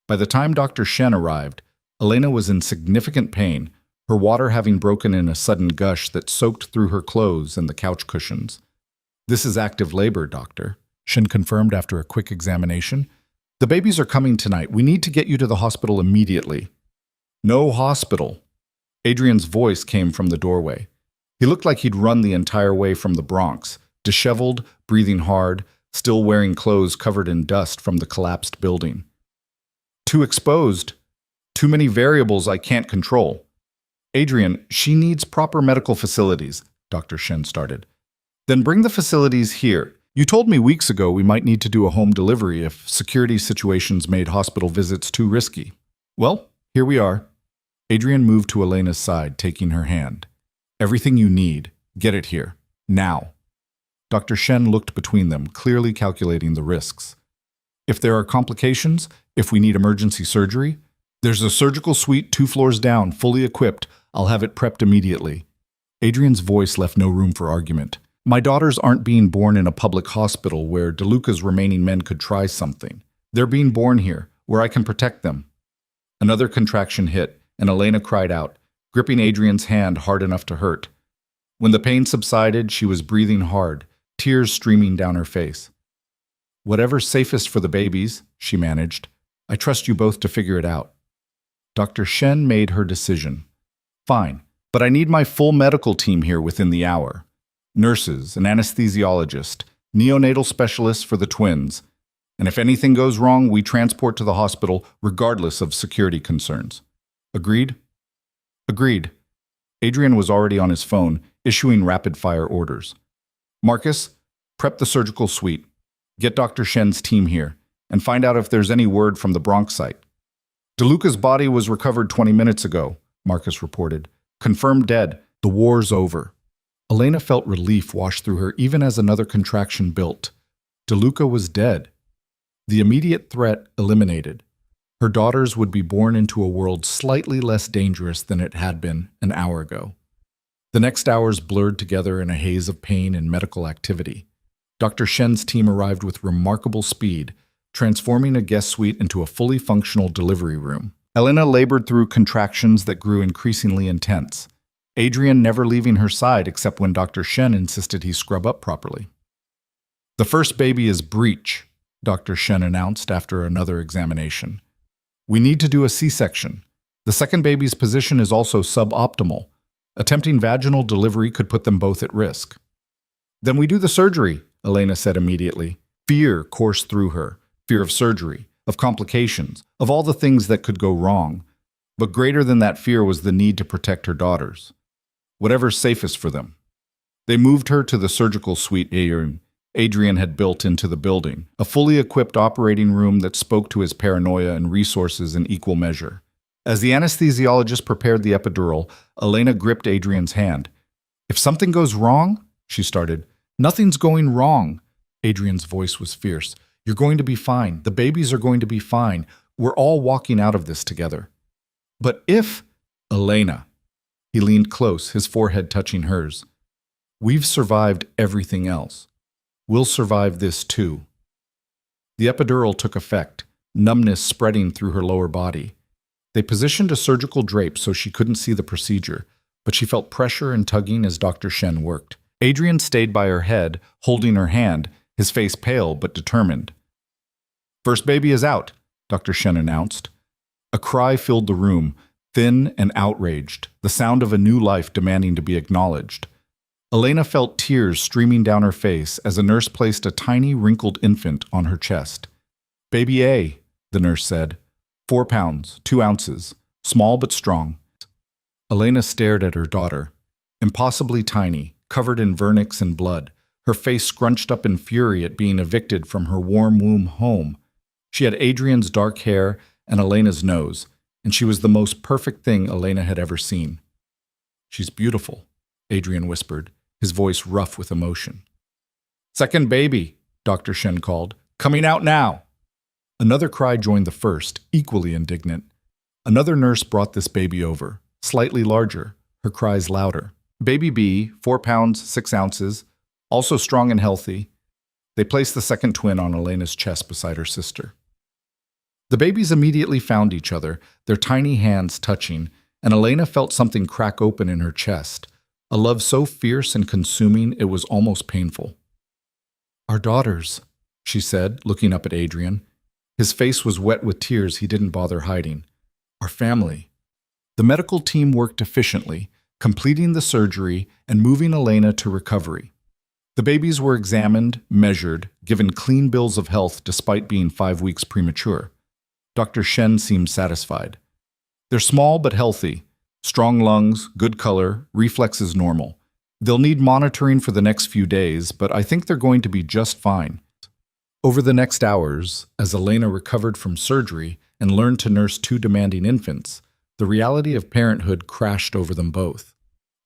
By the time Dr. Shen arrived, Elena was in significant pain, her water having broken in a sudden gush that soaked through her clothes and the couch cushions. "This is active labor, doctor," Shen confirmed after a quick examination. "The babies are coming tonight. We need to get you to the hospital immediately." "No hospital." Adrian's voice came from the doorway. He looked like he'd run the entire way from the Bronx, disheveled, breathing hard, still wearing clothes covered in dust from the collapsed building. "Too exposed. Too many variables I can't control." "Adrian, she needs proper medical facilities," Dr. Shen started. "Then bring the facilities here. You told me weeks ago we might need to do a home delivery if security situations made hospital visits too risky. Well, here we are." Adrian moved to Elena's side, taking her hand. "Everything you need. Get it here. Now." Dr. Shen looked between them, clearly calculating the risks. "If there are complications, if we need emergency surgery, there's a surgical suite 2 floors down, fully equipped. I'll have it prepped immediately." Adrian's voice left no room for argument. "My daughters aren't being born in a public hospital where DeLuca's remaining men could try something. They're being born here, where I can protect them." Another contraction hit, and Elena cried out, gripping Adrian's hand hard enough to hurt. When the pain subsided, she was breathing hard, tears streaming down her face. "Whatever's safest for the babies," she managed. "I trust you both to figure it out." Dr. Shen made her decision. "Fine, but I need my full medical team here within the hour. Nurses, an anesthesiologist, neonatal specialists for the twins. And if anything goes wrong, we transport to the hospital regardless of security concerns. Agreed?" "Agreed." Adrian was already on his phone, issuing rapid-fire orders. "Marcus, prep the surgical suite. Get Dr. Shen's team here, and find out if there's any word from the Bronx site." "DeLuca's body was recovered 20 minutes ago," Marcus reported. "Confirmed dead. The war's over." Elena felt relief wash through her even as another contraction built. DeLuca was dead. The immediate threat eliminated. Her daughters would be born into a world slightly less dangerous than it had been an hour ago. The next hours blurred together in a haze of pain and medical activity. Dr. Shen's team arrived with remarkable speed, transforming a guest suite into a fully functional delivery room. Elena labored through contractions that grew increasingly intense, Adrian never leaving her side except when Dr. Shen insisted he scrub up properly. "The first baby is breech," Dr. Shen announced after another examination. We need to do a C-section. The second baby's position is also suboptimal. Attempting vaginal delivery could put them both at risk. Then we do the surgery, Elena said immediately. Fear coursed through her. Fear of surgery, of complications, of all the things that could go wrong. But greater than that fear was the need to protect her daughters. Whatever's safest for them. They moved her to the surgical suite Adrian had built into the building, a fully equipped operating room that spoke to his paranoia and resources in equal measure. As the anesthesiologist prepared the epidural, Elena gripped Adrian's hand. "If something goes wrong," she started. "Nothing's going wrong." Adrian's voice was fierce. "You're going to be fine. The babies are going to be fine. We're all walking out of this together." "But if—" "Elena." He leaned close, his forehead touching hers. "We've survived everything else. We'll survive this too." The epidural took effect, numbness spreading through her lower body. They positioned a surgical drape so she couldn't see the procedure, but she felt pressure and tugging as Dr. Shen worked. Adrian stayed by her head, holding her hand, his face pale but determined. "First baby is out," Dr. Shen announced. A cry filled the room, thin and outraged, the sound of a new life demanding to be acknowledged. Elena felt tears streaming down her face as a nurse placed a tiny, wrinkled infant on her chest. "Baby A," the nurse said. 4 pounds, 2 ounces, small but strong. Elena stared at her daughter, impossibly tiny, covered in vernix and blood, her face scrunched up in fury at being evicted from her warm womb home. She had Adrian's dark hair and Elena's nose, and she was the most perfect thing Elena had ever seen. "She's beautiful," Adrian whispered, his voice rough with emotion. "Second baby," Dr. Shen called. "Coming out now." Another cry joined the first, equally indignant. Another nurse brought this baby over, slightly larger, her cries louder. Baby B, 4 pounds, 6 ounces, also strong and healthy. They placed the second twin on Elena's chest beside her sister. The babies immediately found each other, their tiny hands touching, and Elena felt something crack open in her chest, a love so fierce and consuming it was almost painful. "Our daughters," she said, looking up at Adrian. His face was wet with tears he didn't bother hiding. "Our family." The medical team worked efficiently, completing the surgery and moving Elena to recovery. The babies were examined, measured, given clean bills of health despite being 5 weeks premature. Dr. Shen seemed satisfied. "They're small but healthy. Strong lungs, good color, reflexes normal. They'll need monitoring for the next few days, but I think they're going to be just fine." Over the next hours, as Elena recovered from surgery and learned to nurse 2 demanding infants, the reality of parenthood crashed over them both.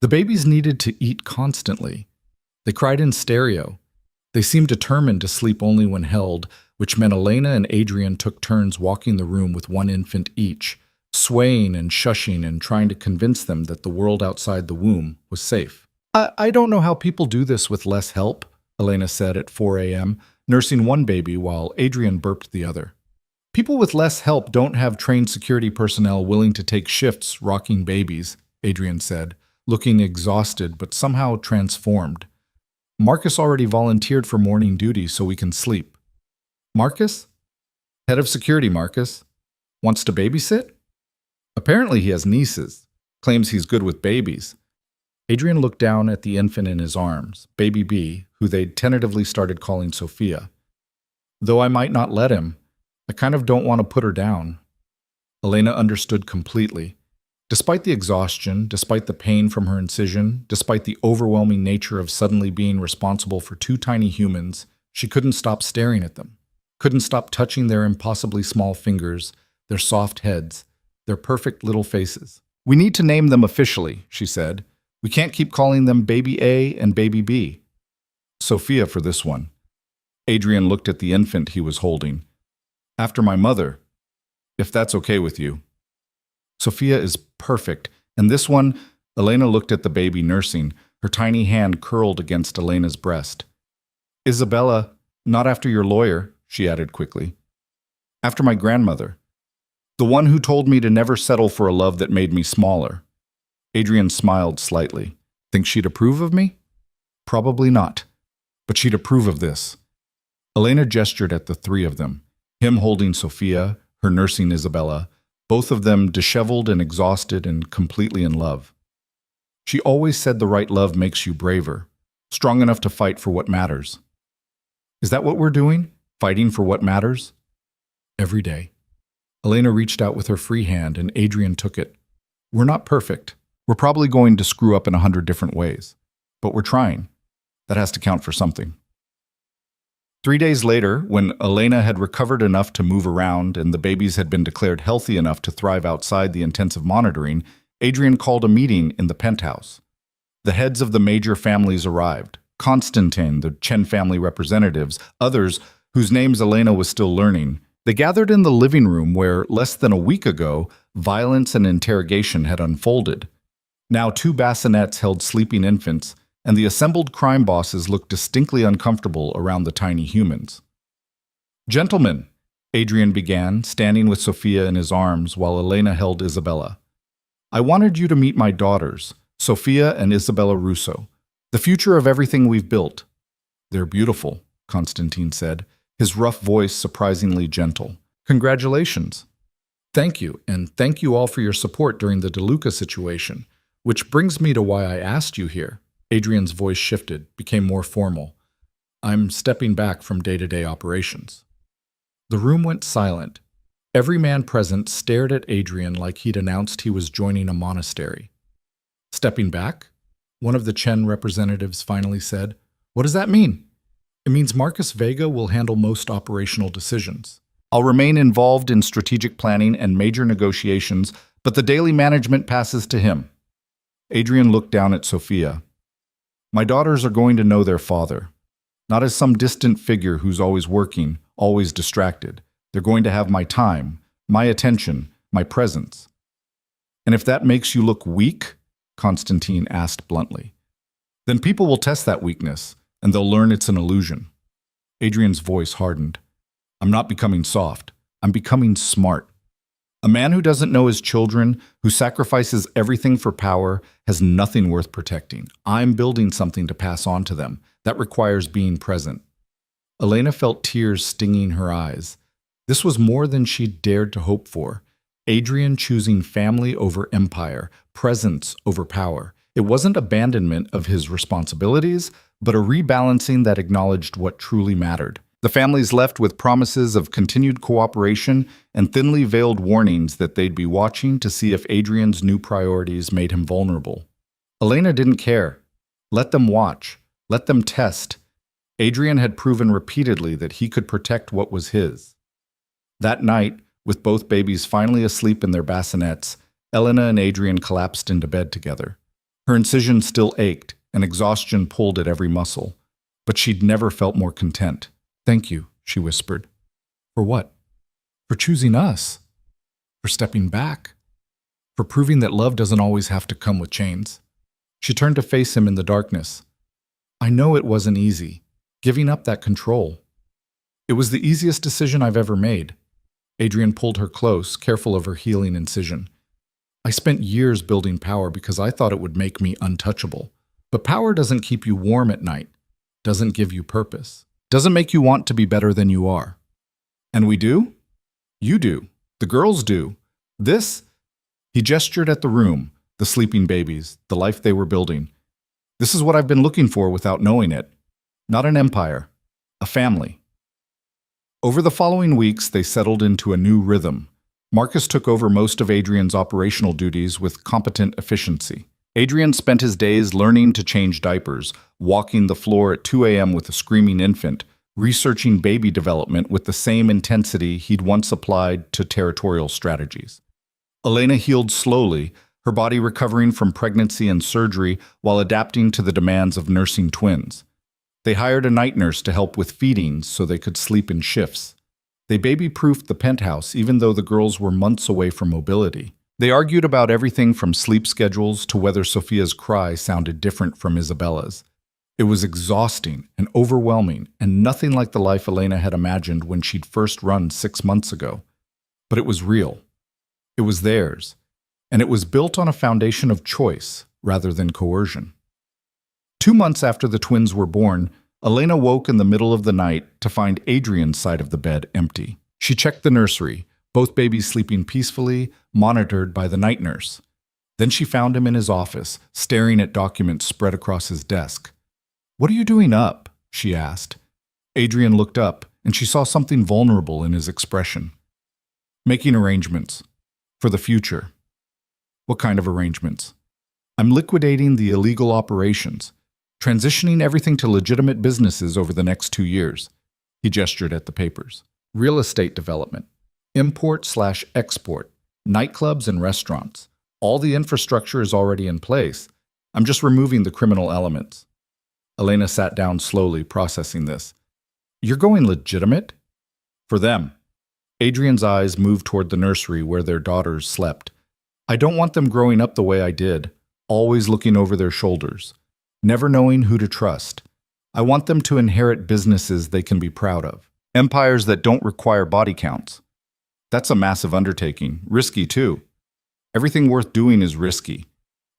The babies needed to eat constantly. They cried in stereo. They seemed determined to sleep only when held, which meant Elena and Adrian took turns walking the room with 1 infant each, swaying and shushing and trying to convince them that the world outside the womb was safe. I don't know how people do this with less help," Elena said at 4 a.m., nursing one baby while Adrian burped the other. "People with less help don't have trained security personnel willing to take shifts rocking babies," Adrian said, looking exhausted but somehow transformed. "Marcus already volunteered for morning duty so we can sleep." "Marcus? Head of security, Marcus. Wants to babysit? Apparently he has nieces. Claims he's good with babies." Adrian looked down at the infant in his arms, baby B, who they'd tentatively started calling Sophia. "Though I might not let him, I kind of don't want to put her down." Elena understood completely. Despite the exhaustion, despite the pain from her incision, despite the overwhelming nature of suddenly being responsible for 2 tiny humans, she couldn't stop staring at them, couldn't stop touching their impossibly small fingers, their soft heads, their perfect little faces. "We need to name them officially," she said. "We can't keep calling them Baby A and Baby B. Sophia for this one." Adrian looked at the infant he was holding. "After my mother, if that's okay with you." "Sophia is perfect, and this one," Elena looked at the baby nursing, her tiny hand curled against Elena's breast. "Isabella, not after your lawyer," she added quickly. "After my grandmother. The one who told me to never settle for a love that made me smaller." Adrian smiled slightly. "Think she'd approve of me?" "Probably not. But she'd approve of this." Elena gestured at the 3 of them, him holding Sophia, her nursing Isabella, both of them disheveled and exhausted and completely in love. She always said the right love makes you braver, strong enough to fight for what matters. Is that what we're doing? Fighting for what matters? Every day. Elena reached out with her free hand and Adrian took it. We're not perfect. We're probably going to screw up in 100 different ways. But we're trying. That has to count for something. 3 days later, when Elena had recovered enough to move around and the babies had been declared healthy enough to thrive outside the intensive monitoring, Adrian called a meeting in the penthouse. The heads of the major families arrived. Constantine, the Chen family representatives, others whose names Elena was still learning. They gathered in the living room where, less than a week ago, violence and interrogation had unfolded. Now 2 bassinets held sleeping infants, and the assembled crime bosses looked distinctly uncomfortable around the tiny humans. "Gentlemen," Adrian began, standing with Sophia in his arms while Elena held Isabella. "I wanted you to meet my daughters, Sophia and Isabella Russo, the future of everything we've built." "They're beautiful," Constantine said, his rough voice surprisingly gentle. "Congratulations." "Thank you, and thank you all for your support during the DeLuca situation, which brings me to why I asked you here." Adrian's voice shifted, became more formal. "I'm stepping back from day-to-day operations." The room went silent. Every man present stared at Adrian like he'd announced he was joining a monastery. "Stepping back?" one of the Chen representatives finally said. "What does that mean?" "It means Marcus Vega will handle most operational decisions. I'll remain involved in strategic planning and major negotiations, but the daily management passes to him." Adrian looked down at Sophia. "My daughters are going to know their father, not as some distant figure who's always working, always distracted. They're going to have my time, my attention, my presence." "And if that makes you look weak?" Constantine asked bluntly. "Then people will test that weakness, and they'll learn it's an illusion." Adrian's voice hardened. "I'm not becoming soft. I'm becoming smart. A man who doesn't know his children, who sacrifices everything for power, has nothing worth protecting. I'm building something to pass on to them. That requires being present." Elena felt tears stinging her eyes. This was more than she'd dared to hope for. Adrian choosing family over empire, presence over power. It wasn't abandonment of his responsibilities, but a rebalancing that acknowledged what truly mattered. The families left with promises of continued cooperation and thinly veiled warnings that they'd be watching to see if Adrian's new priorities made him vulnerable. Elena didn't care. Let them watch. Let them test. Adrian had proven repeatedly that he could protect what was his. That night, with both babies finally asleep in their bassinets, Elena and Adrian collapsed into bed together. Her incision still ached, and exhaustion pulled at every muscle. But she'd never felt more content. "Thank you," she whispered. "For what?" "For choosing us. For stepping back. For proving that love doesn't always have to come with chains." She turned to face him in the darkness. "I know it wasn't easy, giving up that control. It was the easiest decision I've ever made." Adrian pulled her close, careful of her healing incision. "I spent years building power because I thought it would make me untouchable. But power doesn't keep you warm at night, doesn't give you purpose. Doesn't make you want to be better than you are. And we do? You do. The girls do. This," he gestured at the room, the sleeping babies, the life they were building. "This is what I've been looking for without knowing it. Not an empire, a family." Over the following weeks, they settled into a new rhythm. Marcus took over most of Adrian's operational duties with competent efficiency. Adrian spent his days learning to change diapers, walking the floor at 2 a.m. with a screaming infant, researching baby development with the same intensity he'd once applied to territorial strategies. Elena healed slowly, her body recovering from pregnancy and surgery while adapting to the demands of nursing twins. They hired a night nurse to help with feedings so they could sleep in shifts. They baby-proofed the penthouse even though the girls were months away from mobility. They argued about everything from sleep schedules to whether Sophia's cry sounded different from Isabella's. It was exhausting and overwhelming and nothing like the life Elena had imagined when she'd first run 6 months ago. But it was real. It was theirs. And it was built on a foundation of choice rather than coercion. 2 months after the twins were born, Elena woke in the middle of the night to find Adrian's side of the bed empty. She checked the nursery. both babies sleeping peacefully, monitored by the night nurse. Then she found him in his office, staring at documents spread across his desk. "What are you doing up?" she asked. Adrian looked up, and she saw something vulnerable in his expression. "Making arrangements. For the future." "What kind of arrangements?" "I'm liquidating the illegal operations, transitioning everything to legitimate businesses over the next 2 years." He gestured at the papers. "Real estate development, import/export, nightclubs and restaurants. All the infrastructure is already in place. I'm just removing the criminal elements." Elena sat down slowly, processing this. "You're going legitimate?" "For them." Adrian's eyes moved toward the nursery where their daughters slept. "I don't want them growing up the way I did, always looking over their shoulders, never knowing who to trust. I want them to inherit businesses they can be proud of, empires that don't require body counts." "That's a massive undertaking, risky too." "Everything worth doing is risky.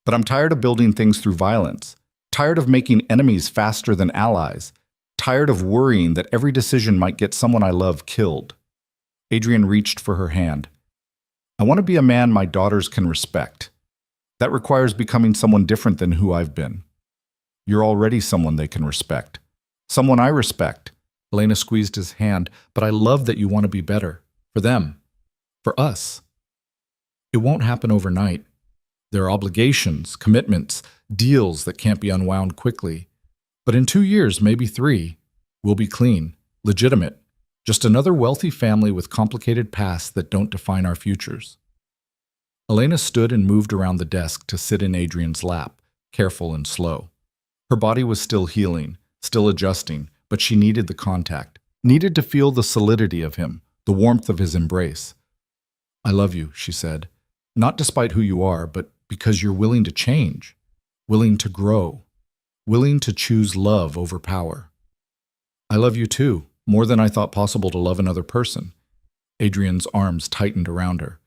But I'm tired of building things through violence, tired of making enemies faster than allies, tired of worrying that every decision might get someone I love killed." Adrian reached for her hand. "I want to be a man my daughters can respect. That requires becoming someone different than who I've been." "You're already someone they can respect. Someone I respect." Elena squeezed his hand. "But I love that you want to be better. For them. For us. It won't happen overnight. There are obligations, commitments, deals that can't be unwound quickly. But in 2 years, maybe 3, we'll be clean, legitimate. Just another wealthy family with complicated pasts that don't define our futures." Elena stood and moved around the desk to sit in Adrian's lap, careful and slow. Her body was still healing, still adjusting, but she needed the contact, needed to feel the solidity of him, the warmth of his embrace. "I love you," she said, "not despite who you are, but because you're willing to change, willing to grow, willing to choose love over power." "I love you too, more than I thought possible to love another person." Adrian's arms tightened around her.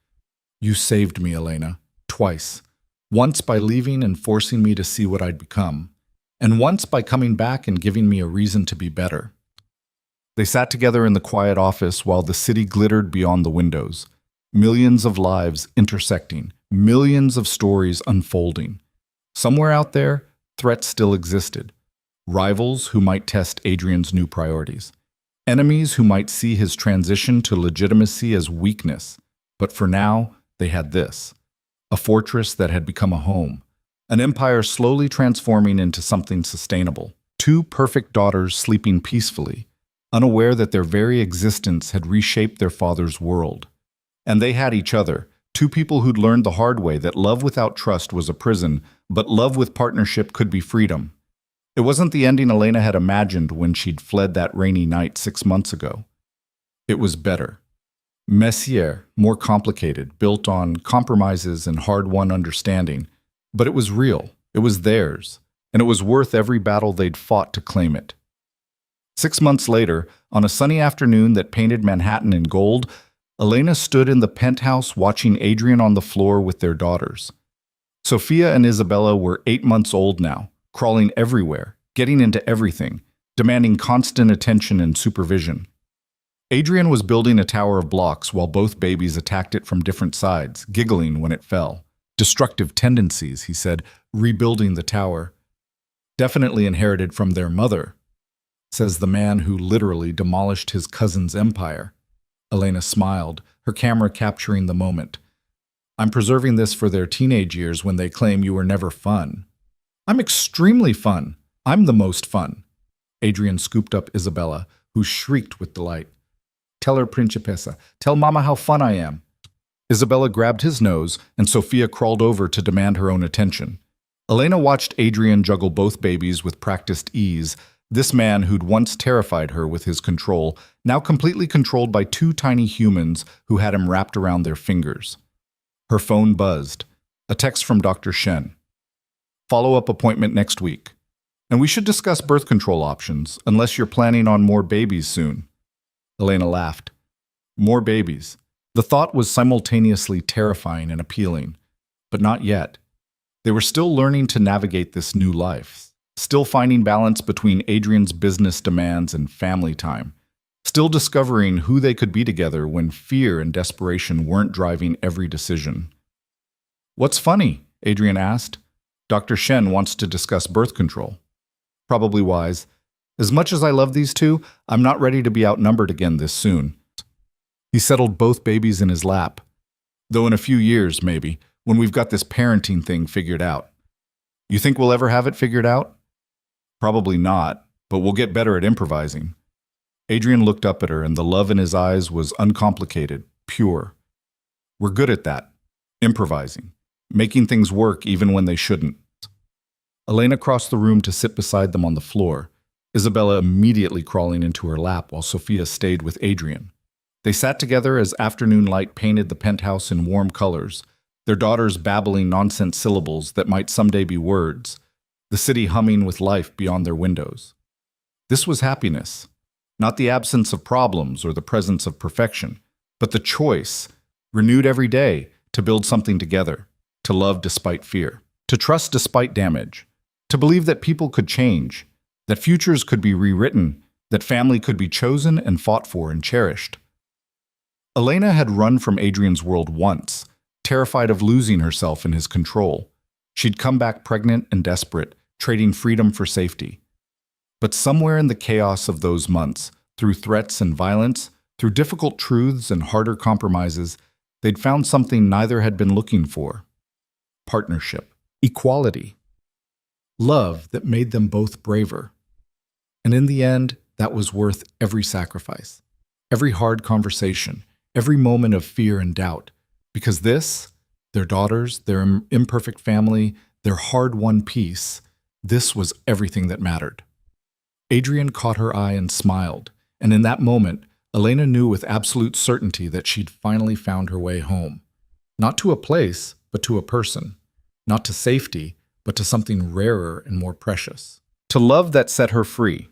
"You saved me, Elena, twice. Once by leaving and forcing me to see what I'd become, and once by coming back and giving me a reason to be better." They sat together in the quiet office while the city glittered beyond the windows. Millions of lives intersecting, millions of stories unfolding. Somewhere out there, threats still existed. Rivals who might test Adrian's new priorities. Enemies who might see his transition to legitimacy as weakness. But for now, they had this. A fortress that had become a home. An empire slowly transforming into something sustainable. 2 perfect daughters sleeping peacefully, unaware that their very existence had reshaped their father's world. And they had each other, 2 people who'd learned the hard way that love without trust was a prison, but love with partnership could be freedom. It wasn't the ending Elena had imagined when she'd fled that rainy night 6 months ago. It was better. Messier, more complicated, built on compromises and hard-won understanding. But it was real, it was theirs, and it was worth every battle they'd fought to claim it. 6 months later, on a sunny afternoon that painted Manhattan in gold, Elena stood in the penthouse watching Adrian on the floor with their daughters. Sophia and Isabella were 8 months old now, crawling everywhere, getting into everything, demanding constant attention and supervision. Adrian was building a tower of blocks while both babies attacked it from different sides, giggling when it fell. "Destructive tendencies," he said, rebuilding the tower. "Definitely inherited from their mother," says the man who literally demolished his cousin's empire. Elena smiled, her camera capturing the moment. "I'm preserving this for their teenage years when they claim you were never fun." "I'm extremely fun. I'm the most fun." Adrian scooped up Isabella, who shrieked with delight. "Tell her, Principessa. Tell Mama how fun I am." Isabella grabbed his nose, and Sophia crawled over to demand her own attention. Elena watched Adrian juggle both babies with practiced ease, this man who'd once terrified her with his control, now completely controlled by 2 tiny humans who had him wrapped around their fingers. Her phone buzzed. A text from Dr. Shen. "Follow-up appointment next week. And we should discuss birth control options, unless you're planning on more babies soon." Elena laughed. More babies. The thought was simultaneously terrifying and appealing. But not yet. They were still learning to navigate this new life, still finding balance between Adrian's business demands and family time. still discovering who they could be together when fear and desperation weren't driving every decision. "What's funny?" Adrian asked. "Dr. Shen wants to discuss birth control." "Probably wise. As much as I love these two, I'm not ready to be outnumbered again this soon." He settled both babies in his lap. "Though in a few years, maybe, when we've got this parenting thing figured out." "You think we'll ever have it figured out?" "Probably not, but we'll get better at improvising." Adrian looked up at her, and the love in his eyes was uncomplicated, pure. "We're good at that. Improvising. Making things work even when they shouldn't." Elena crossed the room to sit beside them on the floor, Isabella immediately crawling into her lap while Sophia stayed with Adrian. They sat together as afternoon light painted the penthouse in warm colors, their daughters babbling nonsense syllables that might someday be words, the city humming with life beyond their windows. This was happiness, not the absence of problems or the presence of perfection, but the choice, renewed every day, to build something together, to love despite fear, to trust despite damage, to believe that people could change, that futures could be rewritten, that family could be chosen and fought for and cherished. Elena had run from Adrian's world once, terrified of losing herself in his control. She'd come back pregnant and desperate, trading freedom for safety. But somewhere in the chaos of those months, through threats and violence, through difficult truths and harder compromises, they'd found something neither had been looking for: partnership, equality, love that made them both braver. And in the end, that was worth every sacrifice, every hard conversation, every moment of fear and doubt, because this, their daughters, their imperfect family, their hard-won peace, this was everything that mattered. Adrian caught her eye and smiled, and in that moment, Elena knew with absolute certainty that she'd finally found her way home. Not to a place, but to a person. Not to safety, but to something rarer and more precious. To love that set her free,